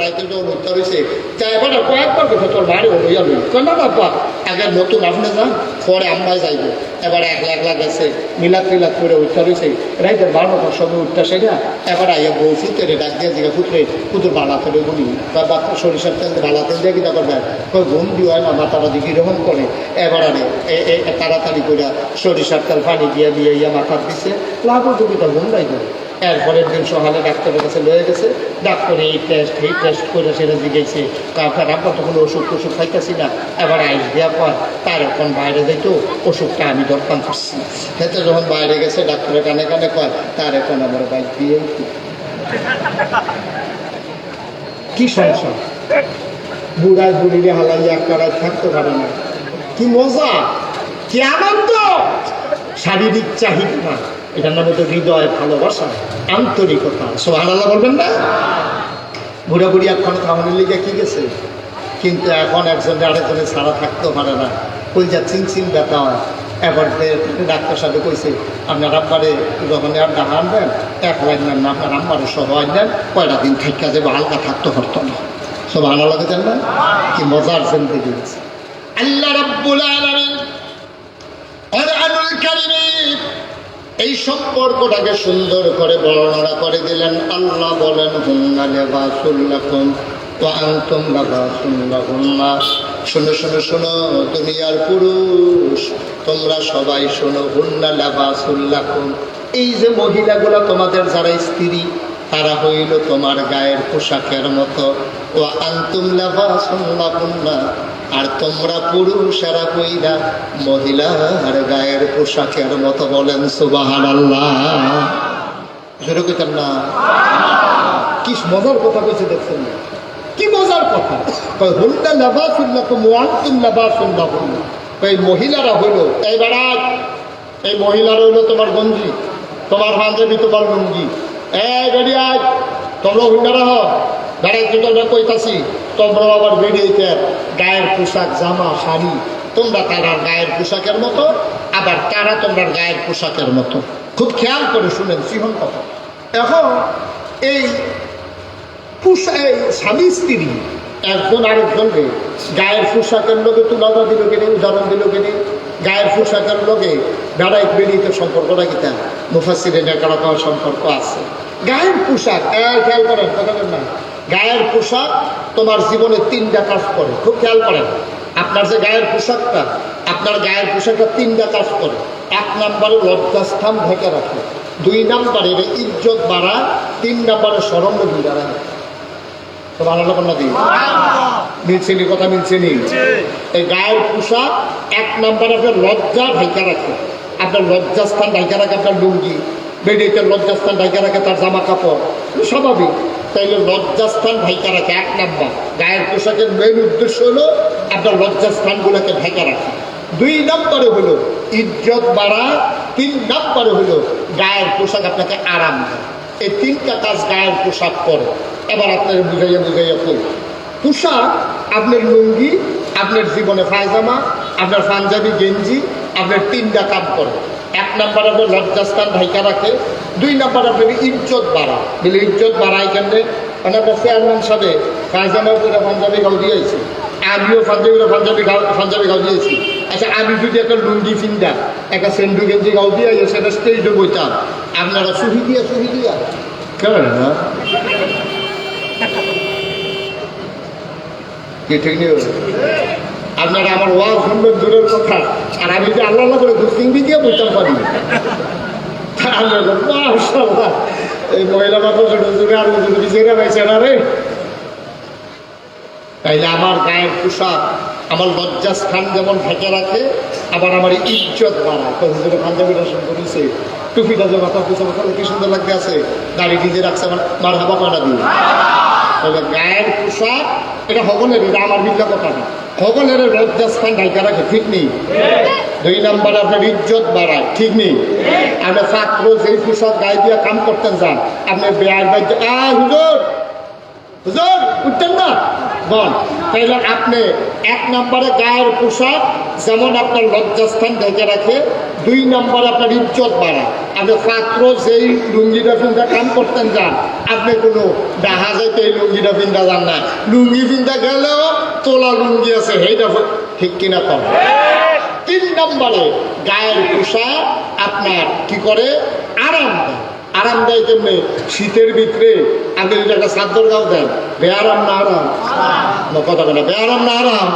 রাইতে যখন উত্তর হয়েছে এবার কয়েকবার দেখো তোর বাড়ি হইয়া লই না বাবা আগে নতুন আপনি যান পরে আম্মায় যাইব এবার একলা গেছে মিলাদ টিলাদ করে উত্তর হয়েছে রাইতের 12টার সময় উঠতে সেটা এবার আইয়া বউ ফুটেরে ডাক দিয়ে জিগা ফুটরে পুতুর বালা ফেলে গুলি বা বাচ্চা সরিষার তেল বালা তেল দিয়ে কিনা করবে কই ঘুম দিয়ে হয় না মাথাটা দিকে এরকম করে এবার আরে তাড়াতাড়ি করে সরিষার তেল পানি দিয়ে ইয়া মাথার দিচ্ছে লাভ দুবিটা ঘুম নাই করে এরপরের দিন সকালে ডাক্তারের কাছে লয়ে গেছে ডাক্তার এই টেস্ট করে সেটা জিগেছে আপনার আমরা তখন ওষুধ খাইতেছি না এবার আইস দেওয়ার পর তার এখন বাইরে যাইতো ওষুধটা আমি দরকার করছি সেটা যখন বাইরে গেছে ডাক্তারের কানে কয় তার এখন আমার বাইক দিয়ে কি সংসার বুড়ায় বুড়িরে হালাইয়া করায় থাকতে পারে না কি মজা কি আনন্দ শারীরিক চাহিদা এটার নামে তো হৃদয় ভালোবাসা আন্তরিকতা সুবহানাল্লাহ বলবেন না বুড়া বুড়ি এখন খাওয়ানোর লিগে কি গেছে কিন্তু এখন একজনের আরেকজনের ছাড়া থাকতেও পারে না কলজা চিন ব্যথা হয় এবার ডাক্তার সাথে কইছে আপনার আব্বারে যখন আর ডাকা আনবেন এক লাইন নেন না আপনার আম্মারে সহ আনবেন কয়টা দিন থাকা যাবে হালকা থাকতে পারতো না সুবহানাল্লাহ জানেন না কি মজার জিন্দেগি আছে আল্লাহ রাব্বুল আলামিন কুরআনুল কারীমে এই সম্পর্কটাকে সুন্দর করে বর্ণনা করে দিলেন আল্লাহ বলেন হুন্না লিবাসুল লাকুম ওয়া আনতুম লিবাসুল লাহুন্না শোনো শোনো শোনো দুনিয়ার পুরুষ তোমরা সবাই শোনো হুন্না লিবাসুল লাকুম এই যে মহিলাগুলো তোমাদের যারা স্ত্রী তারা হইল তোমার গায়ের পোশাকের মতো ওয়া আনতুম লিবাসুল লাহুন্না আর তোমরা পুরুষেরা কইরা মহিলার গায়ের পোশাকের মতো বলেন সুবহানাল্লাহ জোরে কইতেন না কি মজার কথা কইছে দেখছেন না কি মজার কথা কই হুন্না লিবাসুল লাকুম ওয়া আনতুম লিবাসুল লাহুন্না এই মহিলারা হইল এইবার এই মহিলারা হইল তোমার গঞ্জি তোমার পাঞ্জাবি তোমার লুঙ্গি এই বেরিয়ে তোমরা হুন্ডারা হ দাঁড়াই তোমরা কইতাছি তোমরা আবার বেরিয়েছে গায়ের পোশাক জামা শাড়ি তোমরা তারার গায়ের পোশাকের মতো আবার তারা তোমরা গায়ের পোশাকের মতো খুব খেয়াল করে শুনেন সিহন কথা এখন এই স্বামী স্ত্রী একজন আরেকজনকে গায়ের পোশাকের লোকে তুলনা দিল কেনে উদাহরণ দিল কেনে গায়ের পোশাকের লোকে বেড়াই বেরিয়েতে সম্পর্কটা কি তা মুফাসসিরিনের কারো সম্পর্ক আছে গায়ের পোশাক খেয়াল করেন কথা না গায়ের পোশাক তোমার জীবনে 3টা কাজ করে খুব খেয়াল করেন আপনার যে গায়ের পোশাকটা আপনার গায়ের পোশাকটা 3টা কাজ করে 1 নম্বরে লজ্জাস্থান ঢেকে রাখে 2 নম্বরে ইজ্জত বাড়ায় 3 নম্বরে শরম দূরে রাখে তো ভালো লাগলো না দিন মিলছে নি কথা মিলছে নি এই গায়ের পোশাক 1 নম্বরে আপনার লজ্জা ঢেকে রাখে আপনার লজ্জাস্থান ঢেকে রাখে আপনার লুঙ্গি বেডিতে লজ্জাস্থান ঢেকে রাখে তার জামা কাপড় স্বাভাবিক তাইলে লজ্জাস্থান ঢাইকা রাখে 1 নম্বর গায়ের পোশাকের মেন উদ্দেশ্য হলো আপনার লজ্জাস্থানগুলোকে ঢাকা রাখা 2 নম্বরে হলো ইজ্জত বাড়া 3 নম্বরে হলো গায়ের পোশাক আপনাকে আরাম দেয় এই 3টা কাজ গায়ের পোশাক করে এবার আপনার বুঝাইয়া কই পোশাক আপনার লুঙ্গি আপনার জীবনে পায়জামা আপনার পাঞ্জাবি গেঞ্জি আপনার 3টা কাজ করে 1 নম্বর আপনার লজ্জাস্থান ঢাইকা রাখে 2 নম্বর আপনার ইজ্জত বাড়া বলে ইজ্জত বাড়ায় কেমনে মানে চেয়ারম্যান সাহেব পায়জামার করে পাঞ্জাবি গাও দিয়েছি আমিও পাঞ্জাবি গাও দিয়েছি আচ্ছা আমি যদি একটা লুঙ্গি ফিন্দা একটা সেন্ডু গেঞ্জি গাও দিয়ে সেটা স্টেজে বইতাম আপনারা সুহি দিয়া কেমন না কি ঠিক নেই আপনারা আমার ওয়াজ শুনবেন দূরের কথা আর আমি যদি আল্লাহ করে দুঃখিঙ্গি দিয়ে বলতাম পারি এই মহিলা মাত্র জুড়ে আর বিচেরা পাইছে না রে তাইলে আমার গায়ের পোশাক আমার লজ্জাস্থান যেমন ঢেকে রাখে আবার আমার ইজ্জত বাড়ায় হুজুরে পাঞ্জাবিটা সুন্দর হয়েছে টুপিটা যে মাথা পিছনে কি সুন্দর লাগতে আছে দাড়ি ভিজে রাখছে আমার মার হাবা পাটা দিয়ে তাহলে গায়ের পোশাক এটা হগনের এটা আমার বিদ্যা কথা না হগনের লজ্জাস্থান ঢাকা রাখে ঠিক নেই 2 নম্বর আপনার ইজ্জত বাড়ায় ঠিক নেই আপনার ছাত্র যেই পোশাক গায়ে দিয়ে কাম করতেন যান আপনার বেয়ার বাড়িতে হুজুর উঠতেন না বল তাইলে আপনি 1 নম্বরে গায়ের পোশাক যেমন আপনার লজ্জাস্থান ঢেকে রাখে দুই নাম্বার আপনার ইজ্জত বাড়ায়। আপনি ছাত্র যেই লুঙ্গিটা ফিন্দা কাম করতেন যান, আপনি কোনো ডাহা যাইতে এই লুঙ্গিটা ফিন্দা যান না, লুঙ্গি ফিন্দা গেলেও তোলা লুঙ্গি আছে সেইটা ঠিক কিনা কম। তিন নম্বরে গায়ের পোশাক আপনার কি করে আরাম দেয়। আরাম দেয় কেমনি? শীতের ভিতরে আপনি যদি একটা চাদর গাও দেন, বেআরাম না আরাম? কথা বলে বেআরাম না আরাম?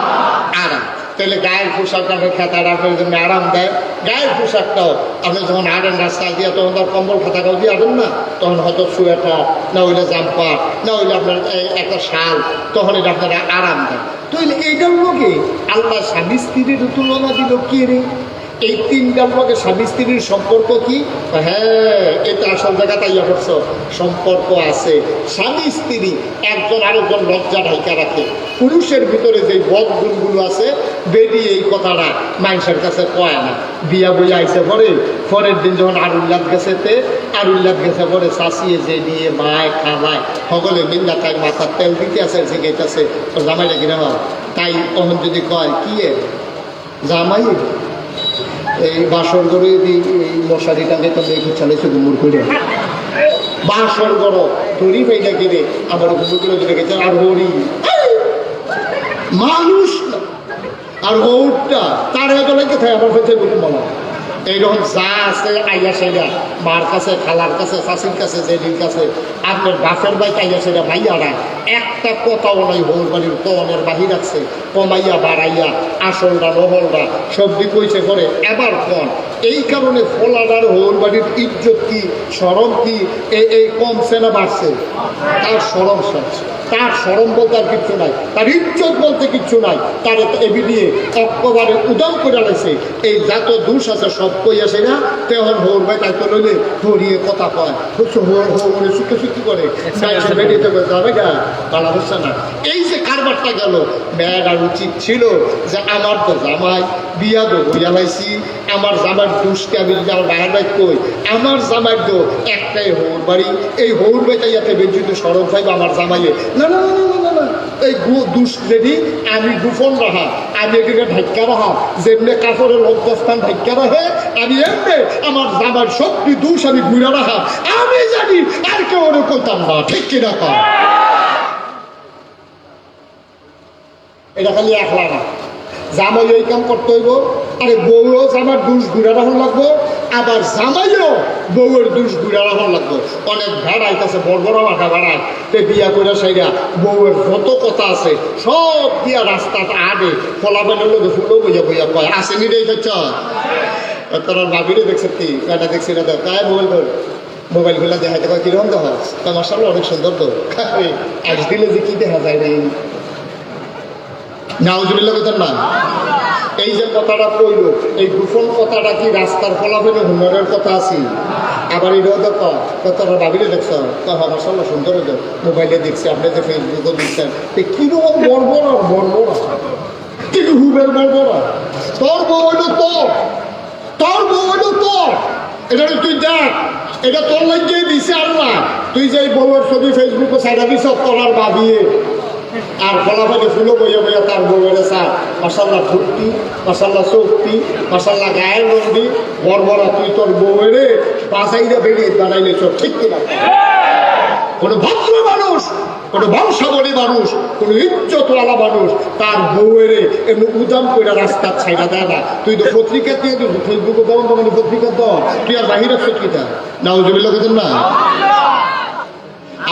আরাম। তাহলে গায়ের পোশাকটা আপনার খেতাটা আপনার জন্য আরাম দেয়। গায়ের পোশাকটাও আপনি যখন আড়েন রাস্তায় দিয়ে, তখন তার কম্বল খাতাটাও দিয়ে আড়েন না, তখন হয়তো সোয়েটার না হইলে জাম্পার না হইলে আপনার একটা শাল, তখন এটা আপনারা আরাম দেয়। তাহলে এইটার লোকে আল্লাহ স্বামী স্ত্রীর তুলনা দিল কি রে? এই তিনটার লোকে স্বামী স্ত্রীর সম্পর্ক কি? হ্যাঁ, এটা আসল জায়গা তাই অবশ্য সম্পর্ক আছে। স্বামী স্ত্রী একজন আরেকজন লজ্জা ঢাইকা রাখে। পুরুষের ভিতরে যে বদগুণগুলো আছে, বেরিয়ে এই কথাটা মানুষের কাছে কয় না। বিয়া বইয়া আইসে পরে পরের দিন যখন আরুল্লাদ গেছে পরে চাষিয়ে যে নিয়ে মায় খাওয়ায় সকলে নিন্দা, তাই মাথার তেল দিতে আছে, জিগাইতেছে তোর জামাইটা কিনা তাই। তখন যদি কয় কি জামাই এই বাসর করে এই মশারি টাঙ্গে টাঙ্গে চালাইছে গুমুর করে, বাসর গড় ধরি পাইটা কিনে আমার গুমুর করে চলে গেছে। আর হরি মানুষ আর হৌরটা তার হয়তো লেগে থাকে আমার কাছে বলে বলা। এইরকম যা আছে আইয়া সেরা মার কাছে, খালার কাছে, চাষির কাছে, জেডির কাছে, আপনার বাপের বাইক আইয়া সেরা ভাইয়ারা একটা কথাও নাই হৌর বাড়ির কনের বাহির আছে, কমাইয়া বাড়াইয়া আসলটা নহলটা সবজি কইছে করে এবার কন। এই কারণে ফোলাডার হৌর বাড়ির ইজ্জত কি, সরম কি এই কমছে না বাড়ছে? তার সরম সরছে, তার সরম বলতে আর কিচ্ছু নাই, তার ইজ্জত বলতে কিচ্ছু নাই। তার এবি দিয়ে একেবারে উদাম করে লাগছে। এই যত দোষ আছে সব কই আসে না, তেমন হৌর ভাই তাই তো লইলে ধরিয়ে কথা কয়, বুঝছো হৌরে সুখে সুখি করে বেরিয়ে যাবে গা ভালো হচ্ছে না। এই যে কারবারটা গেল, মেয়েটার উচিত ছিল যে আমার তো জামাই বিয়া তো বইয়া লাইছি, আমার জামার দোষকে আমি যদি আমার বাইরে বাইক কই, আমার জামাই তো একটাই হৌর বাড়ি, এই হৌর বাড়িটা ইয়াতে বেঞ্চিত সরব পাইব আমার জামাইয়ে। না না না না না, এই দুষ যদি আমি গোপন রাখা, আমি এখানে ঢাক্কা রাখা, যেমনি কাপড়ের লজ্জাস্থান ঢাক্কা রাখে, আমি এমনি আমার জামার সত্যি দোষ আমি ঘুরে রাখা আমি জানি, আর কেউ ওরে করতাম না, ঠিক কিনা কর? এটা খালি একলা না, জামাই ওই কাম করতে হইব। আরে বউও জামার দোষ ঘুরে রাখুন লাগবো, আবার জামাইও বউয়ের দোষ ঘুরে রাখুন লাগবো। অনেক ভেড়াই কাছে বড় বড় মাথা ভেড়ায় তে বিয়া করে সাইরা বউয়ের যত কথা আছে সব দিয়া রাস্তাটা আগে ফলাফলের লোকে ফুলো বইয়া বইয়া কয় আসেনি রে দেখছ তোর ভাবিরে দেখছে কি কয়টা দেখছি না দেখ তাই মোবাইল গুলা দেখাইতে কয় কিরকম দেখা তোমার সামনে অনেক সুন্দর তো আজ দিলে যে কি দেখা যায় রে নাউজুবিল্লাহ কইতেন না। এই যে কথাটা কইল, এই গোপন কথাটা কি রাস্তার ফলাফলে হুনরের কথা আছে? আবার এটাও তো কথাটা ভাবিলে দেখছ আমার সামনে সুন্দর মোবাইলে দেখছি, আপনি যে ফেসবুকে দেখছেন কিরকম বর্বর বর্বর কিন্তু হুবের বর্বর। তোর বউ হইল তোর বউ হইল তোর, এটা তুই দেখ, এটা তোর লাগিয়ে দিছে আর না। তুই যে বউয়ের ছবি ফেসবুকে সাইডা দিছ তোলার ভাবিয়ে, আর ফলাফলে ফুলো বইয়া বইয়া তার বউয়ের স্যার মাসাল্লাহ ফুটতি, মাসাল্লাহ চৌকতি, মাসাল্লাহ গায়ের নন্দী বর্বরা, তুই তোর বউয়েরে বাসাইরা বেরিয়ে বানাইলে চোখ ঠিক কিনা? কোনো ভদ্র মানুষ, কোনো বংশাবলী মানুষ, কোনো ইজ্জতওয়ালা মানুষ তার বউয়েরে এমনি উদাম করে রাস্তার ছাইড়া দেয় না। তুই তো পত্রিকা দিয়ে তুই ফেসবুকে দেওয়া মানে পত্রিকা দেওয়া, তুই আর বাহিরের সত্যিটা নাউজুবিল্লাহ কইতেন না।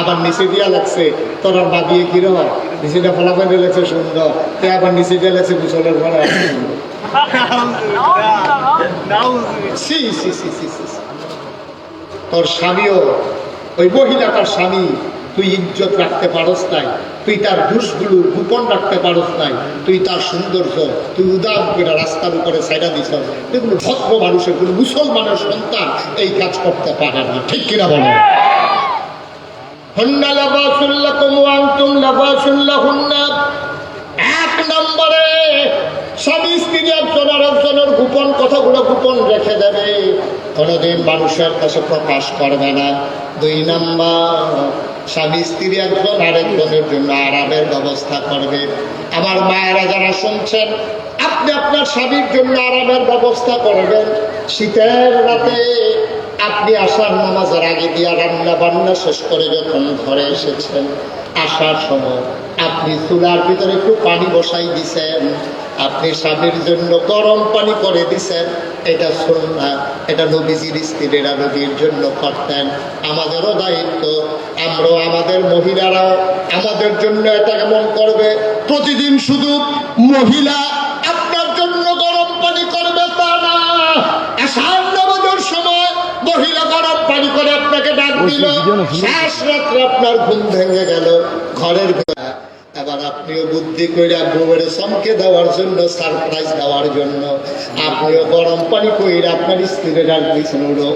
আবার নিচে দিয়া লাগছে তোর আর বাদিয়ে কি রয়, নিচেটা ফলাফলে লাগছে সুন্দর, তে আবার নিচে দিয়া লাগছে বিছলের ঘরে। তোর স্বামীও ওই মহিলা তার স্বামী, তুই ইজ্জত রাখতে পারস নাই, তুই তার দোষগুলো গোপন রাখতে পারস নাই, তুই তার সৌন্দর্য তুই উদাম করে রাস্তার উপরে ছাইড়া দিছ। এগুলো ভদ্র মানুষের, কোনো মুসলমানের সন্তান এই কাজ করতে পারে না, ঠিক কিনা বলো? হুন্না লিবাসুল লাকুম ওয়া আনতুম লিবাসুল লাহুন্না। এক নম্বরে স্বামী স্ত্রী একজন আর একজনের গোপন কথাগুলো গোপন রেখে দেবে, কোনোদিন মানুষের কাছে প্রকাশ করবে না। দুই নম্বর স্বামী স্ত্রী একজন আরেকজনের জন্য আরামের ব্যবস্থা করবে। আমার মায়েরা যারা শুনছেন, আপনি আপনার স্বামীর জন্য আরামের ব্যবস্থা করবেন। শীতের রাতে আপনি আসার নামাজের আগে দিয়া রান্না বান্না শেষ করে যখন ঘরে এসেছেন, আসার সময় আপনি চুলার ভিতরে একটু পানি বসাই দিছেন, আপনি স্বামীর জন্য গরম পানি করে দিছেন। এটা সুন্নাহ, এটা নবীজির স্ত্রীরা নবীর জন্য করতেন। আমাদেরও দায়িত্ব, আমরাও আমাদের মহিলারাও আমাদের জন্য এটা এমন করবে। প্রতিদিন শুধু মহিলা আপনার জন্য গরম পানি করবে তা না, আসার নামাজের সময় মহিলা গরম পানি করে আপনাকে ডাক দিল, শেষ রাত্রে আপনার ঘুম ভেঙে গেল ঘরের ভিতরে। এবার আপনিও বুদ্ধি কইরা বউয়ের চমকে দেওয়ার জন্য, সারপ্রাইজ দেওয়ার জন্য আপনিও গরম পানি কইরা আপনার স্ত্রীরে ডাক দিয়েছেন, উজু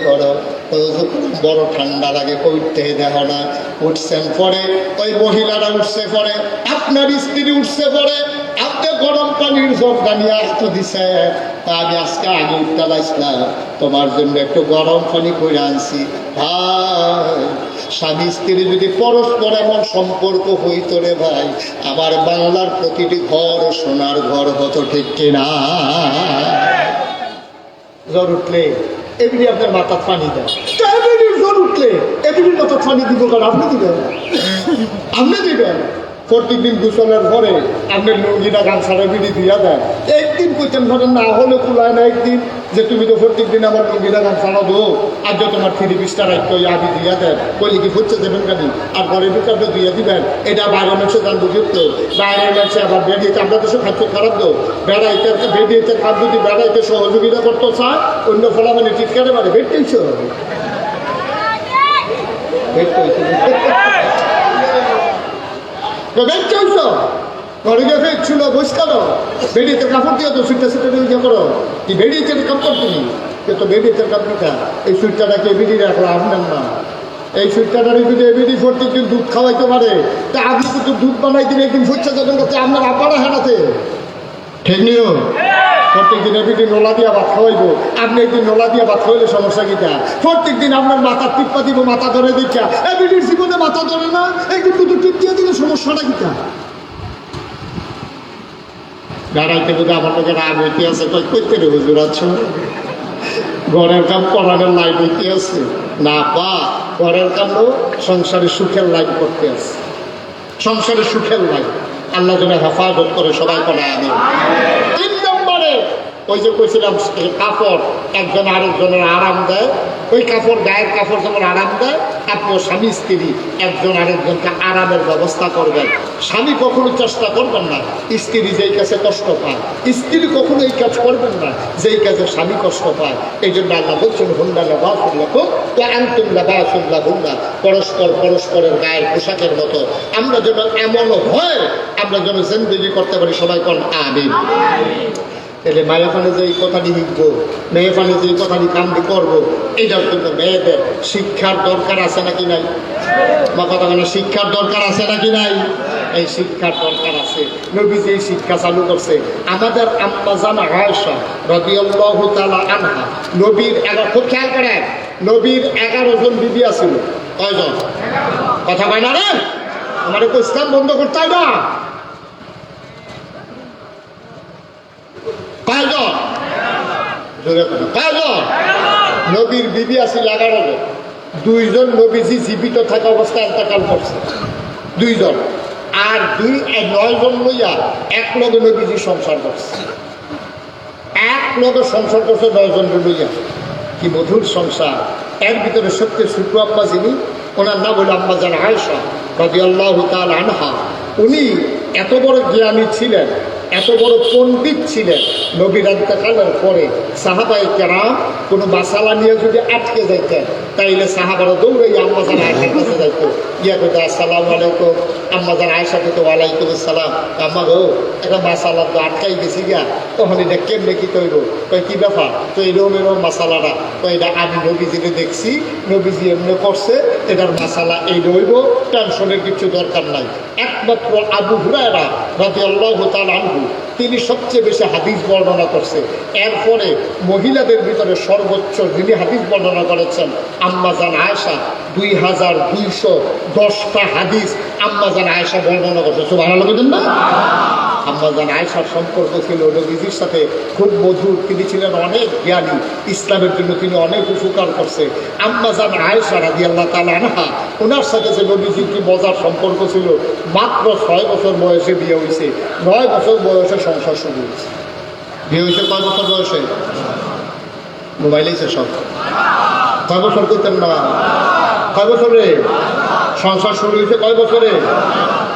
করো, উজু করো, বড় ঠান্ডা লাগে, উঠতে দেহ না। উঠছেন পরে, ওই মহিলারা উঠছে পরে, আপনার স্ত্রী উঠছে পরে, আপনি গরম পানির জগটা নিয়ে আসতে দিছে, আমি আজকে আগে উঠতে লাইছিলাম, তোমার জন্য একটু গরম পানি করে আনছি। ভাই, স্বামী স্ত্রী যদি পরস্পর এমন সম্পর্ক হইতো রে ভাই, আমার বাংলার প্রতিটি ঘর সোনার ঘর হতো, ঠিক কিনা? জ্বর উঠলে এমনি আপনার মাথা পানি দেয়, জ্বর উঠলে এমনি মাথা পানি দিব, কারণ আপনি দিবেন, আপনি দিবেন। প্রত্যেকদিন গোসলের পরে আপনার লুঙ্গিটা গামছাটা বিড়ি দিয়া দেন। একদিন কইতেন ধরেন না হলে কুলায় না একদিন, যে তুমি তো প্রত্যেকদিন আমার লুঙ্গিটা গামছাটা দো, আর যে তোমার 3 পিসটা রাখতো আবি দিয়া দেন, কইলে কি হচ্ছে দেবেন কেন? আর ঘরে ঢুকাতে দিয়ে দিবেন। এটা বাইরে মেসে যান বুঝিত, বাইরে মেসে আবার বেরিয়েছে। আমরা দেশে খাদ্য খারাপ দো, বেড়াইতে বেরিয়েছে খাদ্য যদি বেড়াইতে সহযোগিতা করতে চায়, অন্য ফলা মানে চিৎকারে পারে ভেটতেইছে ঘরে গিয়ে ফেরছিল বস কেন? বেরিয়েছে কাপড় দিয়ে তো সুইটটা সেটা ইয়ে করো, কি বেরিয়েছে কাপড় তুমি তো বেরিয়েছে কাপড়টা, এই সুইটটাকে বেরিয়ে রাখলো আপনার না। এই সুইটটারে যদি এবিডি প্রত্যেকদিন দুধ খাওয়াইতে পারে, তা আপনি কিন্তু দুধ বানাই দিন, একদিন ফুটছে যাবেন কাছে আপনার আপারা হেরাতে, ঠিক নিও। প্রত্যেকদিন এবিডি নোলা দিয়া ভাত খাওয়াইবো, আপনি একদিন নোলা দিয়া ভাত খাওয়াইলে সমস্যা কিটা? প্রত্যেকদিন আপনার মাথা টিপ্পা দিব, মাথা ধরে দেখা, এবিডির জীবনে মাথা ধরে না, একদিন কিন্তু টিপ দিয়ে দিলে সমস্যাটা কিটা? বেড়াইতে বোধহয় আমার লোকের রাগ হইতে আছে, কই করতে রে হুজুর আছো, ঘরের কাম করানোর লাইন হইতে আছে না পা, ঘরের কাম সংসারের সুখের লাইন করতে আছে, সংসারের সুখের লাইন। আল্লাহ যেন হেফাজত করে, সবাই করে। আমি 3 নম্বরে ওই যে কইছিলাম, কাপড় একজন আরেকজনের আরাম দেয়, ওই কাপড় গায়ের কাপড় যেমন আরাম দেয়, আপনিও স্বামী স্ত্রী একজন আরেকজনকে আরামের ব্যবস্থা করবেন। স্বামী কখনো চেষ্টা করবেন না স্ত্রী যেই কাছে কষ্ট পায়, স্ত্রী কখনো এই কাজ করবেন না যেই কাজে স্বামী কষ্ট পায়। এই জন্য আল্লাহ বলছেন, হুন্ডা লাবাসুল্লাকুম ওয়া আনতুম লাবাসুল লাহুন্না, পরস্পর পরস্পরের গায়ের পোশাকের মতো। আমরা যেন এমনও হয়, আমরা যেন জিন্দেগি করতে পারি, সবাই কোন আমিন। তাহলে মায়ের ফানে যে এই কথাটি শিখবো, মেয়ে ফানে যে এই কথাটি কামটি করবো, এটার জন্য মেয়েদের শিক্ষার দরকার আছে নাকি নাই? বা কথা মানে শিক্ষার দরকার আছে নাকি নাই? এই শিক্ষার দরকার আছে। নবী যে শিক্ষা চালু করছে, আমাদের আম্মা জানা আয়েশা রাদিয়াল্লাহু তাআলা আনহা, নবীর খুব খেয়াল করেন, নবীর 11 জন বিবি আছিল। কয়জন? কথা কয় না রে, আমার তো ইসলাম বন্ধ করতে হয় না। কয়জন? কয়জন? নবীর বিবি আছিল 11 জন। 2 জন নবীজি জীবিত থাকা অবস্থায় ইন্তেকাল করছে, 2 জন। আর 9 জন লইয়া এক লগে নবীজি সংসার করছে, এক লগে সংসার করছে 9 জন লইয়া। কি মধুর সংসার! এর ভিতরে সবচেয়ে ছোট আম্মা যিনি, ওনার নাম হল আম্মা জান আয়েশা রাদিয়াল্লাহু তাআলা আনহা। উনি এত বড় জ্ঞানী ছিলেন, এত বড় পণ্ডিত ছিলেন, নবীর ইন্তেকালের পরে সাহাবায়ে কেরাম কোনো মাসালা নিয়ে যদি আটকে যাইতেন, তাইলে সাহাবারা দৌড়াইয়া আম্মা জান আয়েশার কাছে যাইতো, ইয়া কইতো আসসালামু আলাইকুম। আম্মা জান আয়েশা কইতো ওয়ালাইকুম আসসালাম। আম্মা গো, একটা মাসালা তো আটকাই গেছি গা, তখন এটা কেমনে কি তৈব? কয় কি ব্যাপার? তো এরকম এরকম মাসালাটা, তো এটা আমি নবীজিকে দেখছি, নবীজি এমনি করছে, এটার মাসালা এই রইব, টেনশনের কিছু দরকার নাই। একমাত্র আবু হুরায়রা রাদিয়াল্লাহু তাআলা আনহু, তিনি সবচেয়ে বেশি হাদিস বর্ণনা করছে। এরপরে মহিলাদের ভিতরে সর্বোচ্চ যিনি হাদিস বর্ণনা করেছেন আম্মা জান আয়েশা 2210টা হাদিস আম্মাজান আয়েশা বর্ণনা করছে। সুবহানাল্লাহ বলেন না? আম্মাজান আয়েশার সম্পর্ক ছিল নবীজির সাথে খুব মধুর। তিনি ছিলেন অনেক জ্ঞানী, ইসলামের জন্য তিনি অনেক উপকার করছে। আম্মাজান আয়েশা রাদিয়াল্লাহু তাআলা আনহা, ওনার সাথে যে নবীজির কি মজার সম্পর্ক ছিল। মাত্র 6 বছর বয়সে বিয়ে হয়েছে, 9 বছর বয়সে সংসার শুরু হয়েছে। বিয়ে হয়েছে কয় বছর বয়সে? মোবাইলেছে সব। কয় বছর করতেন না? কয় বছরে সংসার শুরু হয়েছে? কয় বছরে?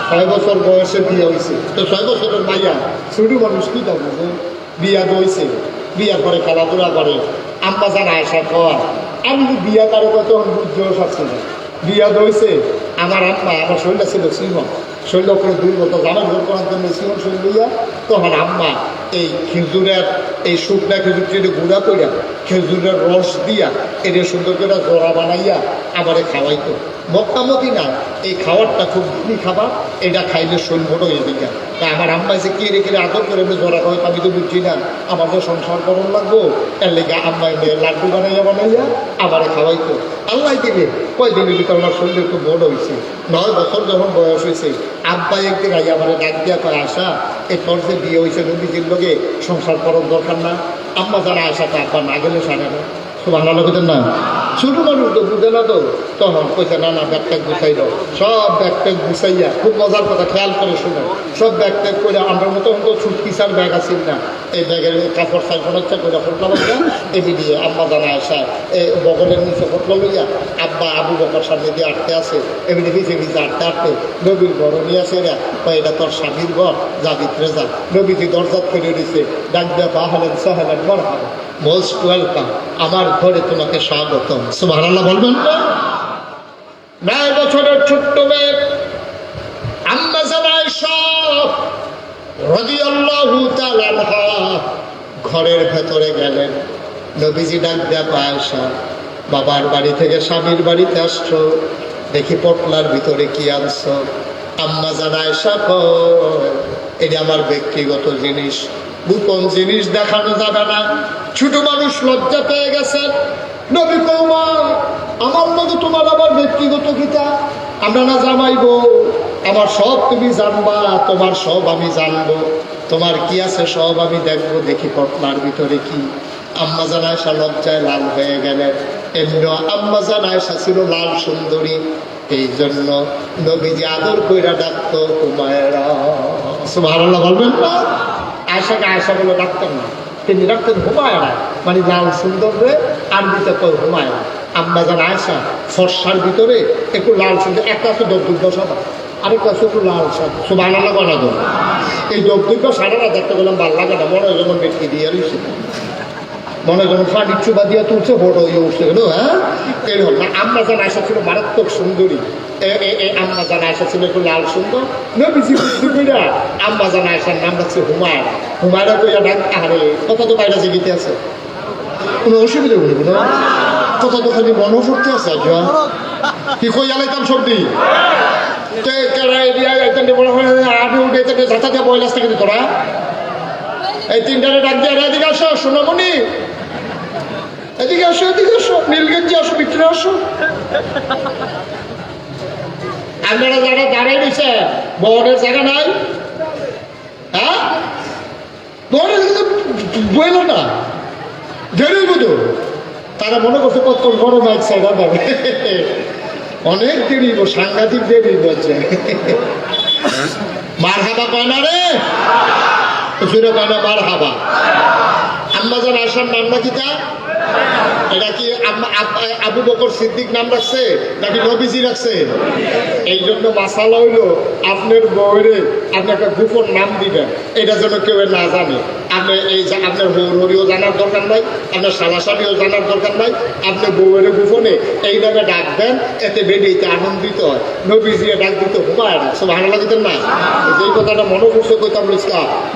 6 বছর বয়সে বিয়ে হয়েছে। তো 6 বছরের মাইয়া ছোট মানুষ কি দেখবো, বিয়া হয়েছে, বিয়ার পরে খেলাধুলা করে। আম্মাজান আয়েশা কয়, আমি যদি বিয়া করে তখন বুঝতেও পারছি না। বিয়া হয়েছে, আমার আম্মা, আমার শরীরটা ছিল সিংহ, শরীর করে দুর্গত, জামা ভোর করার জন্য সিংহ শরীর লইয়া, তখন আম্মা এই খেজুরের, এই শুকনা খেজুর চেটে গুঁড়া করিয়া খেজুরের রস দিয়া এটা সুন্দর করে জোড়া বানাইয়া আমারে খাওয়াইতো। মক্কামতি না, এই খাবারটা খুব দিনই খাবার, এটা খাইলে শরীর বড় হয়ে দিকে। তাই আমার আম্মা এসে কে রেখে আদর করে জোড়া খাওয়াই, আমি তো বুঝছি না, আমার তো সংসার করণ লাগবো, এর লেগে আম্মা লাড্ডু বানাইয়া বানাইয়া আমারে খাওয়াইতো। আল্লাহ দিলে কয়দিনের ভিতরে আমার শরীর একটু বড় হয়েছে। 9 বছর যখন বয়স হয়েছে, আব্বা একদিন আই আমার ডাক দিয়া কয়, আশা এই তোর যে বিয়ে হয়েছে নবীজির লোকে, সংসার করার দরকার না। আম্মা যারা আশাতে আব্বা না গেলে সারে না। সুবহানাল্লাহ বলেন না? ছোট মানুষ তো বুঝে না, তো তখন কইছে না না ব্যাগ ট্যাগ গুছাই দাও। সব ব্যাগ ট্যাগ গুছাইয়া, খুব মজার কথা খেয়াল করে শুনে, সব ব্যাগ ট্যাগ করে আমরা মতো তো ছুটকিসার ব্যাগ আসিল না, এই ব্যাগের কাপড় সাইফোন হচ্ছে করে ফোটলা লইয়া এমনি দিয়ে আম্মা জানা আসা বগলের নিচে ফোটলা লইয়া আব্বা আবু বকর সামনে দিয়ে আটতে আসে, এমনি ভিজে ভিজে আটতে আটতে নবীর ঘর নিয়ে আসে না, এটা তোর স্বামীর ঘর, যা ভিতরে যা। নবীজি দরজা খুলে দিছে, ডাক দেয়া পাহাড়েন সাহেবেন মারহাবা, মোস্ট ওয়েলকাম, আমার ঘরে তোমাকে স্বাগতম। সুবহানাল্লাহ বলবেন না? 9 বছরের ছোট্ট মেয়ে আম্মাজান আয়েশা রাদিয়াল্লাহু তাআলা আনহা ঘরের ভেতরে গেলেন। নবীজি ডাক দেয়া, আয়েশা বাবার বাড়ি থেকে স্বামীর বাড়িতে আসছো, দেখি পটলার ভিতরে কি আনছো। আম্মাজান আয়েশা কয়, এটা আমার ব্যক্তিগত জিনিস, গোপন জিনিস দেখানো যাবে না। ছোট মানুষ লজ্জা পেয়ে গেছে। নবী কওমা, আমার মধ্যে তোমার আবার ব্যক্তিগত গীতা, আমরা না জামাইবো, আমার সব তুমি জানবা, তোমার সব আমি জানবো, তোমার কি আছে সব আমি দেখবো, দেখি পটলার ভিতরে কি। আম্মাজান আয়েশা লজ্জায় লাল হয়ে গেলেন। এমনি আম্মাজান আয়েশা ছিল লাল সুন্দরী, এই জন্য নবীজি আদর কইরা ডাকতো হুমায়রা। সুবহানাল্লাহ বলবেন না? আয়েশাকে আয়েশা বলে ডাকতেন না, তিনি ডাকতেন হুমায়রা, মানে লাল সুন্দর রে আরবিতে কয় হুমায়রা। আম্মাজান আয়েশা ফর্সার ভিতরে একটু লাল সুন্দর, একটা আছে দগ্ধ সাদা, আরেকটা আছে একটু লাল সাদা। সুবহানাল্লাহ বলা গো, এই দগ্ধ সাদাটা দেখতে গেলাম ভাল লাগে না, মনে হয় যেমন ব্যক্তি দিয়ে রয়েছে, মনে হয় যেমন পানির চুবা দিয়ে তুলছে, বড় হয়ে উঠছে গেল। হ্যাঁ, এরকম না। আম্মাজান আয়েশা ছিল মারাত্মক সুন্দরী। আম্মাজান আয়েশা ছিল একটু লাল সুন্দর। নবীজি বুদ্ধি কইরা আম্মাজান আয়েশার নাম রাখছে হুমায়রা। হুমায়রা কইরা ডাক, আরে কথা তো বাইরে জীবিত আছে, কোনো অসুবিধা বলবো না, কথা তো খালি মনে করতে আছে। কি কই আলাইতাম সবজি ঝাঁচা দিয়ে বয়ল আসতে কিন্তু তোরা এই 3টারে ডাক দিয়ে, এদিকে আসো সোনামণি, এদিকে আসো, এদিকে আসো, নীলগঞ্জে আসো, ভিতরে আসো। আপনারা যারা দাঁড়াই দিচ্ছে, বহনের জায়গা নাই, হ্যাঁ বহনের বইল না, দেরি বুঝো, তারা মনে করছে কত বড় মাইক সাইডা দেবে, অনেক দেরি, সাংঘাতিক দেরি বলছে। মার হাবা কয় না রে, ফিরে কয় না মার হাবা। আম্মাজান আয়েশার নাম নাকি তা? এটা কি আবু বকর সিদ্দিক নাম রাখছে নাকি নবীজি রাখছে? এই জন্য মাসালা হইল, আপনার বউরে আপনি একটা গোপন নাম দিবেন, এটা যেন কেউ না জানে। আপনি এই আপনার বউরিও জানার দরকার নাই, আপনার সালাসালিও জানার দরকার নাই, আপনি বউরে গোপনে এই নামে ডাকবেন, এতে বেরিয়েতে আনন্দিত হয়। নবীজি ডাক দিত হুমায়রা। সুবহানাল্লাহ দিতেন না? যেই কথাটা মনে করছে কইতাম,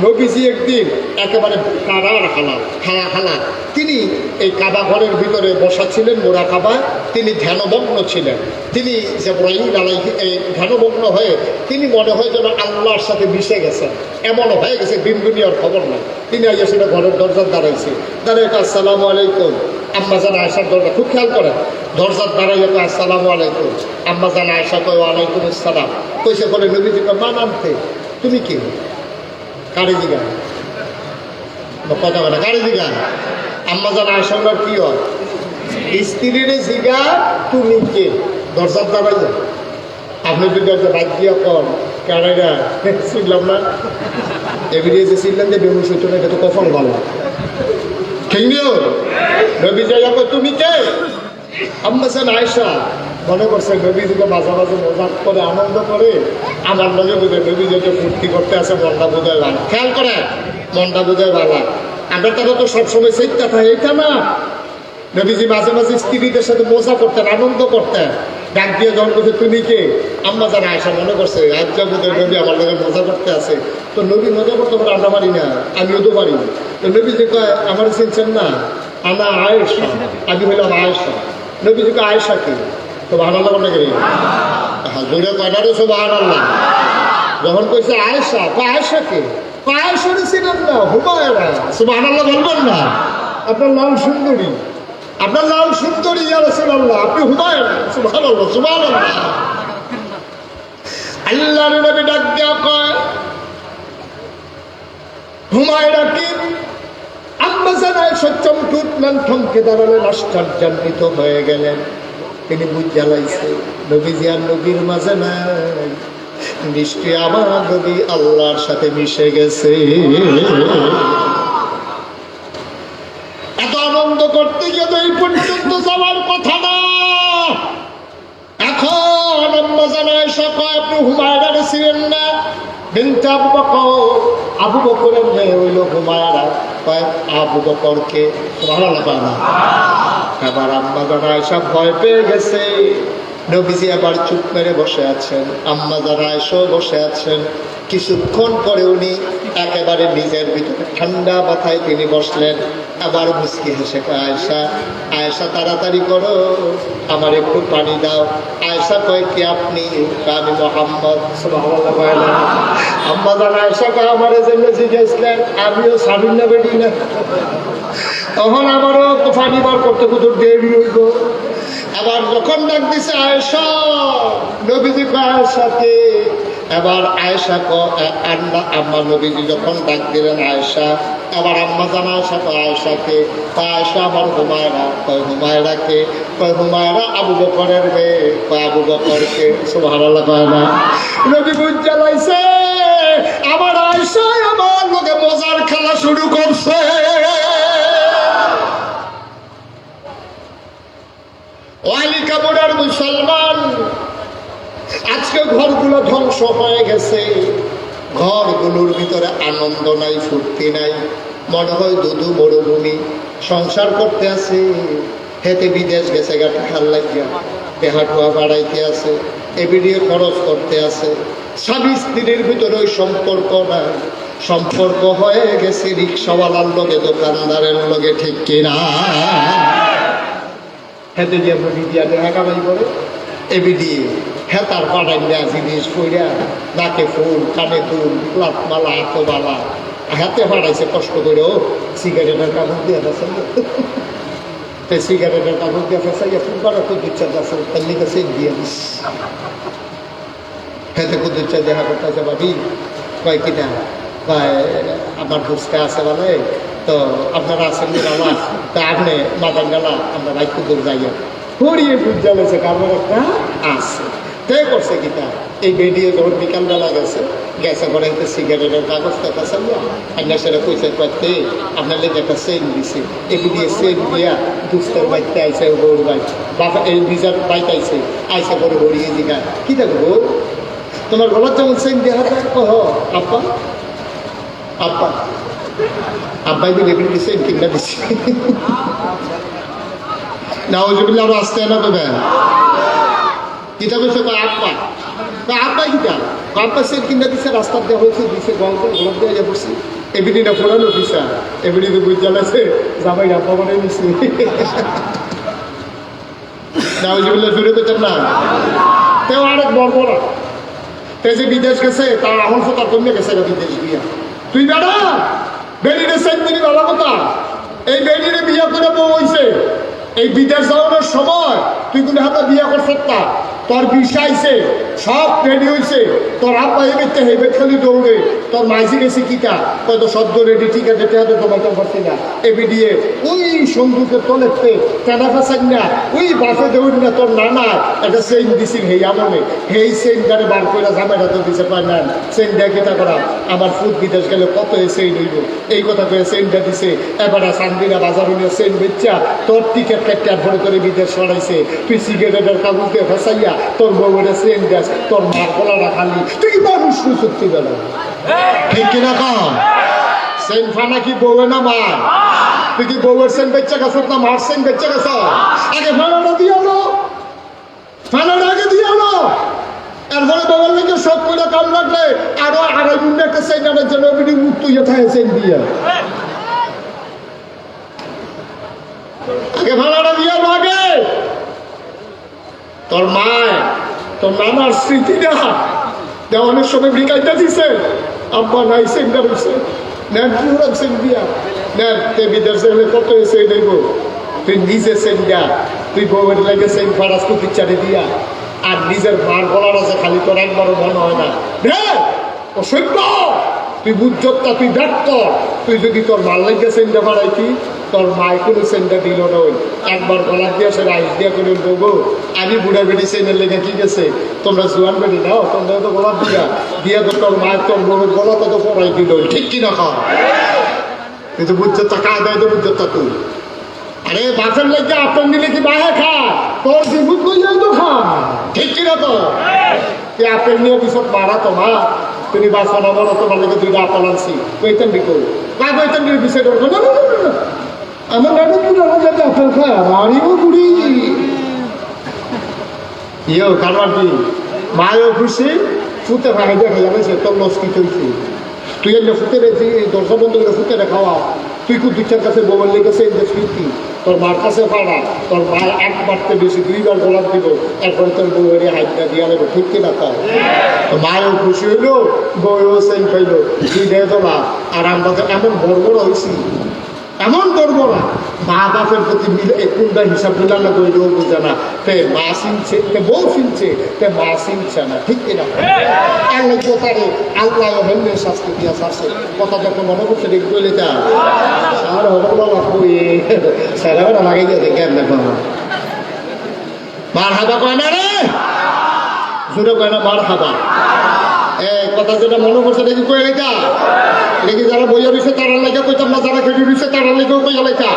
নবীজি একদিন একেবারে কারার হালা তিনি এই কাবা ঘরের ভিতরে বসা ছিলেন, মোরা কাবা, তিনি ধ্যানমগ্ন ছিলেন। তিনি জিবরাইল আলাইহিস এই ধ্যানমগ্ন হয়ে তিনি মনে হয় যেন আল্লাহর সাথে মিশে গেছেন, এমন হয়ে গেছে, দিন দুনিয়ার খবর নাই। তিনি আইয়া সেটা ঘরের দরজার দাঁড়াইছে, দাঁড়াই আসসালামু আলাইকুম। আম্মাজান আয়েশার দরজা খুব খেয়াল করেন, দরজার দাঁড়াইয়া কয় আসসালামু আলাইকুম। আম্মা জান আয়েশা কয় ওয়ালাইকুম আসসালাম। কইসে বলে নবীজি কয় মা নামতে তুমি কি কারে জিগান কথা বলে কারে জিগান? আম্মা জান আয়েশা ওনার কি হয় স্ত্রীর জিগা তুমি কে দরজার দাঁড়াইয়া। আপনি যদি বাদ দিয়া কন কারাইরা চিনলাম না এবিডিয়ে যে চিনলাম যে বেমুস হইতো না এটা তো কখন ভালো নবী যাই তুমি কে? আম্মা জান আয়েশা মনে করছে নবী দিকে মাঝে মাঝে মজাক করে আনন্দ করে আমার লগে বুঝে নবী যেটা ফুর্তি করতে আছে মনটা বোঝায় ভালো। খেয়াল করে মনটা বোঝায় ভালো। আমরা তারা তো সবসময় চিন্তা থাকে এটা না। নবীজি মাঝে মাঝে স্ত্রীদের সাথে মজা করতেন আনন্দ করতেন। ডাক দিয়ে যখন বলছে তুমি কে? আম্মা জান আয়েশা মনে করছে আজ যাবতীয় নবী আমার লগে মজা করতে আছে। তো নবী মজা করতে পারে আমরা পারি না, আমিও তো পারি। তো নবী যে কয় আমার চিনছেন না আনা আয়েশা, আমি হইলাম আয়েশা। নবী যে আয়েশা কে? তো সুবহানাল্লাহ বলে গেলেন জোরে কয়টা রে সুবহানাল্লাহ। যখন কইছে আয়েশা আয়েশা কে? আয়েশা ছিলেন না হুমায়রা। সুবহানাল্লাহ বলবেন না? আপনার নাম সুন্দরী, আপনার নাম সুন্দরী ইয়া রাসূলুল্লাহ, আপনি হুমায়রা। সুবহানাল্লাহ সুবহানাল্লাহ। আল্লাহর নবী ডাক দিয়া কয় হুমায়রা কি? আম্মা জান আয়েশা চমকে উঠলেন, থমকে দাঁড়ালেন, আশ্চর্যান্বিত হয়ে গেলেন। তিনি বুঝ জ্বালাইছে নবীজি আর নবীর মাঝে নাই, নিশ্চয়ই আমার নবী আল্লাহর সাথে মিশে গেছে। এত আনন্দ করতে গিয়ে তো এই পর্যন্ত যাওয়ার কথা না। এখন আম্মা জান আয়েশা কয় আপনি হুমায়রা ছিলেন না বিনতে আবু বকর, আবু বকরের মেয়ে হইল হুমায়রা। কয় আবু বকরকে? সুবহানাল্লাহ। আবার আম্মা জান আয়েশা ভয় পেয়ে গেছে। নবীজি আবার চুপ মেরে বসে আছেন, আম্মা জান আয়েশাও বসে আছেন। কিছুক্ষণ পরে উনি একেবারে নিজের ভিতরে ঠান্ডা মাথায় তিনি বসলেন। আবার মুস্কি হেসে কয় আয়েশা আয়েশা তাড়াতাড়ি করো, আমার একটু পানি দাও। আয়েশা কয় কি আপনি? আমি মুহাম্মদ। সুবহানাল্লাহ। আম্মা জান আয়েশা কয় আমার জন্য জিজ্ঞেসলেন আমিও স্বামীর না বেটি না, তখন আমারও পানি বার করতে কত দেরি হইব। আবার যখন ডাক দিছে আয়েশা, নবীজি আয়েশাকে। এবার আয়েশা আম্মা নবীজি যখন ডাক দিলেন আয়েশা, আবার আম্মা জান আয়েশা আয়েশাকে। আয়েশা আমার হুমায়রা। কয় হুমায়রাকে? কয় হুমায়রা আবু বকরের মেয়ে। কয় আবু বকরকে? সুবহানাল্লাহ। কয় না নবী বুঝ জ্বালাইছে আমার আয়েশা আমার লোকে মজার খেলা শুরু করছে। ওয়ালিকা বোর্ডার মুসলমান, আজকে ঘরগুলো ধ্বংস হয়ে গেছে। ঘরগুলোর ভিতরে আনন্দ নাই, ফুর্তি নাই। মনে হয় দুধু মরুভূমি। সংসার করতে আছে, হেতে বিদেশ গেছে গা টাকার লাগিয়া, দেহাটুয়া বাড়াইতে আছে, এবিডিয়ে খরচ করতে আছে। স্বামী স্ত্রীর ভিতরে ওই সম্পর্ক নাই, সম্পর্ক হয়ে গেছে রিক্সাওয়ালার লগে দোকানদারের লগে, ঠিক কিনা? হেতে যে মিডিয়া দেখা কামাই করে এবিডি হেতার পাড়াইয়া জিনিস কইরা নাকে ফুল, কানে দুল, লাতমালা, হাতমালা হাতে পাড়াইছে কষ্ট করে। ও সিগারেটের কাপড় দিয়ে ফেসাই, সিগারেটের কাপড় দিয়ে ফেসাইয়া ফুল পাড়া কুদুচ্ছা আছে, তার লিখে সেট দিয়ে দিস। হেতে কুদুচ্ছা দেখা করতেছে ভাবি। কয় কিনা? কয় আমার দুষ্কা আছে বলে, তো আপনারা আছেন আমার, তা আপনি মাদান গেলা আমরা রাইত দূর যাইয়া পড়িয়ে বুঝা গেছে কারণ একটা আছে। তাই করছে কিনা এই ভিডিও যখন বিকালবেলা গেছে পরে একটা সিগারেটের কাগজ কথা চাইয়া আপনার সেটা পয়সা করতে আপনার লেগে একটা সেন দিছে। এটি দিয়ে সেন দিয়া দুষ্টের বাড়িতে আইসে বউর বাড়ি বাবা এই বিজার বাড়িতে আইসে পরে হরিয়ে দিঘা কি দেখবো তোমার গলার যেমন সেন দেওয়া যায়। কহ আব্বা আব্বা আব্বাই দিলে এগুলি সেন কিনা দিচ্ছে না ওজুবিল্লা আরো আসতে না দেবে কিতা বলছে আব্বা আব্বা কিতা আব্বা সেন কিনা দিচ্ছে রাস্তার দেওয়া হয়েছে দিচ্ছে গল্প গোলাপ দেওয়া যা পড়ছি এবিডি না ফোরানো দিছে এবিডি তো বুঝ জ্বালাছে জামাই আব্বা বানাই নিচ্ছে না ওজুবিল্লা জুড়ে পেতেন না তেও আরেক বড় তে যে বিদেশ গেছে তার আমল ফোটার কমে গেছে বিদেশ বিয়া তুই বেড়া বেরিয়ে সেন দিনই ভালো কথা এই বেরিয়ে বিয়া করে বউ হয়েছে এই বিদেশ যাওয়ানোর সময় তুই কোনো হাতে বিয়ে করছিস না, তোর বিষয় আইছে, সব রেডি হয়েছে, তোর আব্বা এবার হেবেট খালি দৌড়ে, তোর মাইজি গেছে কিটা, হয়তো সদ্য রেডি, ঠিক আছে তো তোমাকে পারছি না, এবি দিয়ে ওই সন্দুকের তলেতে টানা ফাঁসাই না, ওই বাসে দৌড়ি না, তোর নানা একটা চেইন দিছি হেই আমনে, হেই চেইন গাড়ি বার করে ঝামেলা তো দিছে পায় না, চেইন দেয় কেটা করা, আমার ফুট বিদেশ গেলে কত চেইন হইব, এই কথা করে চেইনটা দিছে, এবারে সান্দিনা বাজার নিয়ে চেইন বেচা তোর টিকিট কাটতে ভরে করে বিদেশ সরাইছে, তুই সিগারেটের কাগজ দিয়ে ফেসাইয়া তোর বউয়ের চেইন দেশ, তোর মার গলাটা খালি, তুই কি মানুষ সত্যি বেলা ঠিক কিনা কম চেইন ফানা কি বউয়ে না মার, তুই কি বউয়ের চেইন বেচা গেছ না মার চেইন বেচা গেছ, আগে ফানাটা দিয়ে আনো, ফানাটা আগে দিয়ে আনো, এরপরে বউয়ের লেগে সব করে কাম রাখলে আরো আড়াই মিনিট একটা চেইন আনার জন্য বিডি মুক্ত ইয়ে থাকে চেইন দিয়ে, আগে ভাড়াটা দিয়ে আগে তোর মায় তোর নানার স্মৃতিটা অনেক সময় বিকাইটা দিছে, আব্বা নাই সেন্টা রয়েছে নেন পুরো সেন দিয়া নেন তে বিদেশে হলে কত এসে নেব, তুই নিজে সেন দিয়া তুই বউয়ের লাগে সেন ফারাস তো পিচ্চারে দিয়া, আর নিজের মার গলার আছে খালি তোর একবারও মনে হয় না, অসভ্য তুই বুঝতা, তুই ব্যর্থ, তুই যদি তোর মার লাগে সেন্টা বাড়াইতি, তোর মায় কোনো সেন্টা দিল না, ওই একবার গলার দিয়ে সে রাইস দিয়া করে বলবো আমি বুড়া বেড়ি সেনের লেগে কি গেছে, তোমরা জোয়ান বেড়ি নাও, তোমরা তো গলা দিয়া দিয়া তো তোর মায়ের তোর বউর গলা তো পড়াই দিল, ঠিক কি না খাও, তুই তো বুঝতা কায় দেয় তো বুঝতা তুই, আরে বাসের লেগে আপন দিলে কি বাহে খা, তোর জীবন করলেও তো খা, ঠিক কি না তো, তুই আপেল নিয়ে বিশদ মারা তো মা, তুমি বাসা বলো তোমার লেগে দুইটা আপেল আনছি, কইতেন বিকো কাজ কইতেন বিষয় করবো না, আমার নাটক পুরো যাতে আপেল খায় মারিও বুড়ি ইয়ে কারবার কি মায়ও খুশি, ফুটে ভাঙে দেখা যাবে তোর লস কি চলছে, তুই এলে ফুটে রেখি দরজা বন্ধ করে ফুটে খাওয়া, তুই খুব দুইটার কাছে বউয়ের লেগেছে স্মৃতি, তোর মার কাছে পাড়া, তোর মা একবারতে বেশি দুইবার গোলাপ দিব, এরপরে তোর বউয়ের হাইটটা দিয়া নেবো, ঠিক কিনা তাও মায়ও খুশি হইলো, বউও সেন খাইলো, তুই দে তোলা, আর আমরা তো এমন বড় হয়েছি, এমন করবো না, মা বাপের প্রতি মিলে কোনটা হিসাব মিলানো করলেও বোঝে না, তে মা চিনছে তে বউ চিনছে তে মা চিনছে না, ঠিক কিনা আল্লাহ কোথারে আল্লাহ হেমনে শাস্তি দিয়া আসছে, কথা যখন মনে করছে দেখ বলে তা আর হবর বাবা কই সারা লাগাই দিয়ে দেখে দেখো মার হাবা কয় না রে, জোরে কয় না মার হাবা, কথা যেটা মনে করছে দেখি কয়ে লেখা, দেখি যারা বইয়া রয়েছে তারা লেখা কইতাম না, যারা খেটে রয়েছে তারা লেখেও কইয়া লেখা,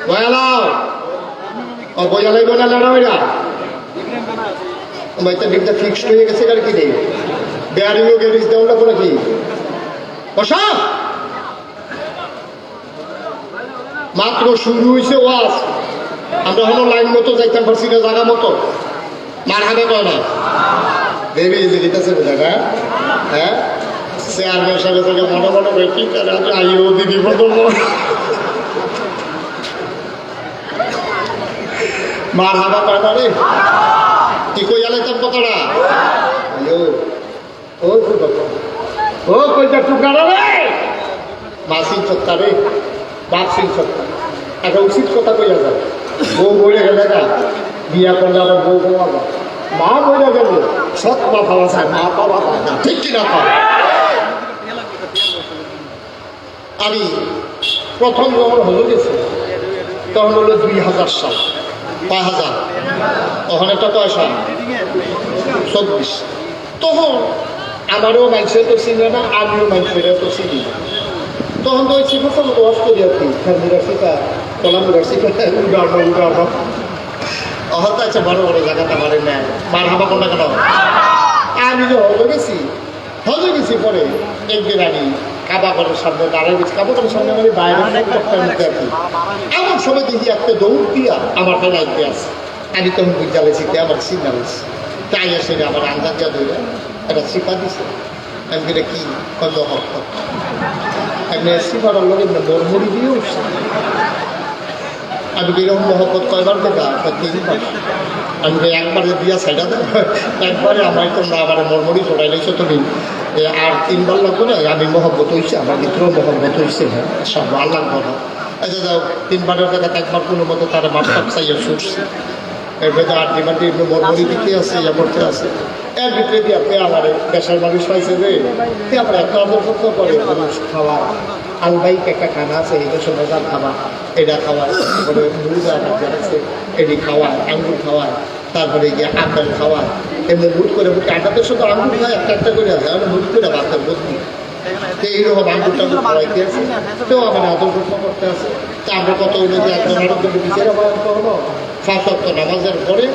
বয়ালাও ও বইয়া লাগবে না লড়াইরা ভাইটা ডিপটা ফিক্সড হয়ে গেছে, আর কি নেই বেয়ারিংও গ্যারেজ দেওয়াটা পরে কি বসা, মাত্র শুরু হয়েছে ওয়াজ, আমরা হলো লাইন মতো যাইতাম পারছি না, জায়গা মতো মার হাতে কয় না দেবী যেটাছে বোঝা, হ্যাঁ চেয়ারম্যান সাহেবের থেকে মনে মনে করে কি আইও দিদি মার হাবা কয় না রে, কি কই আলাইতাম কথাটা ও কইটা টুকরা রে, মা সিং সত্তা রে, বাপ সিং সত্তা, একটা উচিত কথা কইয়া যায়, বউ বইলে গেলে না বিয়া করলে আবার বউ বলা যায়, মা বইলে গেলে সৎ মা পাওয়া যায়, মা পাওয়া যায় না, ঠিক কিনা পাওয়া। আমি প্রথম যখন হলো গেছি তখন হলো 2000 সাল, 5000 তখন একটা পয়সা 24, তখন আমারও মানুষের তো চিনে না, আমিও মানুষের তো চিনি না, তখন তো ওই শিখা সব ওয়াশ করি আর কি, মুড়ার শিখা কলামুড়ার শিখা উড়ানো হয়তো আছে বড় বড় জায়গাটা পারে না, মার হাবা কোনটা কেন, আমি যে হজে গেছি পরে একদিন আমি কাবাগরের সামনে দাঁড়ায় গেছি, কাবাগরের সামনে মানে বাইরে মধ্যে আর কি, এমন সময় দেখি একটা দৌড় দিয়া আমার ফেলাইতে আছে, আমি তখন বুঝা গেছি আমার সিগনাল আছে, তাই এসে আমার আন্দাজ যা ধরে একটা শিপা দিছে, আমি এটা কি কত হক এমনি শিপার লোক মরমরি দিয়ে উঠছে, আমি এরকম মহব্বত কয়বার দেখা 3বার, আমি একবারে দিয়া সাইডা দেয়, একবারে আমার তোমরা আবার মরমরি ছড়াই লেগেছো তুমি, আর 3বার লাগবে না, আমি মহব্বত হয়েছে, আমার ভিতরেও মহব্বত হয়েছে, হ্যাঁ সব আল্লাহ কথা আচ্ছা যাও 3 বারের জায়গা একবার কোনো মতো তারা মাপ টাপ চাইয়া ছুটছে এরপরে তো 8 ডিমান্ডে এমনি মরমরি দিতে আছে ইয়া করতে আছে এর ভিতরে দিয়ে আপনি আমার দেশের মানুষ হয়েছে যে আমরা এত আদর করতে পারে মানুষ খাওয়া আলবাইক একটা খানা আছে এই দেশের মজার খাওয়া এটা খাওয়ায় তারপরে মুরগা আছে এটি খাওয়ায় আঙ্গুর খাওয়ায় তারপরে গিয়ে আপেল খাওয়ায় এমনি মুট করে মুখে আটাদের সাথে আঙ্গুর খায় একটা করে আছে আমি মুট করে ভাতের বদলি তো এইরকম আঙ্গুর টাঙ্গুর খাওয়াইতে আছে তো আমার আদর যত্ন করতে আছে তা আমরা কত হইলো যে একজন আরো কিন্তু বিচারে বাড়াতে হলো 5 ওয়াক্ত নামাজের পরে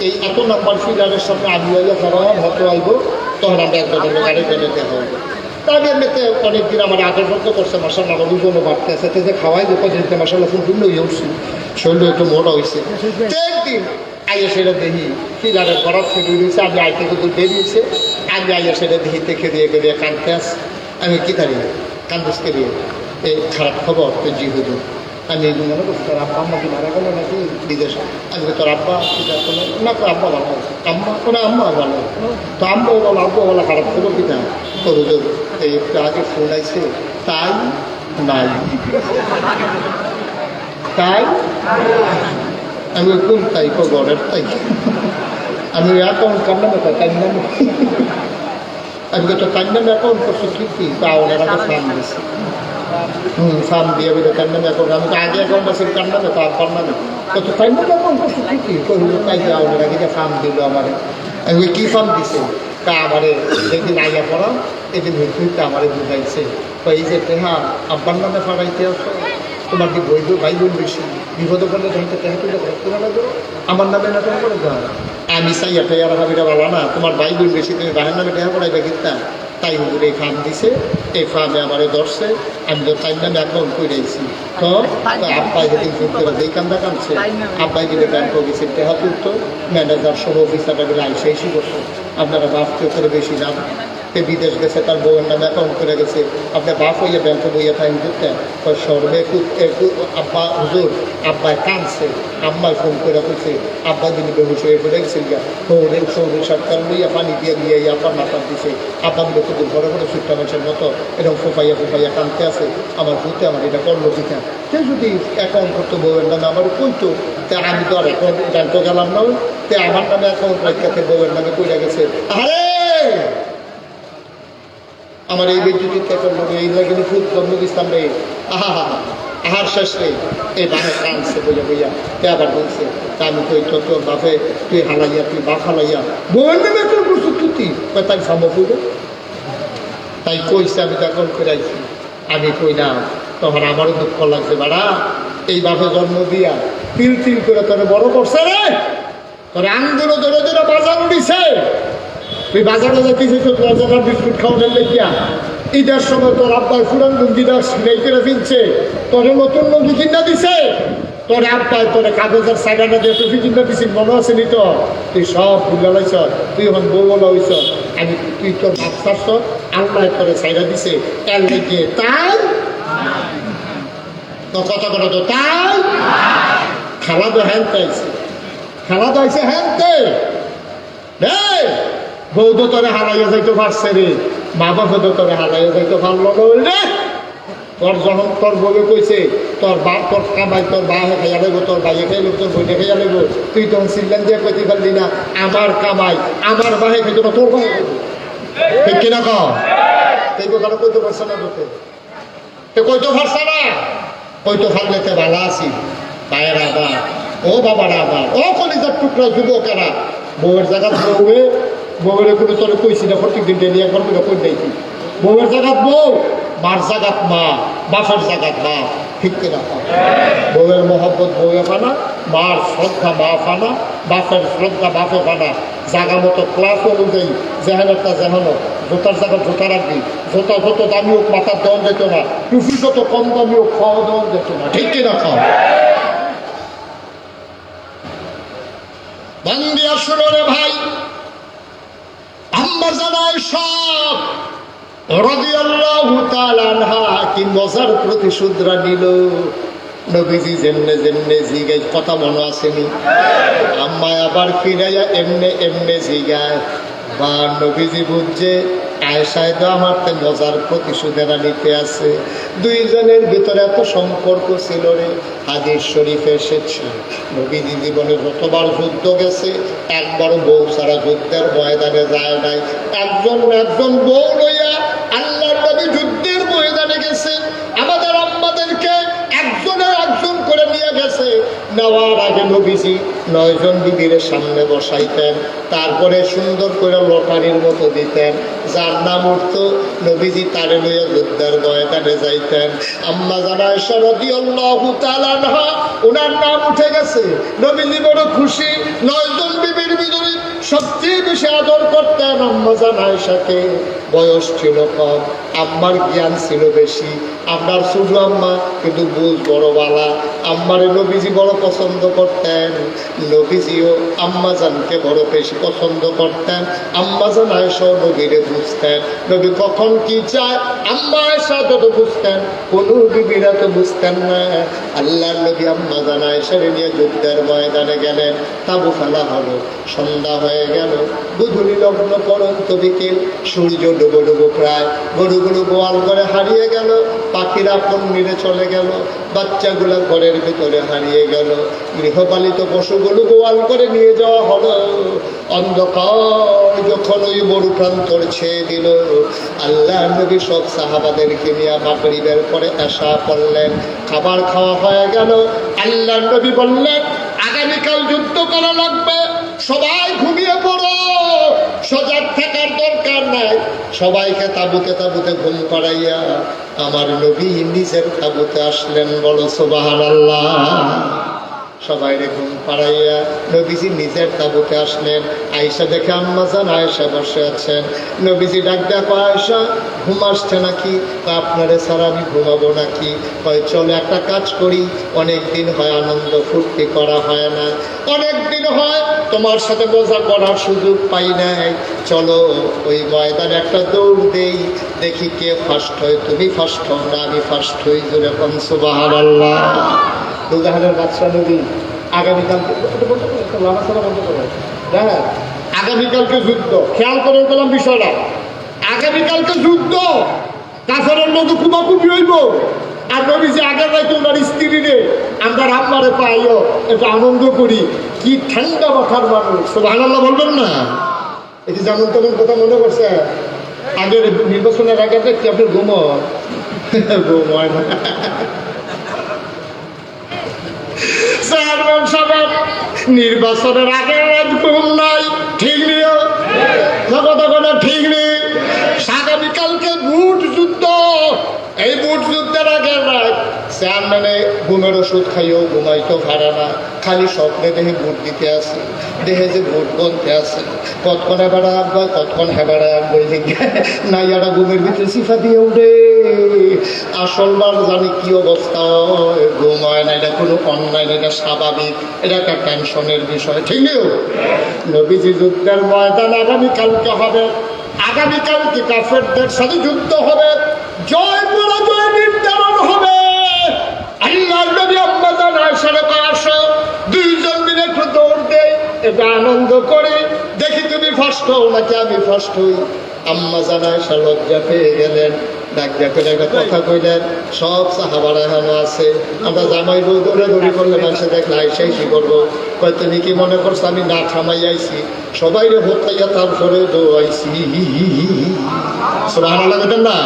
এই এত নাম্বার ফিলারের সামনে আমি হইয়া খাওয়াম হতে আইব তখন আমরা একজনের গাড়ি বেড়ে দেওয়া হইব তাহলে এমনিতে অনেকদিন আমার আদর যত্ন করছে মশাল আমার ওজনও বাড়তে আছে যে খাওয়াই যে কদিনতে মশালা সম্পূর্ণ হয়ে উঠছি শরীর একটু মোটা হয়েছে একদিন আইয়া সেটা দেখি ফিলারের বরফ ফেলে দিয়েছে আমি আইতে কিন্তু বেরিয়েছে আমি আইয়া সেটা দেখি দেখে দিয়ে কানতে আস আমি কি থাকি কান্দুসকে দিয়ে এই খারাপ খবর তো জি হুজুর আমি এই মনে করছি তোর আব্বা আম্মা কি মারা গেল নাকি বিদেশে আমি তোর আব্বা না তোর আব্বা ভালো আম্মা কোনো আম্মা ভালো তো আম্মাও বলো আব্বা বলো খারাপ খবর কি না তোর হুজুর এই একটু আগে ফোন আইছে তাই নাই তাই আমি কোন তাই গড়ের তাই আমি অ্যাকাউন্ট কান্নামে কান্নামে আমি তো কান্নামে অ্যাকাউন্ট করছি কি তা ওনারা তো ফার্ম দিয়েছে ফার্ম দিয়ে বলে কান্নামে অ্যাকাউন্ট আমি তো আগে অ্যাকাউন্ট আছে কান্নামে তো আর কান্নামে তো কান্নামে অ্যাকাউন্ট করছি কি কহিল তাই যে ওনারা কি ফার্ম দিল আমারে আমি কি ফার্ম দিছে তা আমারে যেদিন আইয়া পড়া এদিন হইতে আমারে বুঝাইছে এই যে হ্যাঁ আব্বার নামে ফাড়াইতে আসো তোমার কি বৈধ ভাই বোন বেশি বিপদ করলে তোমাকে টেহা তুলে তোলা লাগবে আমার নামে না তোমার করে দেওয়া আমি চাই একটা ইয়ার হাবিটা বলা না তোমার ভাই বোন বেশি তুমি বাহের নামে টেহা পড়াইবে কিনা তাই হুজুর এই ফার্ম দিছে এই ফার্মে আমারে ধরছে আমি তো তাই নামে অ্যাকাউন্ট করে দিয়েছি তো আব্বাই যেদিন ফোন করে যেই কান্দা কাঁদছে আব্বাই দিলে ব্যাংক অফিসের টেহা তুলতো ম্যানেজার সহ অফিসারটা বলে আইসা এসি করতো আপনারা বাপকে করে বেশি দাম বিদেশ গেছে তার বউয়ের নামে অ্যাকাউন্ট করে গেছে আপনার বাপ হইয়া ব্যাংকে বইয়া টাইম করতে সর্বে আব্বা হুজুর আব্বায় কাঁদছে আম্মায় ফোন করে বলছে আব্বা যিনি বেহুশ হয়ে পড়ে গেছিল গা সৌরের সরকার লইয়া পানি দিয়ে দিয়ে আব্বার মাথার দিছে আব্বা গুলো কিন্তু ঘরে ঘরে ছুট্টা মানুষের মতো এরকম ফোফাইয়া কাঁদতে আছে আমার ভূতে আমার এটা করলো কিনা সে যদি অ্যাকাউন্ট করতো বউয়ের নামে আমার কইতো তা আমি তো আর অ্যাকাউন্ট জানতে গেলাম না তে আমার নামে অ্যাকাউন্ট রাখাতে বউয়ের নামে কইরা গেছে আরে আমার এই বিদ্যুৎ করলো এই লাগে খুব গম্ভীর ইসলাম রে আহার শেষ রে এই বাহে কানছে বইয়া তে আবার বলছে তা আমি কই তোর বাপে তুই হালাইয়া তুই বাপ হালাইয়া বউয়ের নামে তোর করছো তুই তাই সম্ভব হইল তাই কইছে আমি তখন করাইছি আমি কই না তখন আমারও দুঃখ লাগছে বাড়া এই বাপে জন্ম দিয়া তিল করে তোরে বড় করছে রে তোর আঙ্গুলো ধরে ধরে বাজার উঠিছে তুই বাজারে যাইতেছিস তোর বাজার বিস্কুট খাওয়ানোর লেগিয়া ঈদের সময় তোর আব্বার পুরান লুঙ্গিটা সিলাই করে ফিনছে তোরে নতুন লুঙ্গি কিনা দিছে তোর আব্বাই তোরে কাগজের সাইডানা দিয়ে টুপি কিনা দিছিস মনে আছে নি তো তুই সব ভুলে লাইছ তুই এখন বউ বলা হইছ আমি তুই তোর ভাব ছাড়ছ আল্লাহ তোরে সাইডা দিছে এর লেগে তাই তো কথা কথা তো তাই খেলা তো হ্যান চাইছে খেলা তো হয়েছে হ্যানতে রে বউ তো তোরে হারাইয়া যাইতে পারছে রে মা বাবা তো তোরে হারাইয়া যাইতে পারলো রে তোর যখন তোর বলে কইছে তোর বাপ তোর কামাই তোর বাহে খাইয়া লাগবো তোর ভাইয়ে খাইলো তোর বইনে খাইয়া লাগবো তুই তখন সিল্লান দিয়ে কইতে পারলি না আমার কামাই আমার বাহে খাইতো না তোর বাহে খাইতো ঠিক কিনা কম এই কথাটা কইতে পারছে না তোকে কইতে পারছে না কইতে পারলে তে ভালো আছি ভাইয়ের আবার ও বাবার আবার ও কলিজার টুকরা যুবকেরা বউয়ের জায়গা বউয়ের কোনো তোরে কইছি না প্রত্যেকদিন ডেলি একবার করে কই দিয়েছি বউয়ের জায়গাত বউ মার জায়গাত মা বাপের জায়গাত মা ঠিক কিনা বউয়ের মহব্বত বউয়ে ফানা মার শ্রদ্ধা মা ফানা বাপের শ্রদ্ধা বাপে ফানা জায়গা মতো ক্লাস অনুযায়ী যেহানেরটা যেহানো জোতার জায়গা জোতা রাখবি জোতা যত দামি হোক মাথার দেওয়ান যেত না টুপি যত কম দামি হোক খাওয়া দেওয়ান যেত না ঠিক কিনা খাও বান্দি আসলো রে ভাই আম্মা জানায় সব রাদিয়াল্লাহু তাআলা আনহা কি মজার প্রতিশোধরা নিল নবীজি যেমনে জিগায় কথা মনে আসেনি আম্মা আবার ফিরাইয়া এমনে জিগায় বা নবীজি বুঝছে আয়েশায় তো আমার তো মজার প্রতিশোধেরা নিতে আছে। দুইজনের ভিতরে এত সম্পর্ক ছিল রে। হাদিস শরীফে এসেছে নবীজি জীবনে যতবার যুদ্ধ গেছে একবার বউ ছাড়া যুদ্ধের ময়দানে যায় নাই। একজন বউ লইয়া আল্লাহর নবী যুদ্ধের ময়দানে গেছে। আমাদের আম্মাদেরকে একজন করে নিয়ে গেছে। নেওয়ার আগে নবীজি 9 জন বিবির সামনে বসাইতেন, তারপরে সুন্দর করে লটারির মতো দিতেন। যার নাম উঠতো নবীজি তারে লইয়া যুদ্ধের ময়দানে যাইতেন। আম্মা জান আয়েশা রাদিয়াল্লাহু তাআলা আনহা ওনার নাম উঠে গেছে। নবীজি বড় খুশি। 9 জন বিবির ভিতরে সবচেয়ে বেশি আদর করতেন আম্মা জান আয়েশাকে। বয়স ছিল কম, আম্মার জ্ঞান ছিল বেশি। আপনার ছোট আম্মা কিন্তু বুঝ বড় বালা। আম্মারে নবীজি বড় পছন্দ করতেন। নবীজিও আম্মা জানকে বড় বেশি পছন্দ করতেন। আম্মা জান আয়েশা নবীরে বুঝতেন নবী কখন কি চায়। আম্মা আয়েশা যত বুঝতেন, কোন বিবিরা তো বুঝতেন না। আল্লাহর নবী আম্মা জান আয়েশারে নিয়ে যুদ্ধের ময়দানে গেলেন। তাবু ফেলা হলো, সন্ধ্যা হয়ে গেল, বুধুনি লগ্ন পরন্ত বিকেল, সূর্য ডুবো ডুবো প্রায়। গরুগুলো গোয়াল করে হারিয়ে গেল, পাখিরা আপন নিরে চলে গেল, বাচ্চাগুলো ঘরের ভিতরে হারিয়ে গেল, গৃহপালিত পশুগুলো গোয়াল করে নিয়ে যাওয়া হলো। অন্ধকার যখন ওই মরু প্রান্তর ছেয়ে দিল, আল্লাহ নবী সব সাহাবাদেরকে নিয়ে মাগরিবের পরে এশা করলেন। খাবার খাওয়া হয়ে গেল। আল্লাহ নবী বললেন আগামীকাল যুদ্ধ করা লাগবে, সবাই ঘুমিয়ে পড়ো, সজাগ থাকার দরকার নাই। সবাইকে তাবুতে তাবুতে ঘুম পাড়াইয়া আমার নবী নিজের তাবুতে আসলেন। বলো সুবহানাল্লাহ। সবাইরে ঘুম পাড়াইয়া নবীজি নিজের তাবুতে আসলেন। আয়েশা দেখে আম্মা জান আয়েশা বসে আছেন। নবীজি ডাক ডাক আয়েশা ঘুম আসছে নাকি? আপনারে ছাড়া আমি ঘুমাবো নাকি? হয় চলো একটা কাজ করি, অনেক দিন হয় আনন্দ ফুর্তি করা হয় না, অনেক দিন হয় তোমার সাথে মজা করার সুযোগ পাই নাই। চলো ওই ময়দানে একটা দৌড় দেই, দেখি কে ফার্স্ট হয়। তুমি ফার্স্ট হও না আমি ফার্স্ট হই। জোরে কোন সুবহানাল্লাহ। দুজাহানের বাদশা নবী আগামীকাল আগামীকালকে যুদ্ধ। খেয়াল করে গেলাম বিষয়টা, আগামীকালকে যুদ্ধ। কাফেরের মতো কুমাকুমি হইব। আর নবী যে আগের রাইতে ওনার স্ত্রী রে আমরা আম্মারে পাইও একটু আনন্দ করি। কি ঠান্ডা মাথার মানুষ, সুবহানাল্লাহ বলবেন না? এটি যেমন তেমন কথা মনে করছে। আগের নির্বাচনের আগে কি আপনার ঘুম হয় না? নির্বাচনের আগে ঘুম নাই, ঠিক নিও কথা ঠিক নেই। আগামীকালকে ভোট যুদ্ধ। এই ভোট যুদ্ধের আগের রাত চেয়ারম্যানে ঘুমের ওষুধ খাইও ঘুমাইতেও পারে না, খালি স্বপ্নে দেহে ভোট দিতে আসে, দেহে যে ভোট বলতে আসে। কতক্ষণ হেবাড়া আঁকবা, কতক্ষণ হেবাড়া আঁকবো, নাই একটা ঘুমের ভিতরে সিফা দিয়ে উঠে। আসল বার জানি কি অবস্থা, ঘুম হয় না। এটা কোনো অন্যায়, এটা স্বাভাবিক, এটা একটা টেনশনের বিষয়, ঠিক নেই? নবীজি যুদ্ধের ময়দান আগামীকালকে হবে। আগামীকালকে কাফেরদের সাথে যুদ্ধ হবে, জয় পরাজয় নির্ধারণ হবে। আল্লাহ নবী আম্মা জান আয়েশার কাছে 2 জন মিলে একটু দৌড় দেই, একটু আনন্দ করি, দেখি তুমি ফার্স্ট হও নাকি আমি ফার্স্ট হই। আম্মা জান আয়েশা লজ্জা পেয়ে গেলেন, ডাক ডাক একটা কথা কইলেন। সব সাহাবারা এখনো আছে। আমরা জামাই বউ দৌড়াদৌড়ি করলে মানুষে দেখলে আইসাই কি করবো? কয় তুমি কি মনে করছো আমি না থামাই আইছি? সবাই রে হতাইয়া তারপরে দৌড়াইছি। সুবহানাল্লাহ বলেন না?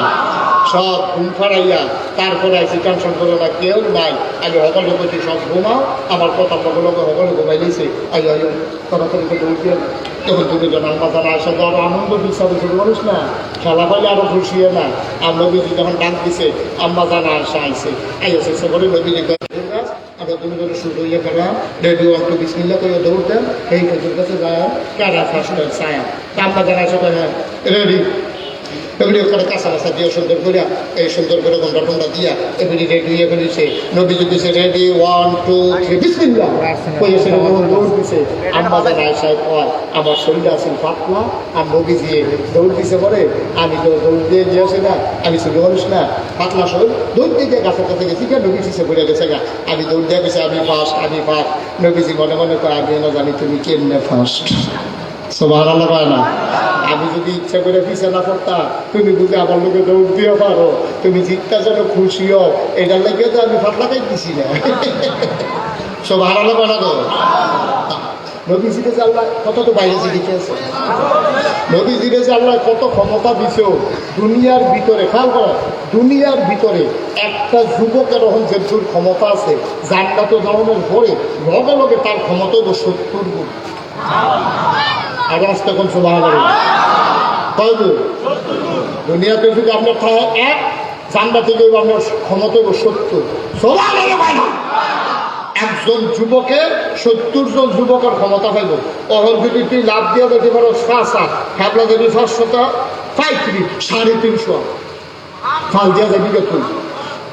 সব ঘুম ফাড়াইয়া তারপরে আইসি। টেনশন করো না, কেউ নাই। আগে সকলে বলছি সব ঘুমাও, আমার কথা বলো, সকলে ঘুমাই দিয়েছে। আইও আইও তাড়াতাড়ি দৌড় দিয়ে তখন 2 জন আম্মা জান আয়েশা তো আরো আনন্দ বিশ্বাস মানুষ না, খেলা পাইলে আরো খুশি না। আর নবীজি যখন ডাক দিছে আম্মা জান আয়েশা আইসে, আইসে সে বলে নবীজি আমরা 2 জনে শুরু হইয়া গেলাম। রেডি 1 2 বিসমিল্লাহ করে দৌড় দেন। এই কাছে যায় কারা ফার্স্ট হয় ছায়া। আম্মা জান আয়েশা কয় রেডি। এগুলি ওখানে কাঁচা কাঁচা দিয়ে সুন্দর করে এই সুন্দর করে ঘন্টা টন্ডা দিয়া এগুলি রেডি হয়ে ফেলেছে। নবীজি দিছে রেডি 1 2 3 বিসমিল্লাহ কইছে। দৌড় দিছে। আম্মা জান আয়েশা কয় আমার শরীরে আছে পাতলা, আর নবীজি দৌড় দিছে পরে আমি তো দৌড় দিয়ে গিয়েছি না, আমি শুরু করিস না পাতলা শরীর দৌড় দিয়ে গাছের কাছে গেছি গা, নবী দিছে ঘুরে গেছে গা। আমি দৌড় দিয়ে গেছি, আমি ফার্স্ট আমি ফার্স্ট। নবীজি মনে মনে কয় আমি না জানি তুমি কেমনে ফার্স্ট। সুবহানাল্লাহ কয় না? আমি যদি ইচ্ছা করে পিছে না করতাম তুমি বুঝে আমার লোকে দৌড় দিয়ে পারো, তুমি জিতটা যেন খুশি হও, এটার লেগে তো আমি ফাটলাটাই দিছি না। সব হারালো বানা তো নবীজিরে যে আল্লাহ কত তো বাইরে দিকে আছে, নবীজিরে যে আল্লাহ কত ক্ষমতা দিছে দুনিয়ার ভিতরে। খেয়াল করো, দুনিয়ার ভিতরে একটা যুবকের এখন যে ক্ষমতা আছে জান্নাতে যাওয়ানোর পরে লগে লগে তার ক্ষমতা হলো 70 গুণ। আর আজ তখন সুবহানাল্লাহ কয় গুণ? দুনিয়াতে যদি আপনার থাকে এক, জান্নাতে গেলে আপনার ক্ষমতা হলো 70। সুবহানাল্লাহ। একজন যুবকের 70 জন যুবকের ক্ষমতা পাইব। তখন যদি তুই লাভ দিয়ে যেতে পারো 5 হ্যাবলা যদি 500 35 350 ফাল দিয়া যাবি তুই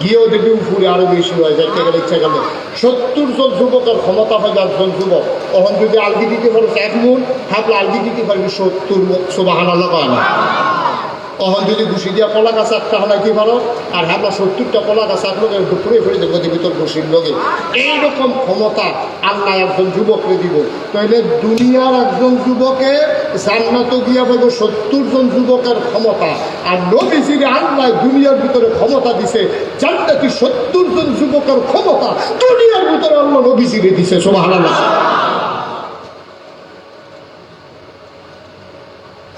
গিয়েও দেখবি উপরে আরো বেশি হয়, যাইতে গেলে ইচ্ছা গেলে 70 জন যুবকের ক্ষমতা পাইবে একজন যুবক। তখন যদি আলগি দিতে পারো 1 মন, হ্যাবলা আলগি দিতে পারবি 70 মন। সুবহানাল্লাহ কয় না? তখন যদি ঘুষি দিয়া কলা গাছ একটা হলাইতে পারো আর হ্যাঁ 70টা কলা গাছ এক লোকের দুপুরে ফেলে দেবো ভিতর ঘুষির লোকে। এইরকম ক্ষমতা আল্লাহ একজন যুবককে দিব। তাহলে দুনিয়ার একজন যুবকে জান্নাত গিয়া পাবো 70 জন যুবকের ক্ষমতা। আর নবীজির আল্লাহ দুনিয়ার ভিতরে ক্ষমতা দিছে জান্নাতি 70 জন যুবকের ক্ষমতা দুনিয়ার ভিতরে আল্লাহ নবীজিরে দিছে। সুবহানাল্লাহ।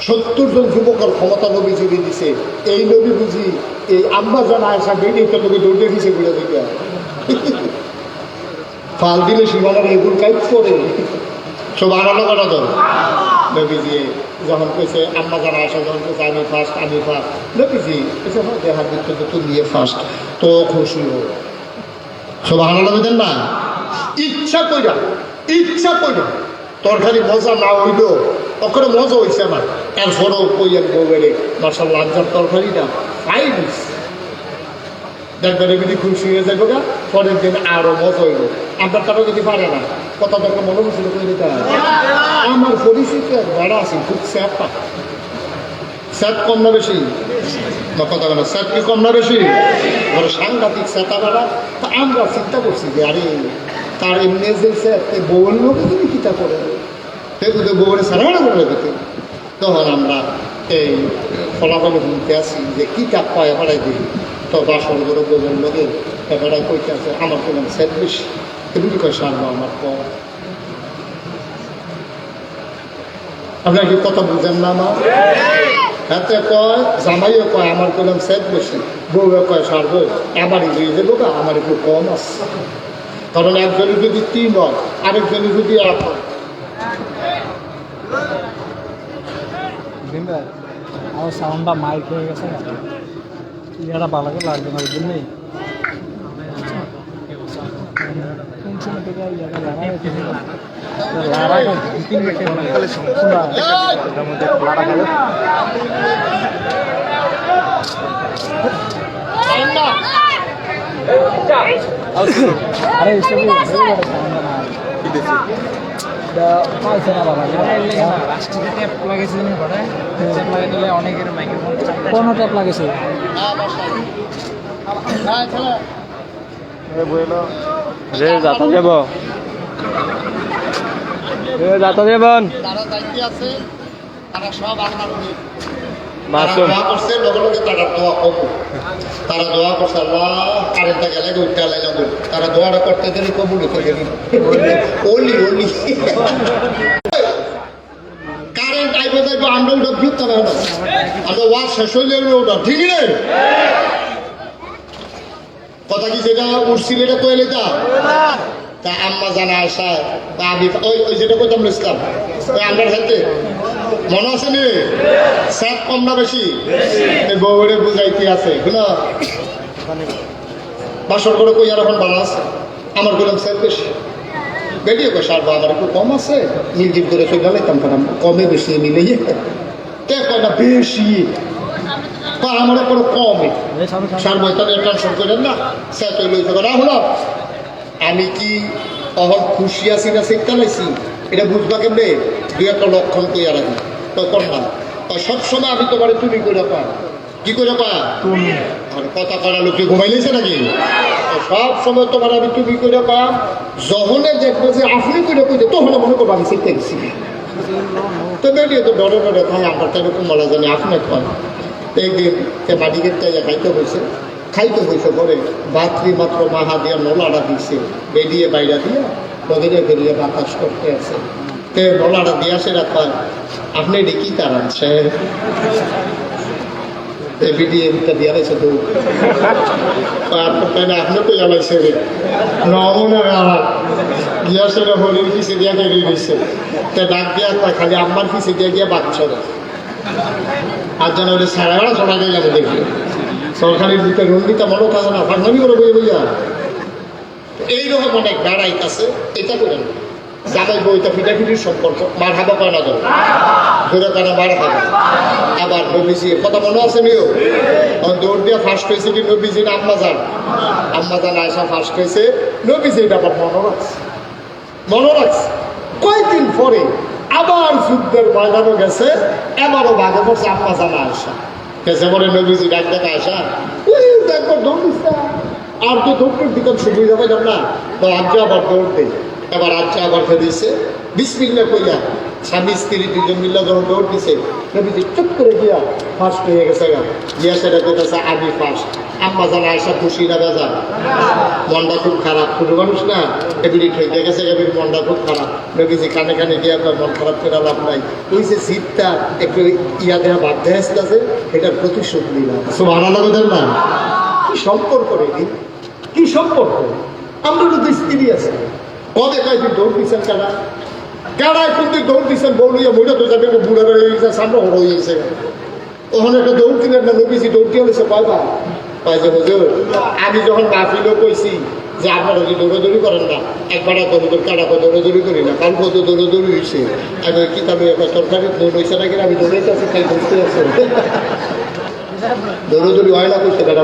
70 জন যুবকের ক্ষমতা নবীজিকে দিছে। এই নবী বুঝি এই আম্মা জান আয়েশা বেরিয়ে একটা নবী দৌড়ে দিছে বলে দিকে ফাল দিলে সীমানার এগুলো কাইট করে। সুবহানাল্লাহ করা তো নবীজি যখন কেছে আম্মা জান আয়েশা যখন কেছে আমি ফার্স্ট নবীজি কেছে হয় দেহার ভিতরে তো নিয়ে ফার্স্ট তো খুশি হোক। সুবহানাল্লাহ দেন না? ইচ্ছা কইরা তরকারি মজা না হইল ওখানে মজা হয়েছে আমার, তারপরেও কই এক বউবেরে মাশাআল্লাহ আজ্জার তরকারিটা ফাইন দেখবেন এমনি খুশি হয়ে যাবে গা, পরের দিন আরো মজা হইব। আপনার তারা যদি পারে না কথা দরকার মনে বুঝছিল করে দিতে হয়। আমার পরিচিত এক ভাড়া আছে খুব স্যাপ কম না বেশি না, কথা বলে স্যাপ কি কম না বেশি? ধরো সাংঘাতিক স্যাতা ভাড়া। তা আমরা চিন্তা করছি যে আরে তার এমনি যে স্যাপ বউয়ের লোকে তুমি কিতা করে বুঝে বউরে সারা করে দিতে। তখন আমরা এই ফলাফলে বলতে আসি যে কি কাপ পায় ভাড়াই দিই। তো বাসন করে বউয়ের লোকে ভাড়াই কইতে আছে আমার কোনো স্যাপ বেশি এগুলি কয় সারবো আমার কম। আপনার কি কথা বুঝেন না? আমার হাতে কয় জামাইও কয় আমার কইলাম সেট বেশি, বউয়ে কয় সারবো এবারই দিয়ে দেবো গা আমার একটু কম আছে। কারণ একজনে যদি 3 হয় আরেকজনে যদি 1 হয়। আমার সাউন্ডটা মাইক হয়ে গেছে না, ইয়াটা ভালো করে লাগবে না ওই জন্যই আরে অনেকের মাইক্রোফোন কোনো ট্যাপ লাগেছে যাতা যাব যাতা যাবেন তারা সব তারা দোয়া করছে আল্লাহ কারেন্টটা গেলে উঠতে আলাই যাবো। তারা দোয়াটা করতে গেলে কবুল হতে গেলি ওলি কারেন্ট আইবে যাইবো আমরা ওটা বিরতে পারবো না। আমরা ওয়াজ শেষ হয়ে যাবে ওটা ঠিক রে কথা কি যেটা উঠছিল এটা তো এলে তা আম্মা জানা আসা তা আমি ওই যেটা কইতাম ইসলাম আমরা হাতে মনে আছে নি স্যাপ কম না বেশি বউরে বুঝাইতে আছে শুনো বাসর করে কই আর এখন ভালো আছে আমার বললাম স্যাপ বেশি বেরিয়ে কই সারবো আমার একটু কম আছে নির্জিত করে চলে গেলাম কমে বেশি মিলে কে কয় না বেশি আমার কোনো কমে সারবো তাহলে টেনশন করেন না স্যাপ লই যাবো না হলো আমি কি তখন খুশি আছি না চেষ্টা লাইছি এটা বুঝবা কেমনে 2-1টা লক্ষণ কইয়া রাখি তখন না সবসময় আমি তোমার তুমি করে পা কি করে পা তুমি কথা করা লোকে ঘুমাইলেছে নাকি সব সময় তোমার আমি তুমি করে পা যখনে দেখবো যে আপনি করে কইতে তখন মনে করবো আমি চেষ্টা গেছি তো বেরিয়ে তো ডরে ডরে খাই আমরা তো এরকম বলা জানি আপনি খান একদিন সে মাটিকের চাইয়া খাইতে বসে পরে বাতরি মাত্র মাহা দিয়া নলাটা দিছে বেরিয়ে বাইরা দিয়া নদীরে বেরিয়ে বাতাস করতে আছে তে নলাটা দিয়া সেটা খান আপনি এটি কি তার আনছে বিডিএমটা দিয়া রয়েছে তো আপনি তো জ্বালাইছে রে নমনা আমার গিয়া সেটা হরির পিছিয়ে দিয়া বেরিয়ে দিচ্ছে তা ডাক দিয়া খালি আমার পিছিয়ে দিয়ে গিয়া বাচ্চারা আর যেন ওটা সাড়ে বেড়া ছড়া দিয়ে গেছে দেখি সরকারের দিকে রঞ্জিতা মনে থাকে না ফাঁকনামি করে বই বইয়া এইরকম অনেক বেড়াইতেছে এটা করেন জামাই বইটা ফিটাফিটির সম্পর্ক মার হাবা পায় না ধরে ধরে কানা মার হাবা আবার নবীজি কথা মনে আছে নিও দৌড় দিয়ে ফার্স্ট হয়েছে কি নবীজির আম্মাজান আয়সা ফার্স্ট হয়েছে নবীজি এটা আবার মনে রাখছে কয়েকদিন পরে আবার যুদ্ধের ময়দানও গেছে এবারও ভাগে পড়ছে আম্মাজান আয়সা গেছে বলে নবীজি ডাক দেখা আয়সা ওই একবার দৌড় দিচ্ছে আর তো দৌড়ের দিকে সুবিধা পাই না তো আবার দৌড় দেয় এবার আবার দিয়েছে বিসমিল্লাহ কইয়া স্বামী স্ত্রী দুজন মিল্লা যখন দৌড় দিছে নবীজি চুপ করে গিয়া ফার্স্ট হয়ে গেছে গিয়া সেটা কইতেছে আমি ফার্স্ট আম্মা জান আয়সা খুশি না বেজার মনটা খুব খারাপ ছোট মানুষ না এবিডি ঠেকে গেছে এবির মনটা খুব খারাপ নবীজি কানে কানে গিয়া মন খারাপ করে লাভ নাই ওই যে শীতটা একটু ইয়া দেওয়া বাধ্য আসতেছে এটার প্রতিশোধ নিলাম সুবহানাল্লাহ না কি সম্পর্ক রে কি সম্পর্ক আমরা তো স্ত্রী আছে কবে কয়েকদিন দৌড় দিচ্ছেন কেডায় কিন্তু দৌড় দিচ্ছেন বৌলিয়া মহিলা তো যাবে বুড়া বেড়ে গেছে সামনে বড় হয়ে গেছে ওখানে একটা দৌড় দিলেন না নবীজি দৌড় দিয়ে হয়েছে কয়বার কয়েছে হুজুর আমি যখন মাহফিলও কইছি যে আপনারা যদি দৌড়াদৌড়ি করেন না একবার কাটাকে দৌড়াদৌড়ি করি না কাল কত দৌড়াদৌড়ি হয়েছে আমি কিতাবে একটা সরকারি দৌড় হয়েছে নাকি আমি দৌড়াইতে আছি খাই বুঝতে আছে দৌড়াদৌড়ি হয় না কইছে কাটা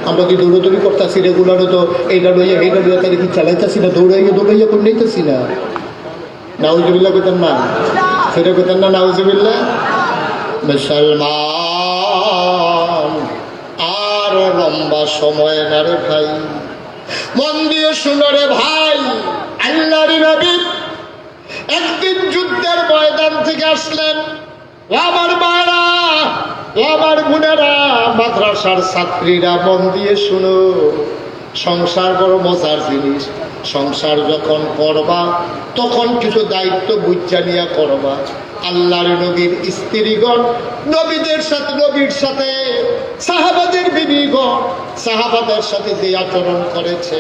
আমরা কি দৌড়াদৌড়ি করতেছি রেগুলারও তো এইটা লইয়া তাদের কি চালাইতেছি না দৌড়াইয়া করে নিতেছি না নাউজুবিল্লাহ কইতেন না সেটা কইতেন না নাউজুবিল্লাহ মুসলমান আর লম্বা সময় না রে ভাই মন দিয়ে শুনো রে ভাই আল্লাহর নবী একদিন যুদ্ধের ময়দান থেকে আসলেন ও আমার মায়েরা ও আমার বোনেরা মাদ্রাসার ছাত্রীরা মন দিয়ে শুনো সংসার বড় মজার জিনিস সংসার যখন করবা তখন কিছু দায়িত্ব বুঝা নিয়ে করবা আল্লাহর নবীর স্ত্রীগণ নবীর সাথে সাহাবাদের বিবিগণ সাহাবাদের সাথে যে আচরণ করেছে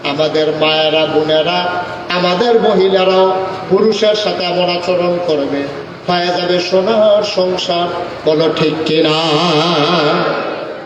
আমাদের মায়েরা বোনেরা আমাদের মহিলারাও পুরুষের সাথে এমন আচরণ করবে পাওয়া যাবে সোনার সংসার বলো ঠিক কিনা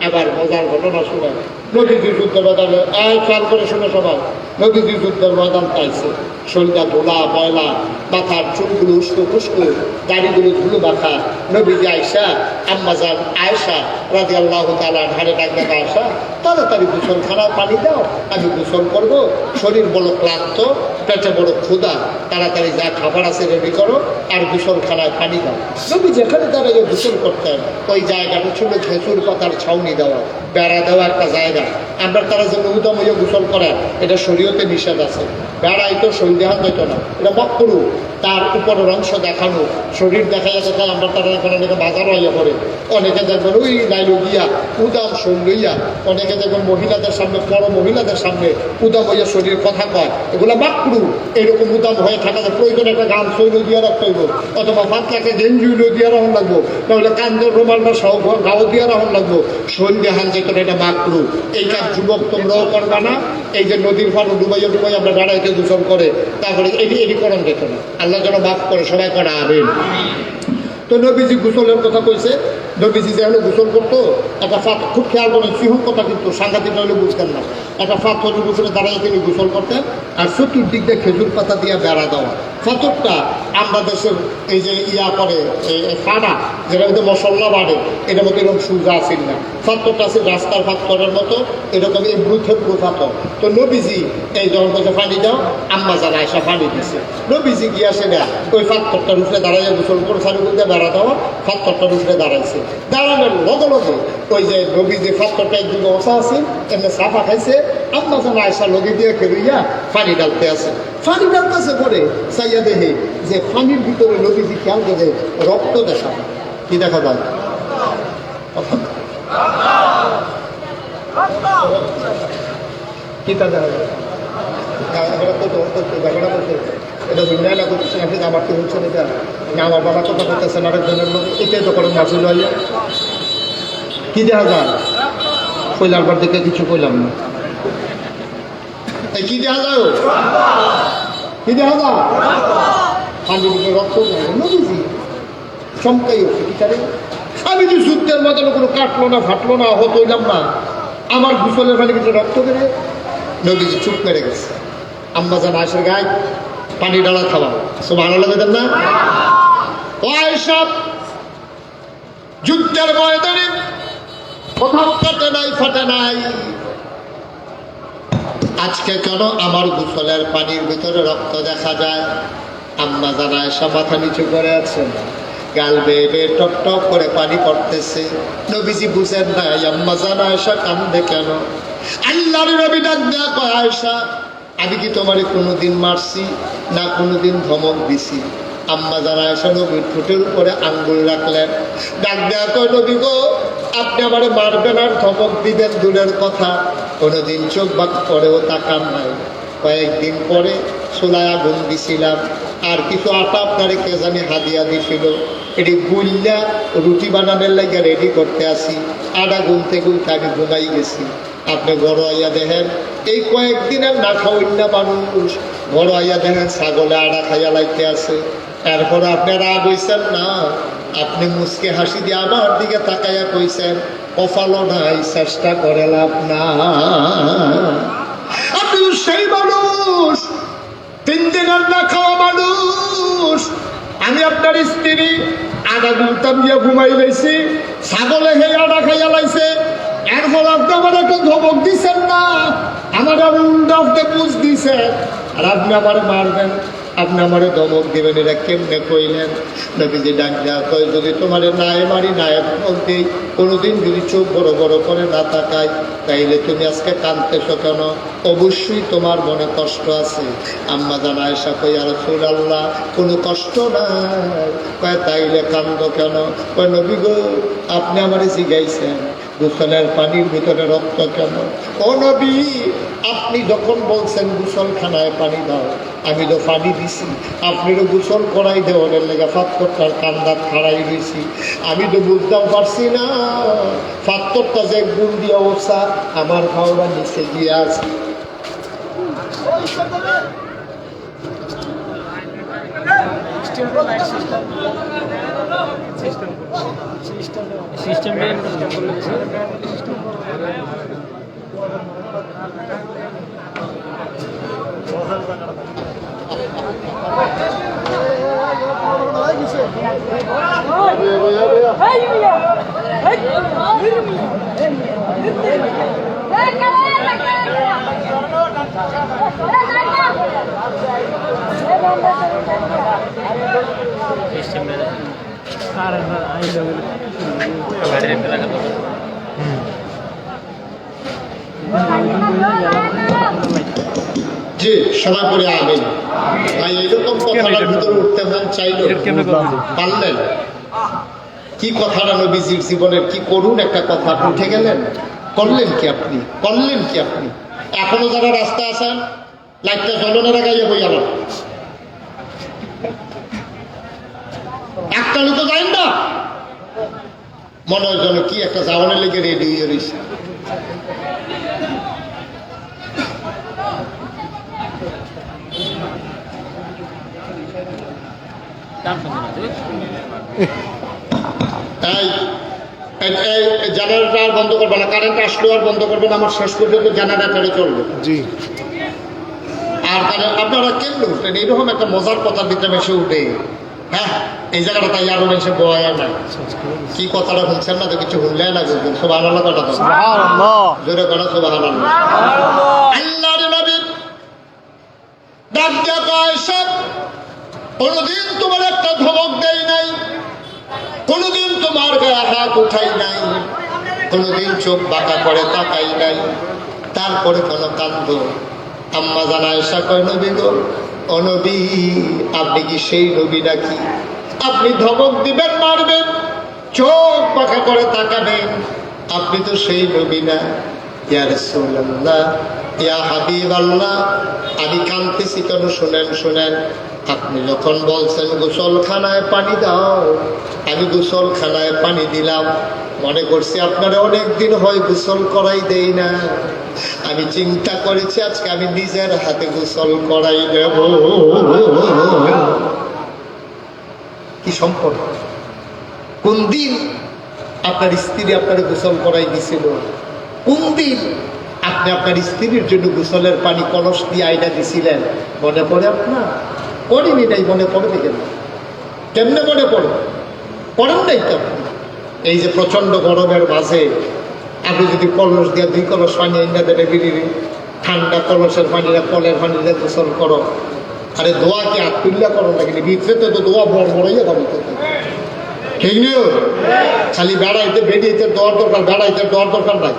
এবার মজার ঘটনা শুনে নদীজি যুদ্ধের বাজারে খেয়াল করে শুনে সবাই নদীজি যুদ্ধের ময়দান পাইছে শরীরটা ধোলা ময়লা মাথার চুলগুলো উস্কো ফুস্কো গাড়িগুলো ধুলো মাথা নবীজি আয়সা আম্মাজান আয়সা রাদিয়াল্লাহু তাআলা ধারে ডাকবে আয়সা তাড়াতাড়ি গোসলখানায় পানি দাও আমি গোসল করবো শরীর বড় ক্লান্ত পেটে বড় ক্ষুধা তাড়াতাড়ি যা খাবার আছে রেডি করো আর গোসলখানায় পানি দাও নবী যেখানে দাঁড়িয়ে গোসল করতেন ওই জায়গাটা ছিল খেজুর পাতার ছাউনি দেওয়া বেড়া দেওয়া একটা জায়গা আমরা তারা যে নবীদম হইয়া গোসল করে এটা শরীয়তে নিষেধ আছে বেড়াই তো শরীর দেখান যেত না এটা মক্করু তার উপরের অংশ দেখানো শরীর দেখা যাচ্ছে তাই আমরা তারা এখন অনেকে বাজার হইয়া পড়ে অনেকে দেখবেন ওই লাইলো গিয়া উদাম শরীর লইয়া অনেকে দেখবেন মহিলাদের সামনে বড় মহিলাদের সামনে উদাম হইয়া শরীর কথা কয় এগুলো মাকরু এরকম উদাম হয়ে থাকা যায় প্রয়োজন একটা গান শৈল দিয়া রাখতে হইব অথবা পাতলাকে গেঞ্জি দিয়া রাখুন লাগবো তাহলে কান্দের রোমালটা সহ গাও দিয়া রাখুন লাগবো শরীর দেখান যেত এটা মাকরু এই কাজ যুবক তোমরাও করবা না এই যে নদীর ফানো ডুবাইয়া আমরা বেড়াইতে দূষণ করে তারপরে এটি করণ যেত না আল্লাহ যেন মাফ করে সবাই করা আবেন তো নবীজি গোসলের কথা কইছে নবীজি যেখানে গোসল করতো একটা পাথর খুব খেয়াল করেন সিংহ কথা কিন্তু সাংঘাতিক হলে বুঝতেন না একটা পাথরের উপরে দাঁড়াইয়া তিনি গোসল করতেন আর চতুর্দিক দিয়ে খেজুর পাতা দিয়ে বেড়া দেওয়া পাথরটা আমরা দেশের এই যে ইয়া করে ফানা যেটা মধ্যে মশলা বাড়ে এটার মধ্যে এরকম সুজা আসেন না পাথরটা আছে রাস্তার পাথরের মতো এরকম এব্রু থেব্রু পাথর তো নবীজি এই যখন কাছে পানি দাও আম্মা যারা এসে পানি দিছে নবীজি গিয়ে আসে না ওই পাথরটার উপরে দাঁড়াইয়া গোসল করে সারি বলতে বেড়া দেওয়া পাথরটার উপরে দাঁড়াইছে দাঁড়ানোর লগে লগে ওই যে নবী যে পাথরটা একদিকে অসা আছে এমনি সাফা খাইছে আম্মা জান আয়েশা লগে দিয়ে খেলুইয়া পানি ডালতে আছে, পানি ডালতেছে পরে চাইয়া দেখে যে পানির ভিতরে নবীজি খেয়াল করে রক্ত দেখা যায়। কি দেখা যায়? কি তা দেখা যায়? এটা বুঝলেন না করতেছেন আপনি, আমার কি হচ্ছেন এটা না, আমার বাবা কথা করতেছেন আরেকজনের লোক, এটাই তো করেন মাসুল ভাইয়া। কি দেখা যায়? কইলার পর দেখে কিছু কইলাম না। কি দেখা যায়? কি দেখা যায়? পানির উপরে রক্ত নদীজি চমকাই উঠছে কি তারে। আমি যে যুদ্ধের মতন কোনো কাটলো না ফাটলো না হতো হইলাম না, আমার গুসলের পানি ভিতরে রক্ত বেড়ে নদীজি চুপ মেরে গেছে। আম্মা জান আয়েশার গায়ে পানি ডালা খাওয়া সব ভালো লাগে না? ও আয়েশা, যুদ্ধের ময়দানে কোথাও কাটে নাই ফাটে নাই, আজকে কেন আমার গোসলের পানির ভিতরে রক্ত দেখা যায়? আম্মা জান আয়েশা মাথা নিচু করে আছেন, গাল বেয়ে বেয়ে টপ টপ করে পানি পড়তেছে। নবীজি বুঝেন নাই আম্মা জান আয়েশা কান্দে কেন। আল্লাহর নবী ডাক দেয়া কয়, আয়েশা আমি কি তোমারে কোনোদিন মারছি না কোনোদিন ধমক দিছি? আম্মা জান আয়েশা নবীর ঠোঁটের উপরে আঙ্গুল রাখলেন, ডাক দেয়া কয়, নবী গো আপনি আমারে মারবেন আর ধমক দিবেন দূরের কথা, কোনোদিন চোখ বাক পরেও তাকান নাই। কয়েকদিন পরে চুলায় আগুন দিছিলাম, আর কিছু আটা আপনারে কে জানি হাদিয়া দিছিল, এটি গুল্লা রুটি বানানোর লাগে রেডি করতে আসি, আটা গুলতে গুলতে আমি ঘুমাই গেছি। আপনি বড় আইয়া দেখেন এই কয়েকদিনের না খাওয়াইনা মানুষ, বড় আইয়া দেখেন ছাগলে আটা খাইয়া লাইতে আছে। এরপরে আপনার রাগ হইছেন না, আপনি মুচকে হাসি দিয়ে আমার দিকে তাকাইয়া কইছেন, কপালও নাই চেষ্টা করে লাভ না। আপনি সেই মানুষ, 3 দিনের না খাওয়া মানুষ। আমি আপনার স্ত্রী আটা গুলতাম গিয়ে ঘুমাই লাইছি, ছাগলে হে আটা খাইয়া লাইছে, এরপর আপনি আমার একটা ধমক দিচ্ছেন না, আমার উল্টা আপনি বুঝ দিছেন, আর আপনি আমার মারবেন, আপনি আমারে ধমক দিবেন, এটা কেমনে কইলেন? নবীজি ডাক দেয়া কয়, যদি তোমারে নায়ে মারি নায়ে ধমক দিই, কোনোদিন যদি চোখ বড় বড় করে না তাকাই, তাইলে তুমি আজকে কাঁদতেছ কেন? অবশ্যই তোমার মনে কষ্ট আছে। আম্মা জান আয়েশা কই, ইয়া রাসূলুল্লাহ কোনো কষ্ট নাই। কয় তাইলে কান্দো কেন? কয় নবী গো আপনি আমারে জিগাইছেন গোসলের পানির ভিতরে রক্ত কেন? ও নবী আপনি যখন বলছেন গোসলখানায় পানি দাও, আমি তো পানি দিছি, আপনারও গোসল করাই দেওয়ার লেগে ফাত্তরটার কান্দাত খাড়াই রয়েছি, আমি তো বুঝতেও পারছি না ফাত্তরটা যে গুণ দিয়ে অবস্থা আমার খাওয়া নিচে গিয়ে আছে। জি সবাই করে আবেন। তাই এরকম কথাটার ভিতরে উঠতে মন চাইল, পারলেন? কি কথাটা নবীজির জীবনের কি করুন একটা কথা, উঠে গেলেন, করলেন কি আপনি? করলেন কি আপনি? এখনো যারা রাস্তা আছেন লাইটটা জ্বলনের গাইয়ে বই আমার একটা লোক যায় না, মনে হয় যেন কি একটা যাওয়ানের লেগে রেডি হয়ে রয়েছে। জেনারেটর আর বন্ধ করবে না, কারেন্ট আসলেও আর বন্ধ করবে না, আমার শেষ পর্যন্ত জেনারেটারে চলবে। জি। আর আপনারা কেমন উঠলেন? এইরকম একটা মজার কথার ভিতরে এসে উঠে, হ্যাঁ এই জায়গাটা তাই আরো এসে বয়া না, কি কথাটা শুনছেন না তো কিছু শুনলে না, বুঝলেন সব আলাদা কথা তো জোরে করা সব আলাদা। আল্লাহর নবী ডাক দিয়া কয়, সব কোনদিন তোমার একটা ধমক দেয় নাই, কোনদিন তোমার গায়ে হাত উঠাই নাই, কোনদিন চোখ বাঁকা করে তাকাই নাই, তারপরে কেন কান্দ? আম্মা জান আয়েশা কয়, নবী গো, ও নবী, আপনি কি সেই নবী নাকি? আপনি ধমক দিবেন, মারবেন, চোখ পাখা করে তাকাবেন, আপনি তো সেই নবী না। ইয়া রাসূলুল্লাহ, ইয়া হাবিবাল্লাহ, আমি কাঁদতেছি কেন শুনেন শুনেন। আপনি যখন বলছেন গোসলখানায় পানি দাও, আমি গোসলখানায় পানি দিলাম। মনে করছি আপনারা অনেক দিন হয় গোসল করাই দেই না। আমি চিন্তা করেছি আজকে আমি নিজের হাতে গোসল করাই দেব। কি সম্পর্ক? কোন দিন আপনার স্ত্রী আপনার গোসল করাই দিছিল? কোন দিন আপনি আপনার স্ত্রীর জন্য গোসলের পানি কলস দিয়ে আইনা দিছিলেন? মনে পড়ে আপনার? করেনি নাই, মনে পড়বে কেন? কেমনে মনে পড়ে? করেন নাই তো আপনি। এই যে প্রচন্ড গরমের মাঝে আপনি যদি কলস দিয়ে 2 কলস পানি আইনা দেবে, বিড়ি ঠান্ডা কলসের পানিরা কলের পানিতে গোসল করো, আরে দোয়া কি হাত তুল্লা করো না? কিন্তু ভিতরে তো দোয়া বড় বড়ই দাবি করতে, ঠিক নিও। খালি বেড়াইতে বেরিয়েতে দেওয়ার দরকার, বেড়াইতে দেওয়ার দরকার নাই।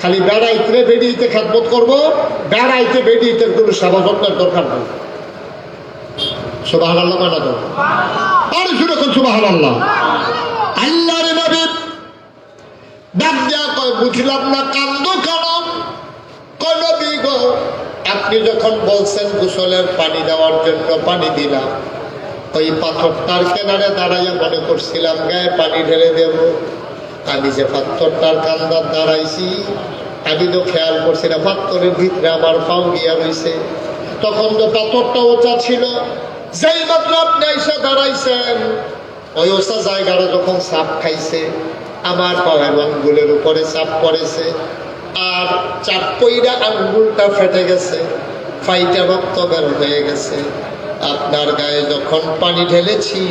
খালি বেড়াইতে বেরিয়েতে খেদমত করবো, বেড়াইতে বেরিয়েতে কোনো সেবা যত্নের দরকার নেই। সুবহানাল্লাহ মানা তো, আরে শুনে কোন সুবহানাল্লাহ। আল্লাহর নবী ডাক দেয়া কয়, বুঝলাম না কান্দো কেন? কয়, নবী গো, আপনি যখন বলছেন গোসলের পানি দেওয়ার জন্য পানি দিলাম, ওই পাথরটার কিনারে দাঁড়াইয়া মনে করছিলাম গায়ে পানি ঢেলে দেব। আমি যে পাথরটার কান্দার দাঁড়াইছি, আমি তো খেয়াল করছি না পাথরের ভিতরে আমার পাও গিয়া রয়েছে। তখন তো পাথরটা ওচা ছিল। যেই মাত্র আপনি আইসা দাঁড়াইছেন, ওই ওচা জায়গাটা যখন চাপ খাইছে, আমার পায়ের আঙ্গুলের উপরে চাপ পড়েছে, আর চাপ পইরা আঙ্গুলটা ফেটে গেছে, ফাইটা রক্ত বের হয়ে গেছে। আপনার গায়ে যখন পানি ঢেলেছি,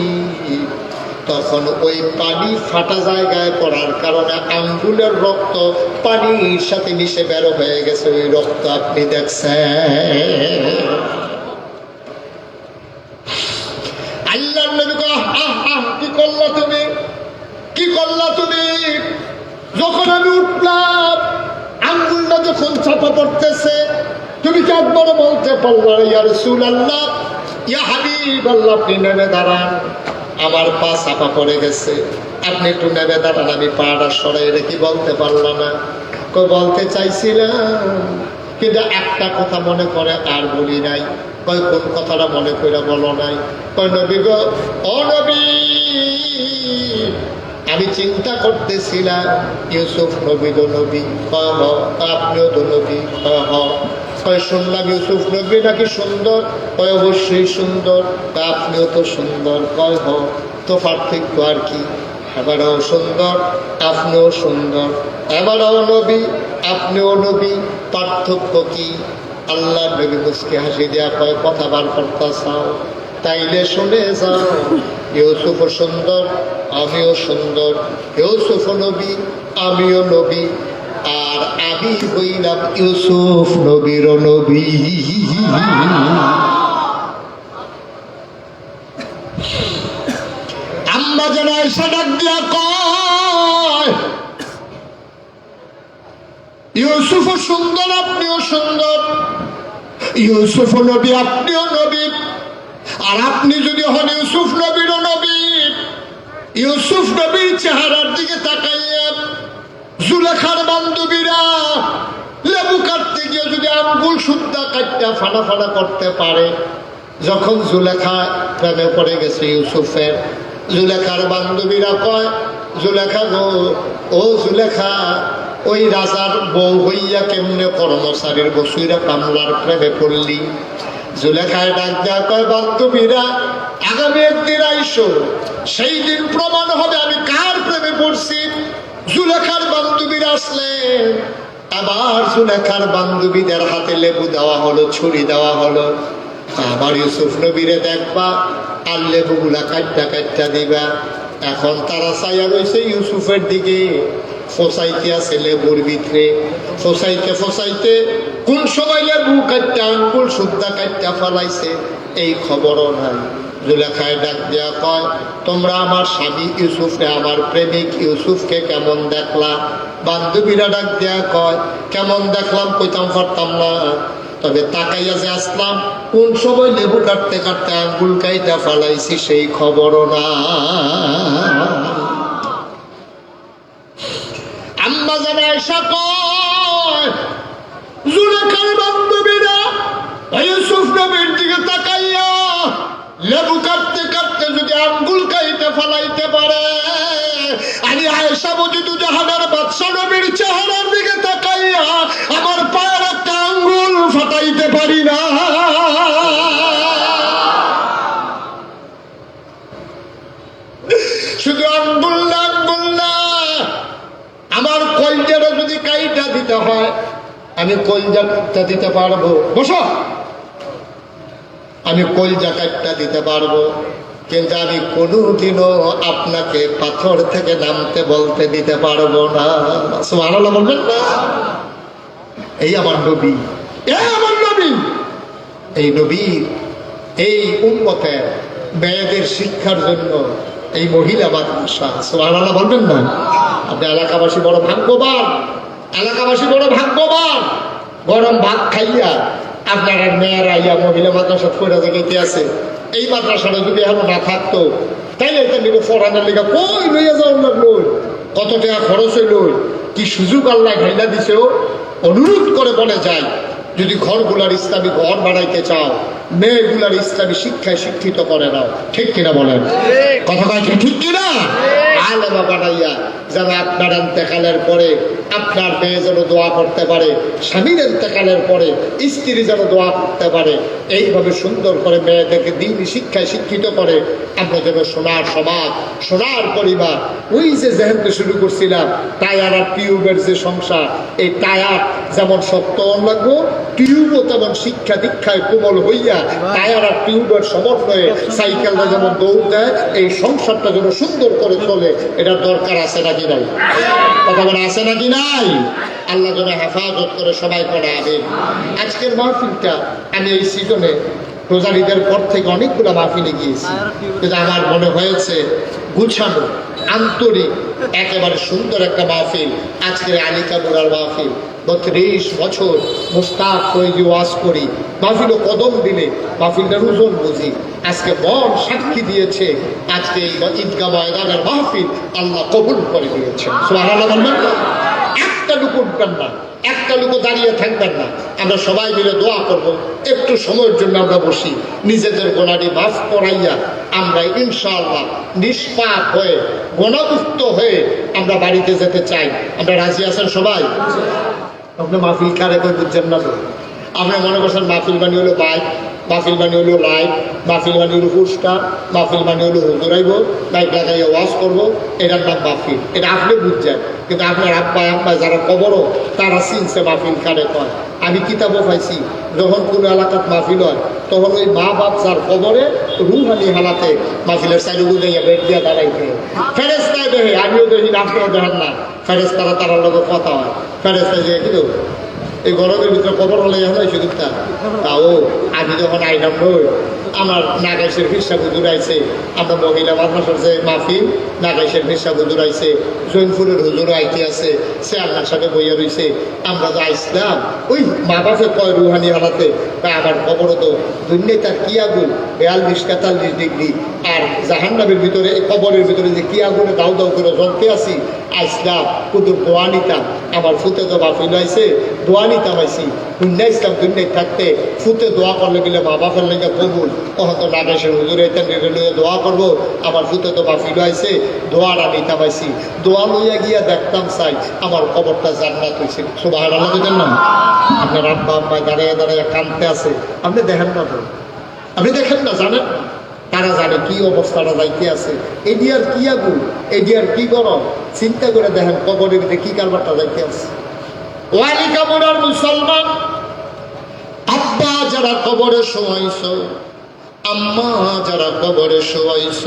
তখন ওই পানি ফাটা জায়গায় পড়ার কারণে আঙ্গুলের রক্ত পানির সাথে মিশে বের হয়ে গেছে। ওই রক্ত আপনি দেখছেন। আল্লাহর নবী কয়, কি করলা তুমি? কি করলা তুমি? যখন আমি উঠলাম, আঙ্গুলটা যখন চাপা পড়তেছে, তুমি কি একবারও বলতে পারলা ইয়া রাসূলুল্লাহ, ইয়া হাবিবাল্লাহ, আপনি নেমে দাঁড়ান, আমার পা চাপা পড়ে গেছে, আপনি একটু নেমে দাঁড়ান, আমি পাটা সরাই রেখে বলতে পারলাম না? কই, বলতে চাইছিলাম, কিন্তু একটা কথা মনে করে আর বলি নাই। কই, কোন কথাটা মনে করে বলো নাই? কই, নবী গো, ও নবী, আমি চিন্তা করতেছিলাম ইউসুফ নবী তো নবী। কয়, হ। আপনিও তো নবী। কয়, হ। কয়, শুনলাম ইউসুফ নবী নাকি সুন্দর। কয়, অবশ্যই সুন্দর। আপনিও তো সুন্দর। কয়, হ। তো পার্থক্য আর কি? এবারও সুন্দর, আপনিও সুন্দর, এবারও নবী, আপনিও নবী, পার্থক্য কি? আল্লাহ নবী মুস্কি হাসি দেয়া কয়, কথা বার করতে চাও? তাইলে শুনে যাও, ইউসুফ সুন্দর, আমিও সুন্দর, ইউসুফ নবী, আমিও নবী, আর আমি হইলাম ইউসুফ নবীর নবী। আম্মা যেন আয়েশা ডাক দিয়া কয়, ইউসুফ সুন্দর, আপনিও সুন্দর, ইউসুফ নবী, আপনিও নবী, আর আপনি যদি হন ইউসুফ নবীর নবী, ইউসুফ নবীর চেহারার দিকে তাকাইয়া জুলেখার বান্ধবীরা লেবু কাটতে গিয়ে যদি আঙ্গুল সুদ্ধা কাটটা ফানা ফানা করতে পারে, যখন জুলেখা প্রেমে পড়ে গেছে ইউসুফের, জুলেখার বান্ধবীরা কয়, জুলেখা গো, ও জুলেখা, ওই রাজার বউ হইয়া কেমনে কর্মচারীর বসুইরা কামলার প্রেমে পড়লি? জুলেখায় ডাক দেয়া কয়, বান্ধবীরা, আগামী একদিন আইসো, সেই দিন প্রমাণ হবে আমি কার প্রেমে পড়ছি। জুলেখার বান্ধবীরা আসলেন, আবার জুলেখার বান্ধবীদের হাতে লেবু দেওয়া হলো, ছুরি দেওয়া হলো, আবার ইউসুফ নবীরে দেখবা আর লেবুগুলা কাটটা কাটটা দিবা। এখন তারা চাইয়া রয়েছে ইউসুফের দিকে, ফসাইতে আছে লেবুর ভিতরে, ফসাইতে ফসাইতে কোন সময় লেবু কাটটা আঙ্গুল সুদ্ধা কাটটা ফেলাইছে এই খবরও নাই। জুলেখায় ডাক দিয়া কয়, তোমরা আমার স্বামী ইউসুফে, আমার প্রেমিক ইউসুফকে কেমন দেখলা? বান্ধবীরা ডাক দিয়া কয়, কেমন দেখলাম কইতাম পারতাম না, তবে তাকাইয়া যে আসলাম কোন সময় লেবু কাটতে কাটতে আঙ্গুল কাইটা ফালাইছি সেই খবরও না। আম্মা জান আয়েশা কয়, জুলেখার বান্ধবীরা ইউসুফ নবীর দিকে তাকাইয়া লেবু কাটতে কাটতে যদি আঙ্গুল কাইটা ফালাইতে পারে, আমি আয়েশা বুঝিত জাহানের বাদশা নবীর চেহারার দিকে তাকাইয়া আমার পায়ের একটা আঙ্গুল ফাটাইতে পারি না। শুধু আঙ্গুল না, আঙ্গুল না, আমার কলজাটা যদি কাইটা দিতে হয় আমি কলজা দিতে পারবো। বসো, আমি কলজা কাটটা দিতে পারবো, কিন্তু আমি কোনোদিনও আপনাকে পাথর থেকে নামতে বলতে দিতে পারবো না। সুবহানাল্লাহ বলবেন না? এই আমার নবী, এই আমার নবী, এই নবীর এই উম্মতের মেয়েদের শিক্ষার জন্য এই মহিলা মাদ্রাসা। সুবহানাল্লাহ বলবেন না? আপনি এলাকাবাসী বড় ভাগ্যবান, এলাকাবাসী বড় ভাগ্যবান। গরম ভাত খাইয়া আপনার মেয়েরা ইয়া মহিলা মাদ্রাসা করে যেতে আছে। এই মাদ্রাসাটা যদি এখন না থাকতো তাইলে এটা নিলে ফরানের লেখা কই লইয়া যাও না, লই কত টাকা খরচ হইল, কি সুযোগ আল্লাহ ঘাইলা দিছেও। অনুরোধ করে বলে যায়, যদি ঘরগুলার ইসলামী ঘর বানাইতে চাও, মেয়েগুলার ইসলামী শিক্ষায় শিক্ষিত করে নাও। ঠিক কিনা বলেন? কথা কয় ঠিক কিনা? আলেমা বানাইয়া যেন আপনার ইন্তেকালের পরে আপনার মেয়ে যেন দোয়া করতে পারে, স্বামীর ইন্তেকালের পরে স্ত্রী যেন দোয়া করতে পারে, এইভাবে সুন্দর করে মেয়েদেরকে দিনই শিক্ষায় শিক্ষিত করে আমরা যেন সোনার সমাজ, সোনার পরিবার। ওই যে যেহেতু শুরু করছিলাম টায়ার আর টিউবের যে সংসার, এই টায়ার যেমন শক্ত লাগবো, টিউবও তেমন শিক্ষা দীক্ষায় কোমল হইয়া টায়ার আর টিউবের সমন্বয়ে সাইকেলটা যেমন দৌড় দেয়, এই সংসারটা যেন সুন্দর করে চলে, এটার দরকার আছে নাকি নাই? কথা বলে আছে নাকি নাই? আল্লাহ যেন হেফাজত করে সবাই করে। আমিন। আজকের মাহফিলটা আমি এই সিজনে রোজারিদের পর থেকে অনেকগুলো মাহফিলে গিয়েছি, কিন্তু আমার মনে হয়েছে গুছানো, আন্তরিক, একেবারে সুন্দর একটা মাহফিল আজকের আলিকা মুরার মাহফিল। ৩২ বছর মুস্তাক হয়ে যে ওয়াজ করি, মাহফিলও কদম দিলে মাহফিলটার ওজন বুঝি। আজকে মন সাক্ষী দিয়েছে, আজকে এই ঈদগাহ ময়দানের মাহফিল আল্লাহ কবুল করে দিয়েছেন। সুবহানাল্লাহ বলবেন না? একটা লোক উঠবেন না, একটা লোক দাঁড়িয়ে থাকবেন না, আমরা সবাই মিলে দোয়া করব। একটু সময়ের জন্য আমরা বসি, নিজেদের গোনাটি মাফ করাইয়া আমরা ইনশাআল্লাহ নিষ্পাপ হয়ে, গুনাহমুক্ত হয়ে আমরা বাড়িতে যেতে চাই। আমরা রাজি আছেন সবাই? আপনি মাহফিল কারে কই বুঝছেন না তো? আপনি মনে করছেন মাহফিল বানি হলো বাইক, মাহফিল বানি হলো লাইট, মাহফিল বানি হলো পুরস্কার, মাহফিল বানি হলো হুজুরাইব, বাইক লাগাইয়া ওয়াজ করবো, এটার নাম মাহফিল। এটা আপনি বুঝছেন, কিন্তু আপনার আব্বা আম্মা যারা কবরও তারা চিনছে মাহফিল কারে কয়। আমি কিতাবও পাইছি, যখন কোনো এলাকাত মাহফিল হয় তখন ওই মা বাপ যার কবরে রুহানি হালাতে মাহফিলের সাইডে বুঝাইয়া বেড দিয়া দাঁড়াইতে ফেরেস্তায় দেখে, আমিও দেখি, আপনিও দেখেন না, ফেরেস্তারা তারার লোকের কথা হয়। ফেরেস্তায় যে কিন্তু এই গরমের ভিতরে কবর হলে এখন সুযোগটা তাও আমি যখন আইলাম নই, আমার নাগাইশের ফিরসা হুজুর আইছে, আমরা মহিলা মাদ্রাসার যে মাহফিল, নাগাইশের ফিরসা হুজুর আইছে, জৈনপুরের হুজুর আইতে আছে, সে আল্লাহর সাথে বইয়া রয়েছে। আমরা তো আইসলাম ওই মা বাপে কয় রুহানি হালাতে, তাই আমার খবরও তো দুনিয়ায় তার কি আগুন 42-43 ডিগ্রি, আর জাহান্নামের ভিতরে কবরের ভিতরে যে কি আগুনে দাউ দাউ করে জ্বলতে আসি। আইসলাম কুতুর দোয়া নিতাম, আমার ফুতে তো মাহফিল আইছে, দোয়া নিতাম আইসি। দুনিয়া ইসলাম দুনিয়ায় থাকতে ফুতে দোয়া করলে গেলে মা বাপের লেগে কবুল, তখন তো নাগেশের হুজুর এটা লইয়া দোয়া করবো, আমার ফুতে তো মাহফিল আইছে, দোয়াটা নিতাম আইসি। দোয়া লইয়া গিয়া দেখতাম চাই আমার কবরটা জান্নাত হয়েছে। সুবহানাল্লাহ বুঝেন না? আপনার আব্বা আম্মা দাঁড়িয়ে দাঁড়িয়ে কাঁদতে আছে, আপনি দেখেন না তো? আপনি দেখেন না? জানেন? তারা জানে কি অবস্থাটা যাইতে আছে, এডিয়ার কি আগুন, এডিয়ার কি গরম। চিন্তা করে দেখেন কবরের ভিতরে কি কারবারটা যাইতে আছে। ওয়ালিকা মুরার মুসলমান, আব্বা যারা কবরে শোয়াইছ, আম্মা যারা কবরে শোয়াইছ,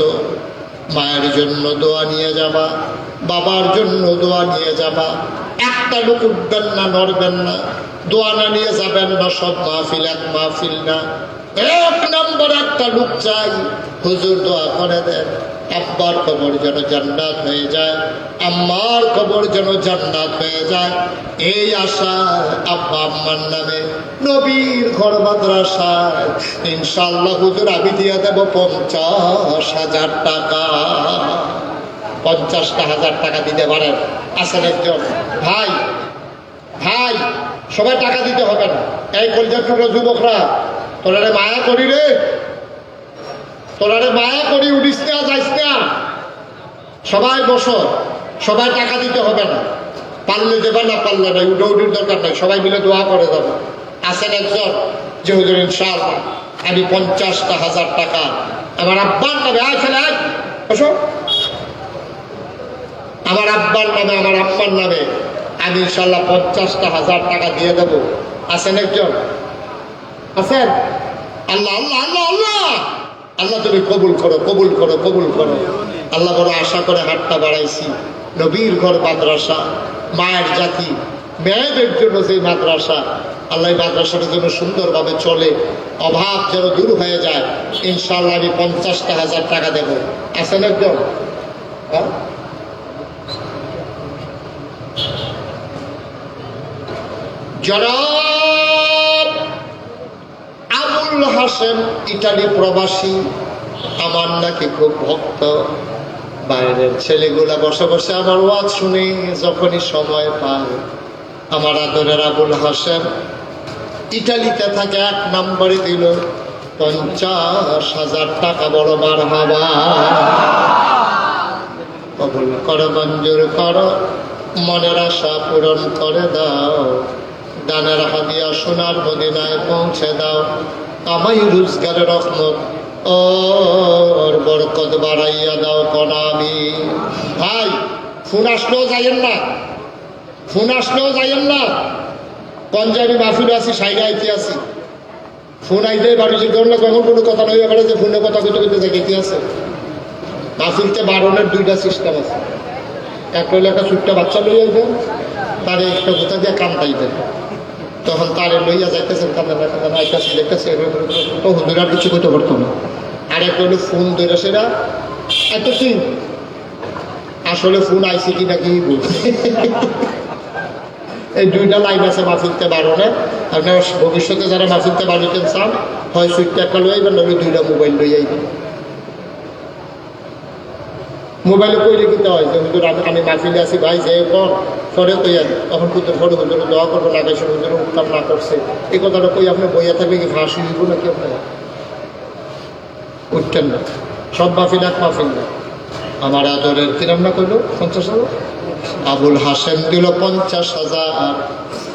মায়ের জন্য দোয়া নিয়ে যাবা, বাবার জন্য দোয়া নিয়ে যাবা। একটা লোক উঠবেন না, নড়বেন না, দোয়া না নিয়ে যাবেন না। সব মাহফিল এক মাহফিল না, 1 নম্বর একটা লোক চাই হুজুর দোয়া করে দেন আব্বার কবর যেন জান্নাত হয়ে যায়, আম্মার কবর যেন জান্নাত হয়ে যায়। এই আশা আব্বা আম্মার নামে নবীর ঘর মাদ্রাসায় ইনশাআল্লাহ হুজুর আমি দিয়ে দেব 50,000 টাকা। 50,000 টাকা দিতে পারেন? আসেন একজন ভাই, ভাই সবাই টাকা দিতে হবে না। এই কলজার যুবকরা, তোরারে মায়া করি রে, তোরারে মায়া করি, উঠিস না যাইস না, সবাই বসো, সবাই টাকা দিতে হবে না, পারলে দেবে না পারলে নাই, উঠির দরকার নাই, সবাই মিলে দোয়া করে দেবো। আসেন একজন যে হুজুর ইনশাআল্লাহ আমি 50,000 টাকা আমার আব্বার নামে, আয় ছেলে আয় বসো, আমার আব্বার নামে আমার আম্মার নামে আমি ইনশাআল্লাহ 50,000 টাকা দিয়ে দেবো। আসেন একজন, আছেন? আল্লাহ আল্লাহ আল্লাহ আল্লাহ আল্লাহ তুমি কবুল করো, কবুল করো, কবুল করো। আল্লাহ বড় আশা করে হাতটা বাড়াইছি, নবীর ঘর মাদ্রাসা, মায়ের জাতি, মেয়েদের জন্য যে মাদ্রাসা, আল্লাহ মাদ্রাসার জন্য সুন্দরভাবে চলে, অভাব যেন দূর হয়ে যায়। ইনশাআল্লাহ আমি 50,000 টাকা দেবো। আসেন একজন? হ্যাঁ, জনাব আবুল হাসেম ইটালি প্রবাসী, আমার নাকি খুব ভক্ত। বাইরের ছেলেগুলা বসে বসে আমার ওয়াজ শুনে যখনই সময় পায়। আমার আদরের আবুল হাসেম ইটালিতে থাকে, 1 নম্বরে দিল 50,000 টাকা। বড় মারহাবা, কবুল করো, মঞ্জুর করো, মনের আশা পূরণ করে দাও, দানের হাদিয়া সোনার মদিনায় পৌঁছে দাও, আমায় রোজগারের রহমত ওর বরকত বাড়াইয়া দাও কনামি। ভাই ফোন আসলেও যাইয়েন না, ফোন আসলেও যাইয়েন না, পঞ্জাবি মাহফিল আছি, সাইডে আইতে আছি, ফোন আইতে বাড়ি যে করলে কখন কোনো কথা নই এবারে যে ফোনে কথা কইতে কইতে যাইতে আছে। মাহফিলতে বারণের 2টা সিস্টেম আছে। এক হইলে একটা ছোট্ট বাচ্চা লই আইবেন, তারে একটা গোতা দিয়ে কামটাইবেন, তখন তারে লইয়া যাইতেছেন, কান্দা না কান্দা আইতেছি দেখতেছে, তো হুজুর আর কিছু কইতে পারতো না। আর একটা হইলো ফোন ধরে সেটা একটা তুই আসলে ফোন আইসি কিনা কি বলছে। এই 2টা লাইন আছে মাহফিলতে বারণে। আপনার ভবিষ্যতে যারা মাহফিলতে বাড়িতে চান, হয় সুইটটা একটা লই আইবেন, নইলে 2টা মোবাইল লই আইবেন। মোবাইলে কইলে কিনতে হয় যে হুজুর আমি মাহফিলে আছি ভাই, যে পরে কইয়া তখন কিন্তু ফটো হুজুর দোয়া করবো, লাগাইছে হুজুর উত্তম না করছে, এই কথাটা কই আপনি বইয়া থাকলে কি ফাঁসি দিব নাকি? আপনার উঠতেন না, সব মাহফিল এক মাহফিল না। আমার আদরের কিরাম না করলো 50,000, আবুল হাসেম দিল 50,000।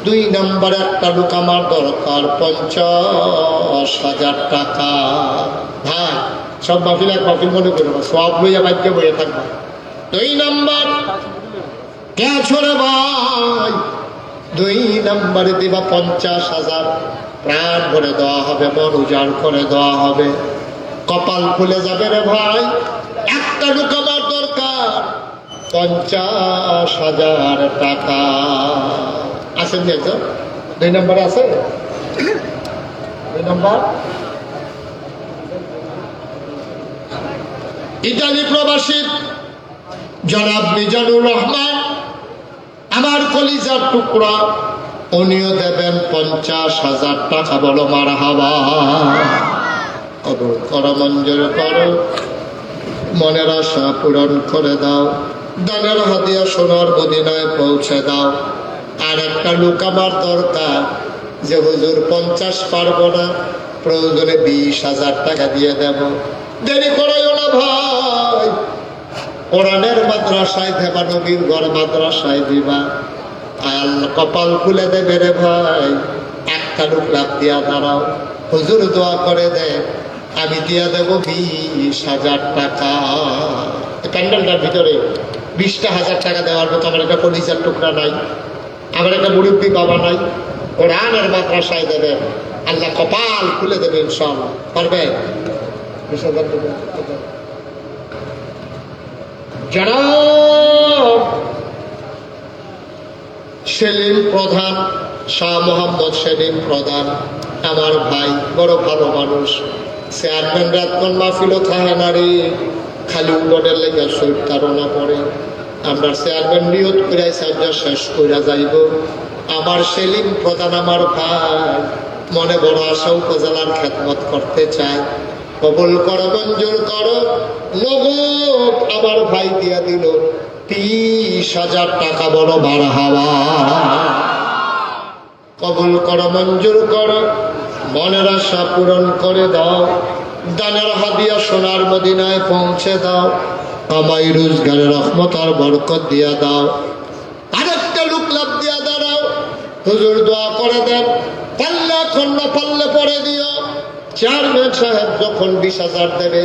2 নম্বর একটা লোক আমার দরকার 50,000 টাকা। ভাই সব মাহফিল এক মাহফিল মনে করবো, সব লইয়া বাইকে বইয়া থাকবো। 2 নম্বর কে ছোড়ে ভাই, 2 নম্বরে দিবা 50,000। প্রাণ ভরে দেওয়া হবে, মন উজাড় করে দেওয়া হবে, কপাল খুলে যাবে রে ভাই। একটা লোক আমার দরকার 50,000 টাকা। আসেন দেখছো 2 নম্বরে আছে, 2 নম্বর ইতালি প্রবাসী জনাব মিজানুর রহমান, আমার কলিজার টুকরা, উনিও দেবেন 50,000 টাকা। বলো মারহাবা, কবুল করো, মঞ্জুর করো, মনের আশা পূরণ করে দাও, দানের হাদিয়া সোনার মদিনায় পৌঁছে দাও। আর একটা লোক আমার দরকার যে হুজুর 50 পারবো না, প্রয়োজনে 20,000 টাকা দিয়ে দেব। দেরি করাইও না ভাই, কোরআনের মাদ্রাসায় দেবা, নবীর ঘর মাদ্রাসায় দিবা, আল্লাহ কপাল খুলে দেবে রে ভাই। একটা লোক লাভ দিয়া দাঁড়াও, হুজুর দোয়া করে দে, আমি দিয়া দেবো 20,000 টাকা। প্যান্ডেলটার ভিতরে 20,000 টাকা দেওয়ার মতো আমার একটা কলিজার টুকরা নাই, আমার একটা মুরব্বী বাবা নাই, কোরআনের মাদ্রাসায় দেবে, আল্লাহ কপাল খুলে দেবে ইনশাআল্লাহ। পারবে? 20,000 টাকা জনাব সেলিম প্রধান, শাহ মোহাম্মদ সেলিম প্রধান, আমার ভাই বড় ভালো মানুষ, চেয়ারম্যান রাতক্ষণ মাহফিলও থাকে না রে, খালি উলনের লেগে শরীর তারা পড়ে। আমরা চেয়ারম্যান নিয়ত করে সাহায্য শেষ করে যাইব। আমার সেলিম প্রধান আমার ভাই মনে বড় আশা উপজেলার খেদমত করতে চায়, কবুল করো, মঞ্জুর করো। নগদ আমার ভাই দিয়া দিল 30,000 টাকা, বড় মারহাবা। কবুল করো, মঞ্জুর করো, মনের আশা পূরণ করে দাও। দানের হাদিয়া সোনার মদিনায় পৌঁছে দাও। কামাই রোজগারের রহমত আর বরকত দিয়া দাও। আরেকটা লোক লাভ দিয়া দাঁড়াও, হুজুর দোয়া করে দেন, পাল্লা খন্না পাল্লে পরে দিও। চেয়ারম্যান সাহেব যখন 20,000 দেবে,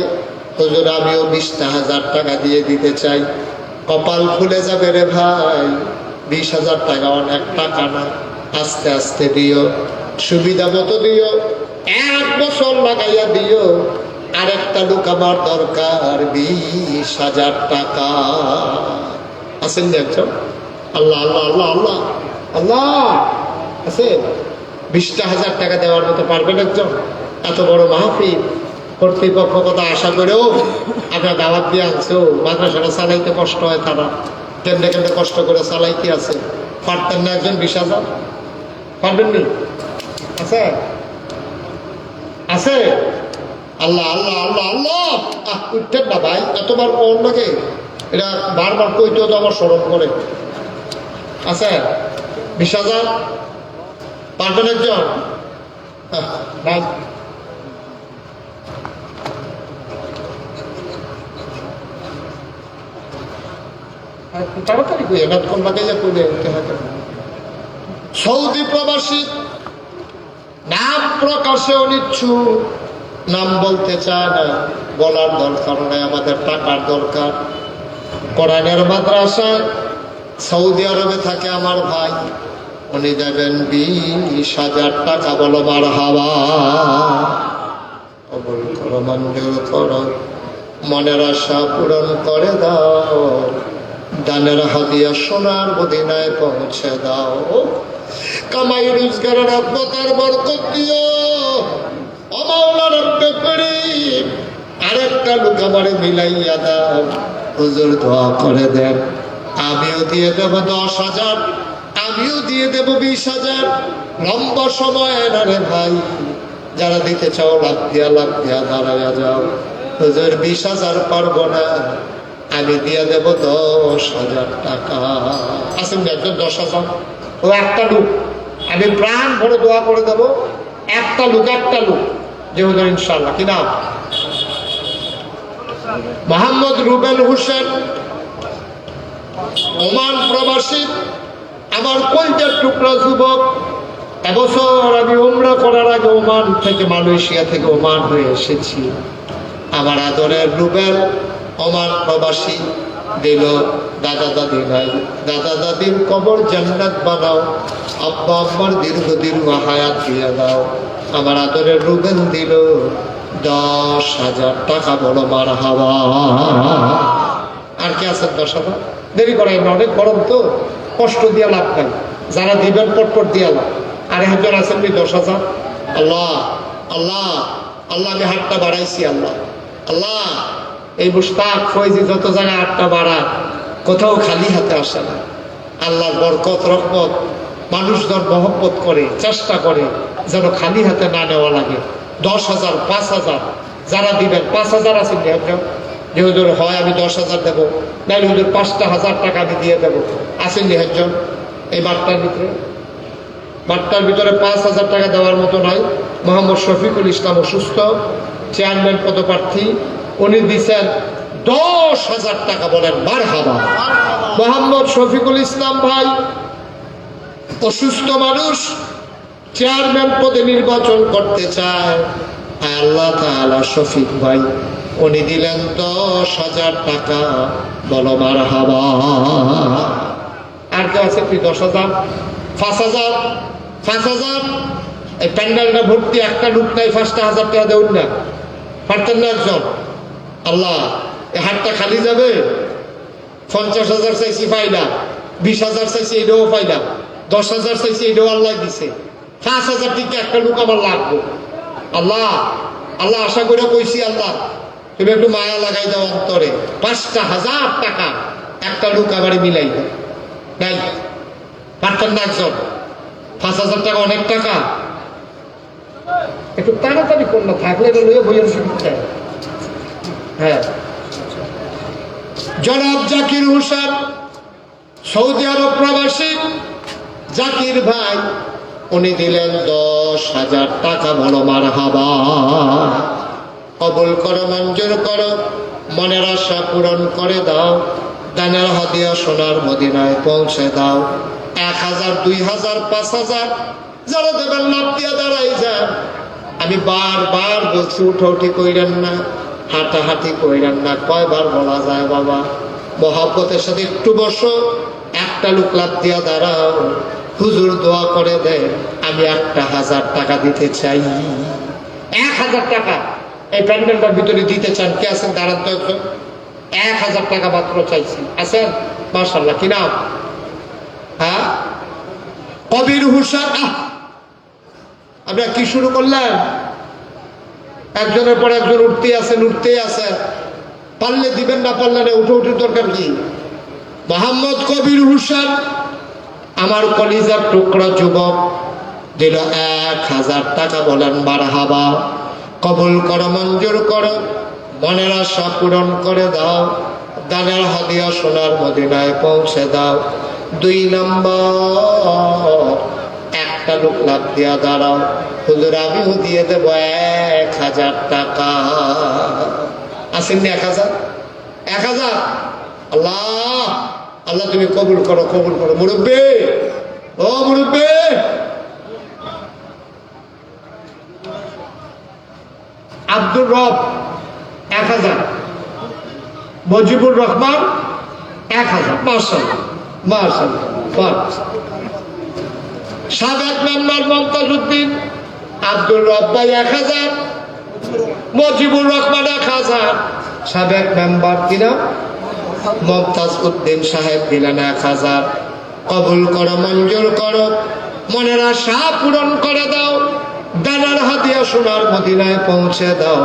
হুজুর আমিও 20,000 টাকা দিয়ে দিতে চাই। কপাল খুলে যাবে রে ভাই, 20,000 টাকা অনেক টাকা না, আস্তে আস্তে দিও, সুবিধা মতো দিও, 1 বছর লাগাইয়া দিও। আরেকটা লোক আমার দরকার 20,000 টাকা। আছেন না একজন? আল্লাহ আল্লাহ আল্লাহ আল্লাহ আল্লাহ আছে। 20,000 টাকা দেওয়ার মতো পারবেন একজন? এত বড় মাহফিল, কর্তৃপক্ষ কথা আশা করেও আপনার দাওয়াত দিয়ে আনছো। মাদ্রাসাটা চালাইতে কষ্ট হয়, তারা কেমনে কেমনে কষ্ট করে চালাই, কি আছে? পারতেন না একজন 20,000? পারবেন নি? আছে আছে? আল্লাহ আল্লাহ আল্লাহ আল্লাহ। উঠতেন না ভাই, এতবার কোন নাকি? এটা বারবার কইতেও তো আমার স্মরণ করে। আছে 20,000? পারবেন একজন? ভাই তাড়াতাড়ি কই, এতক্ষণ লাগাইয়া কইলে উঠতে হয়। সৌদি প্রবাসী, নাম প্রকাশে অনিচ্ছুক, নাম বলতে চায় না, বলার দরকার নাই, আমাদের টাকার দরকার। কোরআনের মাদ্রাসায় সৌদি আরবে থাকে আমার ভাই, উনি দেবেন 20,000 টাকা, বলো মারহাবা। কবুল করো, মঞ্জুর করো, মনের আশা পূরণ করে দাও। দানের হাদিয়া সোনার মদিনায় পৌঁছে দাও। কামাই রোজগারের রহমতের বরকত দিও। ও মাওলা রব্বে করিম, আরেকটা লোক আমারে মিলাইয়া দাও। হুজুর দোয়া করে দেন, আমিও দিয়ে দেব 10,000, আমিও দিয়ে দেব 20,000। লম্বা সময় না রে ভাই, যারা দিতে চাও লাভ দিয়া দাঁড়াইয়া যাও। হুজুর 20,000 পারবো না, আমি দিয়ে দেব 10,000 টাকা। আসেন একজন 10,000? ও একটা লোক, আমি প্রাণ ভরে দোয়া করে দেব। একটা লোক যেহেতু ইনশাল্লাহ। কি নাম? মোহাম্মদ রুবেল হোসেন, ওমান প্রবাসী, আমার কলজার টুকরা যুবক। এবছর আমি উমরা করার আগে ওমান থেকে, মালয়েশিয়া থেকে ওমান হয়ে এসেছি। আমার আদরের রুবেল ওমান প্রবাসী দিল, দাদা দাদি নাই, দাদা দাদির কবর জান্নাত বানাও, আব্বা আব্বার দীর্ঘ হায়াত দিয়ে দাও। আমার আদরের রুবেল দিল 10,000 টাকা, বলো মারহাবা। আর কি আছে? 10,000? দেরি করাই না, অনেক গরম তো, কষ্ট দিয়ে লাভ নাই, যারা দিবেন পটপট দিয়ে লাভ। আর একজন আছেন 10,000? আল্লাহ আল্লাহ আল্লাহ, আমি হাতটা বাড়াইছি। আল্লাহ আল্লাহ, এই মুশতাক ফয়জি যত জায়গায় হাতটা বাড়ায়, কোথাও খালি হাতে আসে না। আল্লাহর বরকত রহমত, মানুষজন মহব্বত করে, চেষ্টা করে যেন খালি হাতে না নেওয়া লাগে। 10,000, 5,000 যারা দিবেন, 5,000 আছে যে হুজুর হয় আমি 10,000 দেবো, নাইলে হুজুর 5,000 টাকা আমি দিয়ে দেবো। আসেন একজন এই বার্তার ভিতরে 5,000 টাকা দেওয়ার মতো নয়। মোহাম্মদ শফিকুল ইসলাম অসুস্থ, চেয়ারম্যান পদপ্রার্থী, উনি দিচ্ছেন 10,000 টাকা, বলেন মারহাবা। মোহাম্মদ শফিকুল ইসলাম ভাই অসুস্থ মানুষ, চেয়ারম্যান পদে নির্বাচন করতে চায়। আল্লাহ তাআলা শফিক ভাই উনি দিলেন 10,000 টাকা, বলো মারহাবা। আর কেউ আছে? তুই 10,000? 5,000? এই প্যান্ডেলটা ভর্তি, একটা লোক নাই, 5,000 টাকা দেউন না, পারতেন না একজন? আল্লাহ, এই হাতটা খালি যাবে। 50,000 চাইছি পাইলাম, 20,000 চাইছি এটাও পাইলাম, 10,000 চাইছি এটাও আল্লাহ দিছে, 5,000 টিকা একটা লোক আমার লাগবে। আল্লাহ আল্লাহ আশা করে কইছি, আল্লাহ তুমি একটু মায়া লাগাই দাও অন্তরে, 5,000 টাকা একটা লোক আবার মিলাই দাও। নাই পারতেন না একজন? 5,000 টাকা অনেক টাকা, একটু তাড়াতাড়ি করলো, থাকলে লইয়ে বইয়ের সুবিধা। হ্যাঁ, জনাব জাকির হোসেন সৌদি আরব প্রবাসী জাকির ভাই, উনি দিলেন 10,000 টাকা। বলো মারহাবা। কবুল করো, মঞ্জুর করো, মনের আশা পূরণ করে দাও, দানের হাদিয়া সোনার মদিনায় পৌঁছে দাও। 1,000, 2,000, 5,000 যারা দেবেন লাভ দিয়া দাঁড়াই যান। আমি বারবার বলছি, উঠি কইরেন না, হাঁটাহাঁটি কইরেন না। কয়বার বলা যায় বাবা? মহব্বতের সাথে একটু বসো, একটা লোক লাভ দিয়া দাঁড়াও, হুজুর দোয়া করে দেন, আমি 1,000 টাকা দিতে চাই। 1,000 টাকা এই প্যান্ডেলটার ভিতরে দিতে চান? কে আছেন? দাঁড়ান তো একজন। 1,000 টাকা মাত্র চাইছি। আছেন? মাশাআল্লাহ। কি নাম? হ্যাঁ, কবির হোসেন। আপনারা কি শুরু করলেন? একজনের পর একজন উঠতেই আছেন। পারলে দিবেন, না পারলে না। উঠে দরকার কি? মোহাম্মদ কবির হোসেন, আমার কলিজার টুকরা যুবক, দিল 1,000 টাকা। বলেন মারহাবা। কবুল করো, মঞ্জুর করো, মনের আশা পূরণ করে দাও, দানের হাদিয়া সোনার মদিনায় পৌঁছে দাও। 2 নম্বর, একটা লোক লাভ দিয়া দাঁড়াও, হুজুর আমিও দিয়ে দেবো 1,000 টাকা। আসেননি 1,000? 1,000? আল্লাহ আল্লাহ তুমি কবুল করো, কবুল করো। মুরব্বী, ও মুরব্বী, আব্দুর রব 1,000, মজিবুর রহমান 1,000। মাশাআল্লাহ মাশাআল্লাহ। সাবেক মেম্বার মমতাজ উদ্দিন, আব্দুর রব ভাই 1,000, মজিবুর রহমান 1,000। সাবেক মেম্বার কিনা মমতাজ উদ্দিন সাহেব দিলেন 1,000। কবুল করো, মঞ্জুর করো, মনের আশা পূরণ করে দাও, দানার হাদিয়া সোনার মদিনায় পৌঁছে দাও,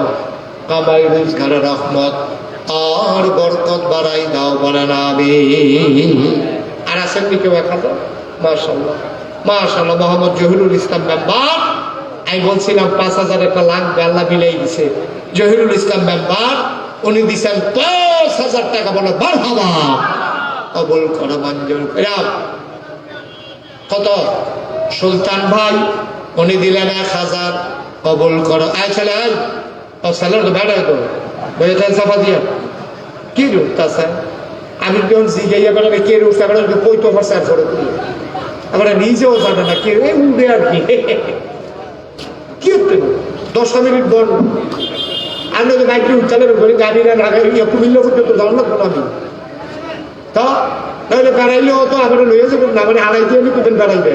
কামাই রোজগারের রহমত আর বরকত বাড়াই দাও। বলেন আমিন। আর আছেন নি কেউ 1,000? মাশাআল্লাহ মাশাআল্লাহ। মোহাম্মদ জহিরুল ইসলাম মেম্বার, আমি বলছিলাম 5,000 একটা লাগবে, আল্লাহ মিলাই দিছে। জহিরুল ইসলাম মেম্বার, উনি দিচ্ছেন 5,000 টাকা। বলো মারহাবা। কবুল করো, মঞ্জুর করো। কত? সুলতান ভাই, উনি দিলেন 1,000। কবুল করো। আয় ছেলে, আয়। ছেলের তো বেড়ায় তো বেড়ে চাপা দিয়া কি রুখতেছে? আমি যখন জিগাইয়া বেড়াবে কে রুখতে বেড়াবে, কই তো আমার স্যার করে তুলি, আবার নিজেও জানে না কে উঠবে আর কি। কি হতে 10 মিনিট বল। আমি তো বাইকে উঠতে করি, গাড়িরা লাগাই কুমিল্লা করতে তো জানলো কোনো আমি তো তাহলে বেড়াইলেও তো আবার লইয়া যাবেন না, মানে হারাই দিয়ে আমি কোথায় বেড়াইবে।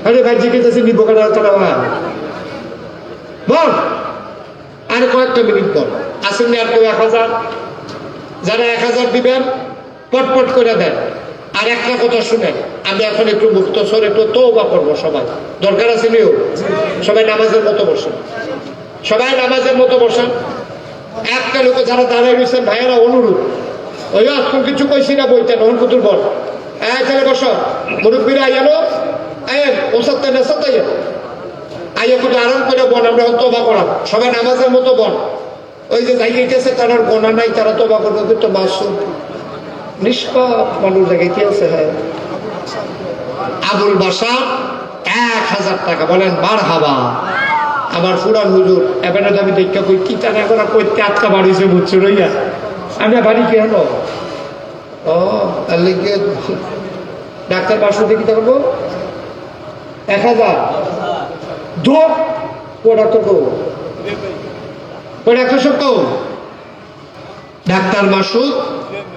আরে ভাই জিজ্ঞেস নিব কাটা তারা বল। আর কয়েকটা মিনিট বল। আসেননি আর কেউ 1,000? যারা 1,000 দিবেন পটপট করে দেন। আর একটা কথা শুনেন, আমি এখন একটু মুক্তসর একটু তওবা করবো। সবাই দরকার আছে নিও, সবাই নামাজের মতো বসেন, সবাই নামাজের মতো বসেন। একটা লোক যারা দাঁড়াই রয়েছেন ভাইয়েরা, অনুরোধ, ওই আজকে কিছু কইছি না বইতেন ওন কুতুর বল। তাহলে বস, মুরব্বীরা আইয়ালো, আয়েন ওসাতে নেশাতে আইয়া একটু আরাম করে বল। আমরা তওবা করা, সবাই নামাজের মতো বল। ওই যে যাই গেছে তার গোনা নাই, তারা তওবা করবে, কিন্তু মাসুম নিষ্পাপ মানুষ জায়গায় আছে। হ্যাঁ, আবুল বাসার 1,000 টাকা। বলেন মারহাবা। আমার ফুরান হুজুর এবারে আমি দেখা কই কি টাকা করা কইতে আটকা বাড়িছে বুঝছো রইয়া। আমি বাড়ি কে হলো? ও তাহলে গিয়ে ডাক্তার বাসু দেখি থাকবো 1,000 দোর কো ডাক্তার কো ডাক্তার সব কো ডাক্তার মাসুদ,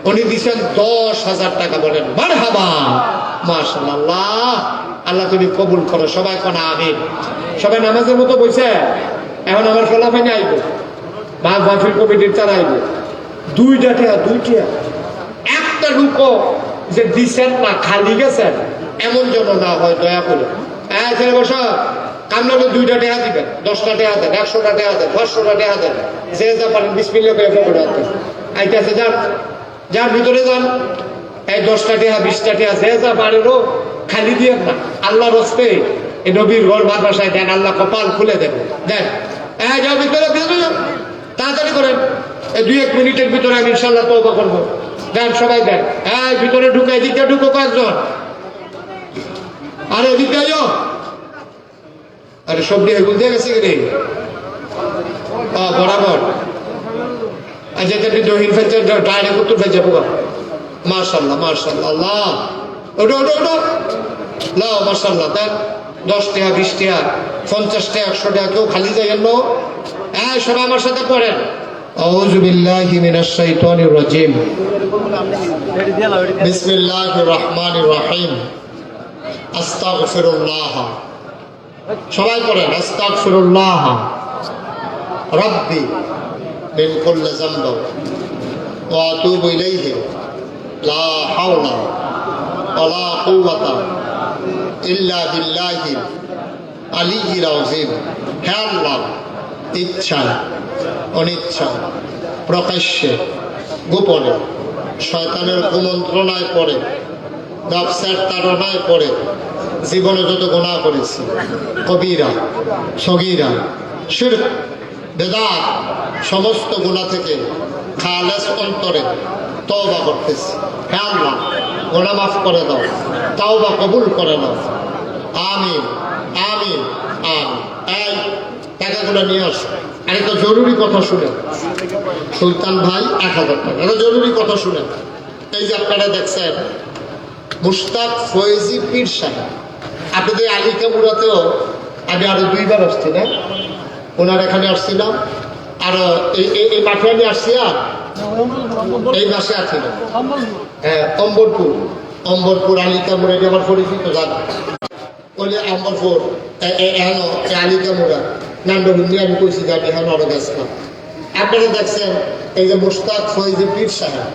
উনি দিচ্ছেন 10,000 টাকা। বলেন মারহাবা। মাশাআল্লাহ, আল্লাহ তুমি কবুল করো। সবাই কোন আমিন। সবাই নামাজের মতো বসে। এখন আমার খেলা মানে আইব, মাছ মাহফিল কমিটির তারা আইব। 2টা একটা লোক যে দিচ্ছেন না খালি গেছেন এমন জন্য না হয়, দয়া করে। ছেলে বস, কামনালে 2টা টাকা দিবেন, 10টা টাকা দেন, 100টা টাকা দেন, 500টা টাকা দেন, যে যা পারেন বিসমিল্লাহ করে পকেটে রাখবেন। আইতাছে যান, যার ভিতরে যান, এই 10টা টাকা 20টা টাকা যে যা পারেনও খালি দিয়েন না, আল্লাহর হস্তে এই নবীর ঘর মাদ্রাসায় দেন, আল্লাহ কপাল খুলে দেবে। দেন, যাও ভিতরে, তাড়াতাড়ি করেন, এই 2-1 মিনিটের ভিতরে আমি ইনশাল্লাহ তওবা করবো। দেন, সবাই দেন, ভিতরে ঢুকে, এদিকে ঢুকো কয়েকজন, আরে এদিকে আইও। আরে সব দিয়ে বুঝতে গেছে কি রে? বরাবর আচ্ছা, এটা দহিন ফেলছে, ডায়রে কুতুর ফেলছে পোকা। মার্শাল্লাহ, মার্শাল্লাহ, আল্লাহ, ওটো ওটো ওটো লাও, মার্শাল্লাহ। দেন 10 টাকা, 20 টাকা, 50 টাকা, 100 টাকা, কেউ খালি যায় কেন? সবাই আমার সাথে পড়েন, আউযু বিল্লাহি মিনাশ শাইতানির রাজিম, বিসমিল্লাহির রহমানির রহিম, আস্তাগফিরুল্লাহ। সবাই পড়েন, আস্তাগফিরুল্লাহ রাব্বি মিন কুল্লি যামব ওয়া আতুবু ইলাইহি লা হাওলা ওয়ালা কুওয়াতা ইল্লা বিল্লাহিল আলিয়্যিল আযীম। হে আল্লাহ, ইচ্ছায় অনিচ্ছায়, প্রকাশ্যে গোপনে, শয়তানের কুমন্ত্রণায় পড়ে, নফসের তাড়নায় পড়ে জীবনে যত গুনাহ করেছি, কবিরা সগীরা শিরক বেদাত, সমস্ত গুনাহ থেকে খালেস অন্তরে তওবা করতেছি। হে আল্লাহ, গুনাহ মাফ করে দাও, তওবা কবুল করে নাও। আমিন, আমিন, আমিন। এই টাকাগুলো নিয়ে আসো। আর একটা জরুরি কথা শুনেন সুলতান ভাই, 1000 টাকা, এটা জরুরি কথা শুনেন। এই যে আপনারা দেখছেন মুশতাক ফয়েজি পীর সাহেব, আপনাদের আলিকামুরাতেও আমি আরো 2বার আসছি না, ওনার এখানে আসছিলাম, আর এই মাঠে আমি আসছি, আর এই মাসে আছি না। হ্যাঁ, অম্বরপুর, অম্বরপুর আলিকামুরা, এটি আমার পরিচিত জানা। বলে অম্বরপুর এন আলিকামুরা নান্ডবন্দি, আমি কইছি যে আমি এখন আরো গেছিলাম। আপনারা দেখছেন এই যে মুশতাক ফয়েজি পীর সাহেব,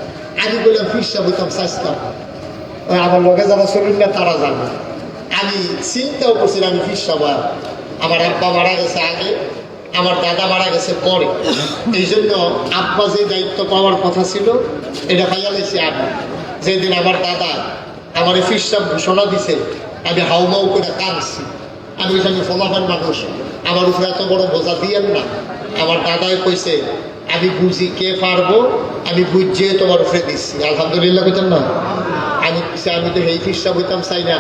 আমি বললাম পীর সাহেব হইতাম চাইছিলাম, আমার লগে যারা শরীর না তারা জানে। আমি চিন্তাও করছিলাম আমি পীর সাহেব, আমার আব্বা মারা গেছে আগে, আমার দাদা মারা গেছে পরে, এই জন্য আব্বা যে দায়িত্ব পাওয়ার কথা ছিল এটা পাইয়া লেছি আমি। যেদিন আমার দাদা আমার পীর সাহেব ঘোষণা দিছে, আমি হাউমাউ করে কাঁদছি। আমি আমি ফলাফান মানুষ, আমার উপরে এত বড় বোঝা দিয়েন না। আমার দাদাই কইছে, আমি বুঝি কে পারবো, আমি বুঝিয়ে তোমার উপরে দিচ্ছি। আলহামদুলিল্লাহ কইতেন না? আমি তো এই পীর সাহেব হইতাম চাই না,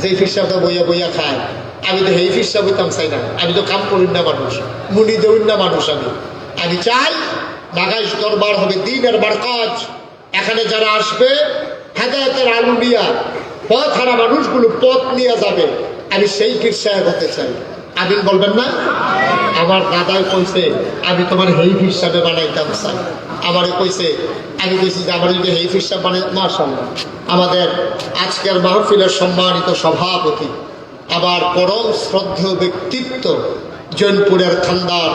যে পীর সাহেবটা বইয়া বইয়া খায়। আমি তো এই পীর সাহেব হইতাম চাই না, আমি তো কাম করিন না মানুষ, মুনি দেউন না মানুষ। আমি চাই নাগাইশ দরবার হবে দিনের মারকাজ। এখানে যারা আসবে হেদায়েতের আলু নিয়া পথ হারা মানুষগুলো পথ নিয়ে যাবে, আমি সেই পীর সাহেব হতে চাই। আমিন বলবেন না? আমার দাদাই কইছে আমি তোমার হেই পীর সাহেব বানাইতাম চাই। আমারে কইছে, আমি কইছি যে আমার যদি হেই পীর সাহেব বানাই। মাশাআল্লাহ, আমাদের আজকের মাহফিলের সম্মানিত সভাপতি, আবার পরম শ্রদ্ধেয় ব্যক্তিত্ব, জৈনপুরের খানদার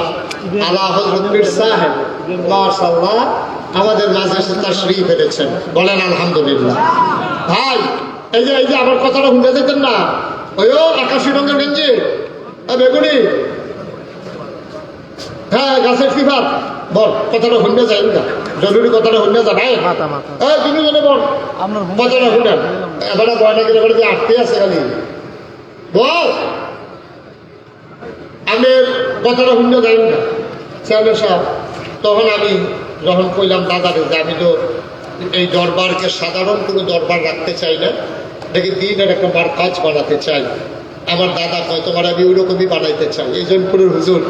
আলা হযরত পীর সাহেব, মাশাআল্লাহ, আমাদের মাঝে তাশরীফ এনেছেন। বলেন আলহামদুলিল্লাহ। ভাই, এই যে আমার কথাটা শুনতে যেতেন না, ওই আকাশি রঙের গেঞ্জি, বেগুনি, হ্যাঁ, গাছের ফিফার, বল কথাটা শুনতে যাই না, জরুরি কথাটা শুনতে যান। তুমি জানে বল কথাটা শুনেন, এবারে বয়না গেলে যে আটকে আছে খালি বল, আমি কথাটা শুনতে যাই না। চেয়ারম্যান সাহেব, তখন আমি যখন কইলাম দাদারে যে আমি তো এই দরবারকে সাধারণ কোনো দরবার রাখতে চাই না, দেখি দিনের একটা মারকাজ বানাতে চাই। আমার দাদা কয় তোমার আমি ওইরকমই বানাইতে চাই। এই জৈনপুরের হুজুর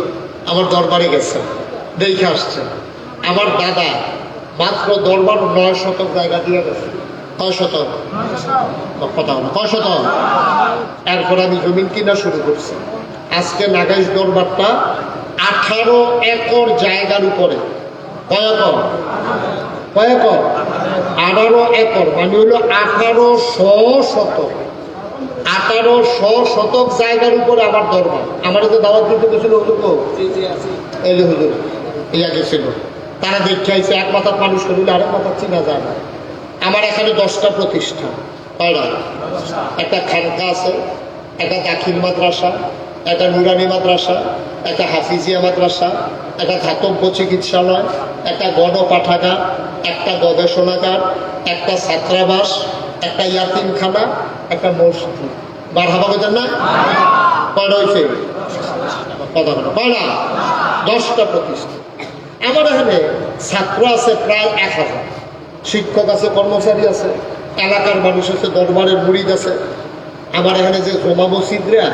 আমার দরবারে গেছে, দেখে আসছে। আমার দাদা মাত্র দরবার 9 শতক জায়গা দিয়ে গেছে। কয় শতক? কথা হলো কয় শতক? এরপর আমি জমিন কিনা শুরু করছি। আজকে নাগাইশ দরবারটা 18 একর জায়গার উপরে। কয় একর? কয় একর? 18 একর, মানে হইল 1800 শতক। 1800 শতক জায়গার উপরে আমার দরবার। আমার যে দাওয়াত দিতে গেছিল এলে হুজুর ইয়া গেছিল, তারা দেখে আইছে এক মাথার মানুষ করিলে আরেক মাথার চিনা যায় না। আমার এখানে 10টা প্রতিষ্ঠান, কয়টা? একটা খানকা আছে, একটা দাখিল মাদ্রাসা, একটা নুরানি মাদ্রাসা, একটা হাফিজিয়া মাদ্রাসা, একটা ধাতব্য চিকিৎসালয়, একটা গণপাঠাগার, একটা গবেষণাগার, একটা ছাত্রাবাস, একটা ইয়াতিমখানা, একটা মসজিদ। বারহাবা বেতন না কয়টা হয়েছে? কথা বলো কয়টা? 10টা প্রতিষ্ঠান। আমার এখানে ছাত্র আছে প্রায় 1000, শিক্ষক আছে, কর্মচারী আছে, এলাকার মানুষ আছে, দরবারের মুরিদ আছে। আমার এখানে যে জমা মসজিদরা,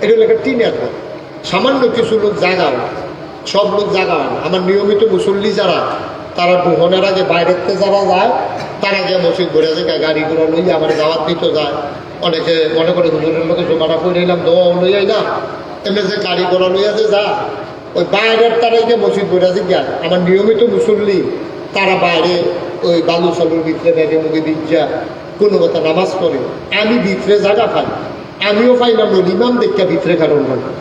এটা হলো একটা টিনের ঘর। সামান্য কিছু লোক জাগাও, সব লোক জাগাও না। আমার নিয়মিত মুসল্লি যারা, তারা দুহনের আগে বাইরেতে যারা যায়, তারা গিয়ে মসজিদ ঘুরে যায়, গাড়ি ঘোড়া লইয়া আমার দাওয়াত দিতে যায়। অনেকে মনে করে হুজুরের লোকে জমাটা করে নিলাম, দোয়াও লইয়াই না, এমনি যে গাড়ি ঘোড়া লইয়া যে যা, ওই বাইরের তারাই গিয়ে মসজিদ ঘুরে যে গিয়া। আমার নিয়মিত মুসল্লি তারা বাইরে ওই বালু সালুর ভিতরে ব্যাগে মুখে দিজ্জা কোনো কথা নামাজ পড়ে। আমি ভিতরে জায়গা পাই, আমিও পাইলাম না ইমাম দেখতে ভিতরে কারণ লাগবে,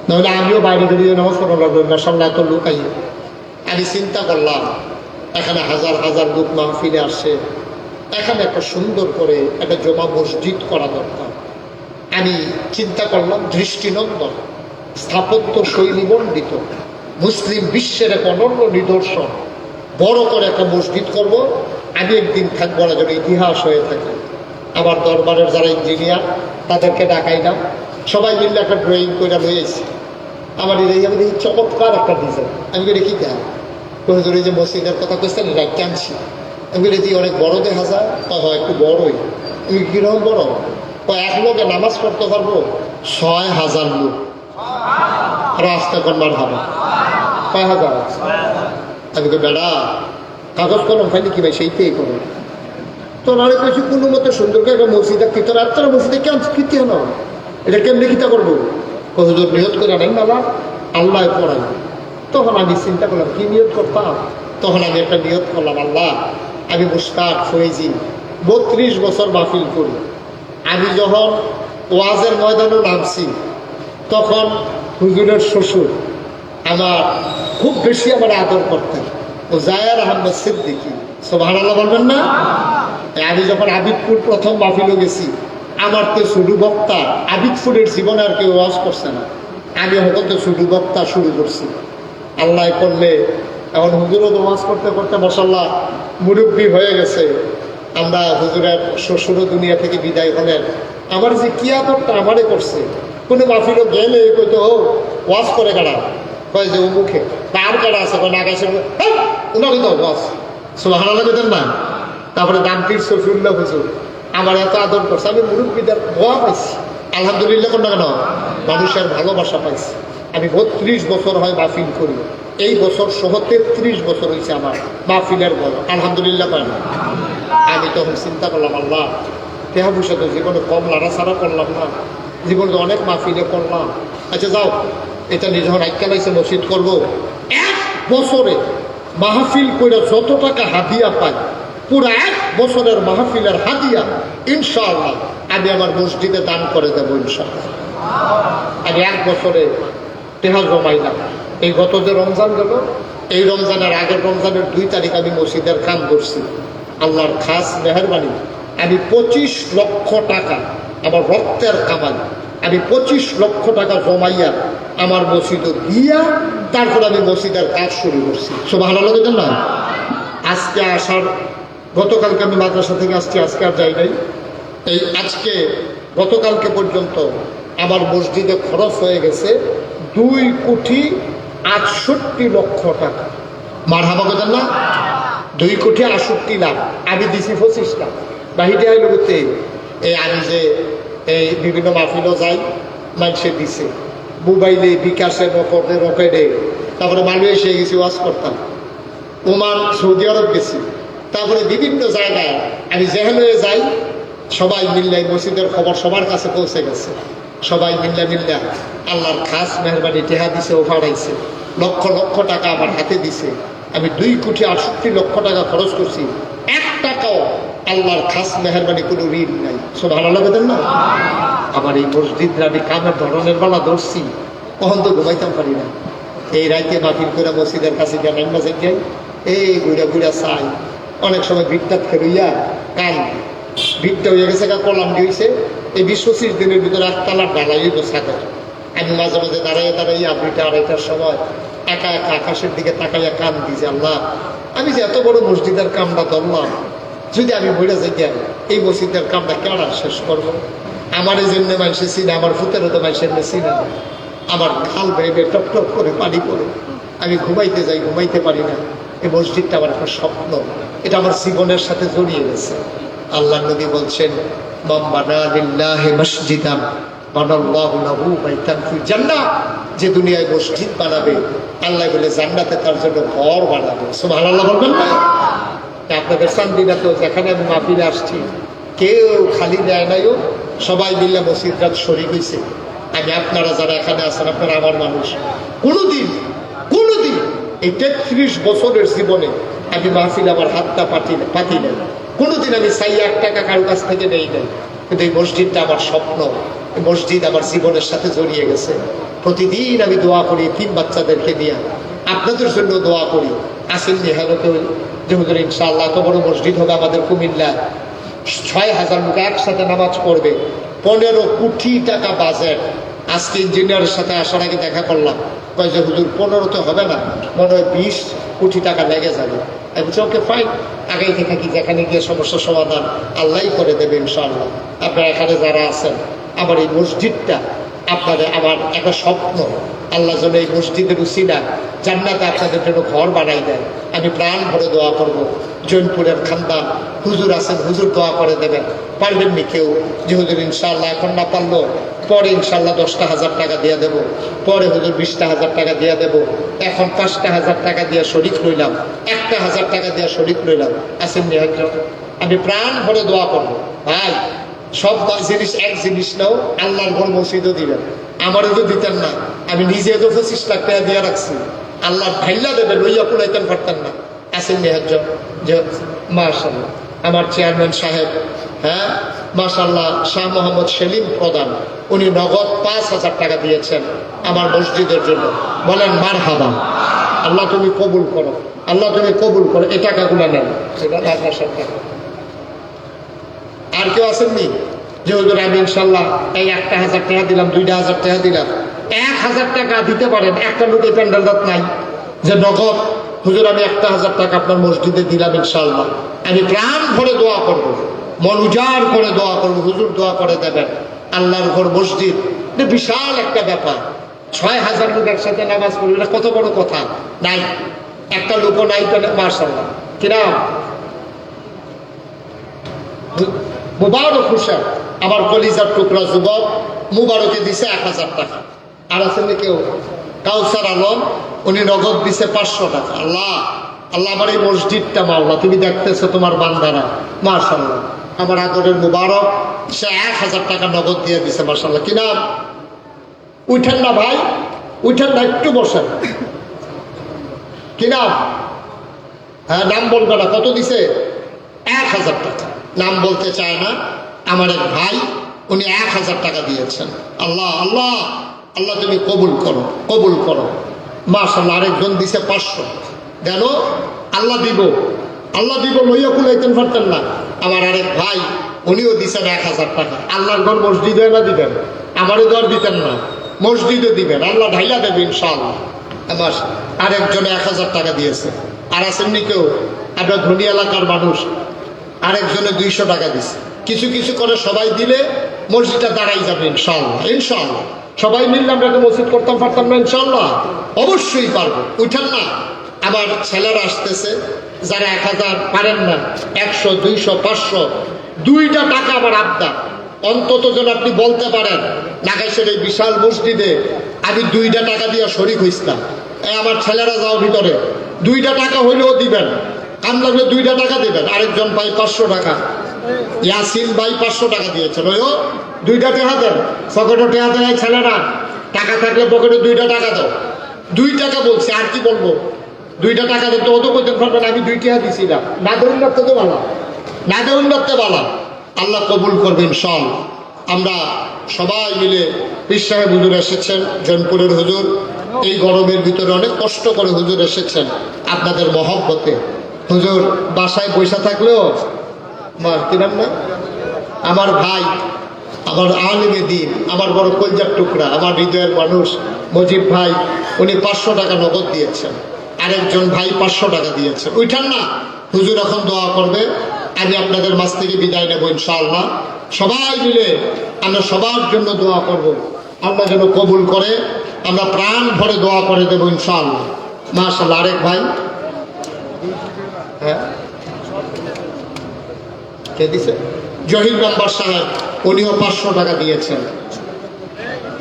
নাহলে আমিও বাইরে বেরিয়ে নামাজ পড়া লাগবে। মাসাল্লাহ এত লোক আই। আমি চিন্তা করলাম এখানে হাজার হাজার লোক মাহফিলে আসে, এখানে একটা সুন্দর করে একটা জমা মসজিদ করা দরকার। আমি চিন্তা করলাম দৃষ্টিনন্দন, স্থাপত্য শৈলী মণ্ডিত, মুসলিম বিশ্বের এক অনন্য নিদর্শন, বড় করে একটা মসজিদ করব। আমি একদিন থাকবো না যেন ইতিহাস হয়ে থাকে। আমার দরবারের যারা ইঞ্জিনিয়ার তাদেরকে ডাকাইলাম, সবাই মিললে একটা ড্রয়িং করে লইয়েছি। আমার এই চমৎকার একটা ডিজাইন। আমি বলি কি দেখ হুজুর, এই যে মসজিদের কথা কইছেন এটা আনছি। আমি বলি যে অনেক বড় দেখা যায়, হয় একটু বড়ই। আমি কিরকম বড়? এক লোকে নামাজ পড়তে পারবো 6000 লোক। রাস্তা করবার হবে 5000। আমি তো বেড়া কাগজ কলম খাইলে কি ভাই সেইটাই করো। তো নারে কইছি কোনো মতো সুন্দর করে একটা মসজিদে কিতার আত্মার মসজিদে কেমন কীর্তি হলো, এটা কেমনি কিতা করবো? হুজুর নিয়ত করে নাই বাবা আল্লাহ পড়াই। তখন আমি চিন্তা করলাম কি নিয়ত করতাম। তখন আমি একটা নিয়ত করলাম, আল্লাহ আমি মুশতাক ফয়েজি 32 বছর মাহফিল করি। আমি যখন ওয়াজের ময়দানে নামছি তখন হুজুরের শ্বশুর আমার খুব বেশি আমার আদর করতেন, ও জায়ার আহমদ সিদ্দিকী। সুবহানাল্লাহ বলবেন না? আমি যখন আবিদপুর প্রথম মাহফিলে গেছি, আমার তো শুধু বক্তা, আবিদপুরের জীবনে আর কেউ ওয়াজ করছে না, আমি হয়তো তো শুধু বক্তা শুরু করছি। আল্লাহ করলে এখন হুজুরও তো ওয়াজ করতে করতে মাশাআল্লাহ মুরব্বী হয়ে গেছে। আমরা হুজুরের শ্বশুরও দুনিয়া থেকে বিদায় হলেন। আমার যে কি আদরটা আমারে করছে, কোনো মাহফিলও গেলে কইতো ও ওয়াজ করে কারা, কয় যে ও মুখে তার কারা আছে, কয় নাগাছে ওনাকে তো ওয়াজ। সুবহানাল্লাহ বলেন না? তারপরে দামপীর শফিউল্লাহ হুজুর আমার এত আদর করছে, আমি মুরব্বীদের দোয়া পাইছি। আলহামদুলিল্লাহ কোন না কেন, মানুষের ভালোবাসা পাইছি। আমি 32 বছর হয় মাহফিল করি, এই বছর সহ 33 বছর হয়েছে আমার মাহফিলের বল। আলহামদুলিল্লাহ পাই না। আমি তখন চিন্তা করলাম, আল্লাহ টেহা পয়সা তো জীবনে কম লাড়াছাড়া করলাম না, জীবনে তো অনেক মাহফিলে করলাম। আচ্ছা যাও, এটা নিয়ে যখন আইকা লাইছে মসজিদ করবো, 1 বছরে মাহফিল করে যত টাকা হাদিয়া পাই, পুরো 1 বছরের মাহফিলের হাদিয়া ইনশাআল্লাহ আমি আমার মসজিদে দান করে দেবো ইনশাআল্লাহ। আমি 1 বছরে টেহা জমাইলাম। এই গত যে রমজান গেল, এই রমজানের আগের রমজানের 2 তারিখ আমি মসজিদের কাম করছি। আল্লাহর খাস মেহরবানি আমি 25 লক্ষ টাকা আমার রক্তের কামাই, আমি 25 লক্ষ টাকা জমাইয়া আমার মসজিদে দিয়া তারপর আমি মসজিদের কাজ শুরু করছি। সুবহানাল্লাহ বলেন না? আজকে আসার গতকালকে আমি মাদ্রাসা থেকে আসছি, আজকে আর যাই নাই। এই আজকে গতকালকে পর্যন্ত আমার মসজিদে খরচ হয়ে গেছে 2,68,00,000 টাকা। মারহাবা বলেন না? 2,68,00,000 লাখ। আমি দিছি 25 লাখ। বাহিরে আইল করতে এই আমি যে এই বিভিন্ন মাহফিলও যাই, মানুষে দিছে মোবাইলে, বিকাশে, নকদে, রকেটে। তারপরে মালয়েশিয়া গেছি ওয়াজ করতাম, ওমান, সৌদি আরব গেছি, তারপরে বিভিন্ন জায়গায় আমি যেখানে যাই সবাই মিললে মসজিদের খবর সবার কাছে পৌঁছে গেছে। সবাই মিল্লা আল্লাহর খাস মেহরবানি টেহা দিছে, ও ফাড়াইছে, লক্ষ লক্ষ টাকা আমার হাতে দিছে। আমি 2,68,00,000 টাকা খরচ করছি, 1 টাকাও আল্লাহর খাস মেহরবানি কোনো ঋণ নাই। সুবহানাল্লাহ বলেন না? আমার এই মসজিদ আমি কামের ধরনের বেলা ধরছি, কখন তো ঘুমাইতাম পারি না। এই রাইতে মাহফিল করে মসজিদের কাছে গিয়ে নাইমা যাই, এই ঘুরা ঘুরা চাই। অনেক সময় ভিড়টা ফেরইয়া কান ভিড়টা হয়ে গেছে, কলাম দিয়েছে। এই 20-25 দিনের ভিতরে 1 তালার ঢালাই হইব ছাদের। আমি মাঝে মাঝে দাঁড়াইয়া দাঁড়াইয়া 2টা 2:30টার সময় একা একা আকাশের দিকে তাকাইয়া কান দিয়েছি, আল্লাহ আমি যে এত বড় মসজিদের কামটা ধরলাম, যদি আমি বইরা যাই কেন এই মসজিদের কামটা কেন শেষ করবো? আমার এই জন্য মানুষের চিনে, আমার ভূতেরও তো মানুষের চিনে না, আমার খাল বেয়ে টপ টপ করে পানি পড়ে, আমি ঘুমাইতে যাই ঘুমাইতে পারি না। এই মসজিদটা আমার একটা স্বপ্ন, এটা আমার জীবনের সাথে জড়িয়ে গেছে। আল্লাহ নবী বলছেন, মান বানা লিল্লাহি মসজিদান বানাল্লাহু লাহু বাইতান ফিল জান্নাহ, যে দুনিয়ায় মসজিদ বানাবে আল্লাহ বলে জান্নাতে তার জন্য ঘর বানাবে। সুবহানাল্লাহ বলবেন না? আপনাদের সান্দিনা তো যেখানে আমি মাহফিলে আসছি কেউ খালি দেয় নাইও, সবাই মিলে মসজিদরাত শরীক হয়েছে। আমি আপনারা যারা এখানে আছেন আপনারা আমার মানুষ, কোনোদিন এই 33 বছরের জীবনে আমি মাহফিল আমার হাতটা পাতি নেই, কোনোদিন আমি 1 টাকা কারো কাছ থেকে নেই নাই। কিন্তু এই মসজিদটা আমার স্বপ্ন, এই মসজিদ আমার জীবনের সাথে জড়িয়ে গেছে। প্রতিদিন আমি দোয়া করি 3 বাচ্চাদেরকে নিয়ে, আপনাদের জন্য দোয়া করি। আসেন নিহালকে যে হুজুর ইনশাআল্লাহ এত বড় মসজিদ হবে আমাদের কুমিল্লা, 6000 লোক একসাথে নামাজ পড়বে, 15 কোটি টাকা বাজেট। আজকে ইঞ্জিনিয়ারের সাথে আসার আগে দেখা করলাম, কয় যে হুজুর 15 তো হবে না, মনে হয় 20 কোটি টাকা লেগে যাবে। আমি বলছি ওকে ফাইন, আগাই থেকে কি যেখানে গিয়ে সমস্যার সমাধান আল্লাহই করে দেবে ইনশাআল্লাহ। আপনারা এখানে যারা আছেন, আমার এই মসজিদটা আপনাদের আমার একটা স্বপ্ন, আল্লাহ যেন এই মসজিদের উসিলা জান্নাতে আপনাদের জন্য ঘর বানাই দেয়। আমি প্রাণ ভরে দোয়া করব। জৈনপুরের খানদান হুজুর আছেন, হুজুর দোয়া করে দেবেন। পারবেননি কেউ যে হুজুর ইনশাআল্লাহ এখন না পারলো পরে ইনশাআল্লাহ 10,000 টাকা দিয়ে দেবো, পরে হুজুর 20,000 টাকা দিয়ে দেবো, এখন 5,000 টাকা দিয়ে শরিক রইলাম, 1,000 টাকা দিয়ে শরিক রইলাম। আছেন নিহত? আমি প্রাণ ভরে দোয়া করবো। ভাই সব জিনিস এক জিনিস নাও, আল্লাহর ঘর মসজিদও দিবেন, আমারও তো দিতেন না, আমি নিজে তো 25 লাখ টাকা দিয়ে রাখছি, আল্লাহ ঢাইলা দেবেন, লইয়া কুলাইতেন পারতেন না। আসেন নিহত যে মাশাআল্লাহ আমার চেয়ারম্যান সাহেব, হ্যাঁ মাশাআল্লাহ শাহ মোহাম্মদ সেলিম প্রধান, উনি নগদ 5,000 টাকা দিয়েছেন আমার মসজিদের জন্য। বলেন মারহাবা, আল্লাহ তুমি কবুল করো, আল্লাহ তুমি কবুল করো। এই টাকাগুলো নেন, সেটা আপনার সাথে। আর কেউ আসেননি যে হুজুর আমি ইনশাল্লাহ এই 1,000 টাকা দিলাম, 2,000 টাকা দিলাম? 1,000 টাকা দিতে পারেন, একটা লোক এই প্যান্ডেলদাত নাই যে নগদ হুজুর আমি 1,000 টাকা আপনার মসজিদে দিলাম ইনশাল্লাহ। আমি প্রাণ ভরে দোয়া করব, মন উজাড় করে দোয়া করবো, হুজুর দোয়া করে দেবেন। আল্লাহর ঘর মসজিদ এটা বিশাল একটা ব্যাপার, 6,000 লোক একসাথে নামাজ পড়বে, এটা কত বড় কথা। নাই একটা লোকও নাই পেলে মাশাআল্লাহ। কিরাম মুবারক হোসেন আমার কলিজার টুকরা যুবক, মুবারকে দিছে 1,000 টাকা। আর আছেন কেউ? কাউসার আলম, উনি নগদ দিছে 500 টাকা। আল্লাহ আল্লাহ আমার এই মসজিদটা মাওলা তুমি দেখতেছো তোমার বান্দারা, মাশাআল্লাহ। আমার আদরের মুবারক সে 1,000 টাকা নগদ দিয়ে দিছে, মাশাআল্লাহ। কি নাম? উঠেন না ভাই, উঠেন না, একটু বসেন। কি নাম? হ্যাঁ নাম বলবে না, কত দিছে? 1,000 টাকা। নাম বলতে চায় না, আমার এক ভাই, উনি 1,000 টাকা দিয়েছেন। আল্লাহ আল্লাহ আল্লাহ তুমি কবুল করো, কবুল করো, মাশাআল্লাহ। আরেকজন দিছে 500। গেল, আল্লাহ দিব, আল্লাহ দিব, লইয়া কুলাইতেন পারতেন না। আমার আরেক ভাই, উনিও দিছেন 1,000 টাকা। আল্লাহর ঘর মসজিদে না দিবেন, আমারও ঘর দিতেন না, মসজিদে দিবেন, আল্লাহ ঢাইলা দেবে ইনশাআল্লাহ। আমার আরেকজনে 1,000 টাকা দিয়েছে। আর আসেননি কেউ? আমরা ধনী এলাকার মানুষ, আরেকজনে 200 টাকা দিছে। কিছু কিছু করে সবাই দিলে মসজিদটা দাঁড়াই যাবে ইনশাআল্লাহ। ইনশাআল্লাহ সবাই মিললে আমরা মসজিদ করতাম পারতাম না? ইনশাআল্লাহ অবশ্যই পারবো। উঠেন না, আবার ছেলেরা আসতেছে যারা 1,000 পারেন না, 100, 200, 500, 2টা টাকা আবার আবদার। অন্তত যেন আপনি বলতে পারেন নাগাইশের এই বিশাল মসজিদে আমি 2টা টাকা দিয়ে শরিক হইছিলাম। আমার ছেলেরা যাও ভিতরে, 2টা টাকা হইলেও দিবেন, কাম লাগলে 2টা টাকা দেবেন। আরেকজন ভাই 500 টাকা, ইয়াসিন ভাই 500 টাকা দিয়েছেন, ওইও 2টা টাকা দেন। পকেটে টাকা দেয় ছেলেরা, টাকা থাকলে পকেটে 2টা টাকা দাও। 2 টাকা বলছে, আর কি বলবো? 2টা টাকা দেন তো, অত করতে পারবেন আমি 2 টাকা দিছিলাম। না দেবেন রাখতে তো ভালো, না দেবেন রাখতে ভালো। আল্লাহ কবুল করবেন সব। আমরা সবাই মিলে পীর সাহেব হুজুর এসেছেন, জৈনপুরের হুজুর, এই গরমের ভিতরে অনেক কষ্ট করে হুজুর এসেছেন আপনাদের মহব্বতে। হুজুর বাসায় বসে থাকলেও কি নাম না আমার ভাই আমার আলেমে দিন, আমার বড় কলজার টুকরা, আমার হৃদয়ের মানুষ মজিব ভাই, উনি 500 টাকা নগদ দিয়েছেন। আরেকজন ভাই 500 টাকা দিয়েছেন। ওইটার না হুজুর এখন দোয়া করবে, আমি আপনাদের মাঝ থেকে বিদায় নেব ইনশাআল্লাহ। সবাই মিলে আমরা সবার জন্য দোয়া করব, আল্লাহ যেন কবুল করে, আমরা প্রাণ ভরে দোয়া করে দেবো ইনশাআল্লাহ। মাশাআল্লাহ। আরেক ভাই, হ্যাঁ কে দিছে? জহির মেম্বার সাহেব, উনিও 500 টাকা দিয়েছেন।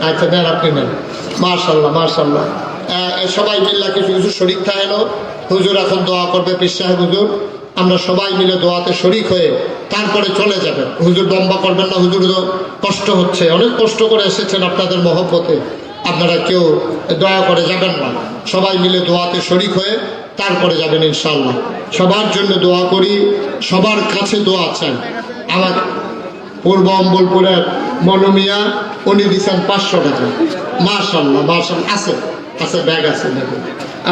আচ্ছা নেন, আপনি নেন। মাশাআল্লাহ মাশাআল্লাহ। সবাই মিল্লা কিছু কিছু শরীক থাকেন, হুজুর এখন দোয়া করবে, পীর সাহেব হুজুর, আমরা সবাই মিলে দোয়াতে শরীক হয়ে তারপরে চলে যাবেন। হুজুর লম্বা করবেন না, হুজুর কষ্ট হচ্ছে, অনেক কষ্ট করে এসেছেন আপনাদের মহব্বতে, আপনারা কেউ দয়া করে যাবেন না, সবাই মিলে দোয়াতে শরীক হয়ে তারপরে যাবেন ইনশাআল্লাহ। সবার জন্য দোয়া করি, সবার কাছে দোয়া চাই। আমার পূর্ব অম্বলপুরের মনুমিয়া, উনি দিচ্ছেন 500 টাকা। মাশাআল্লাহ মাশাআল্লাহ। আছে আছে, ব্যাগ আছে, দেখুন।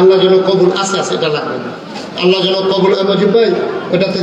আল্লাহ যেন কবুল, আছে আছে, এটা লাগবে না, আল্লাহ যেন কবুল। মজিব ভাই, ওটাতে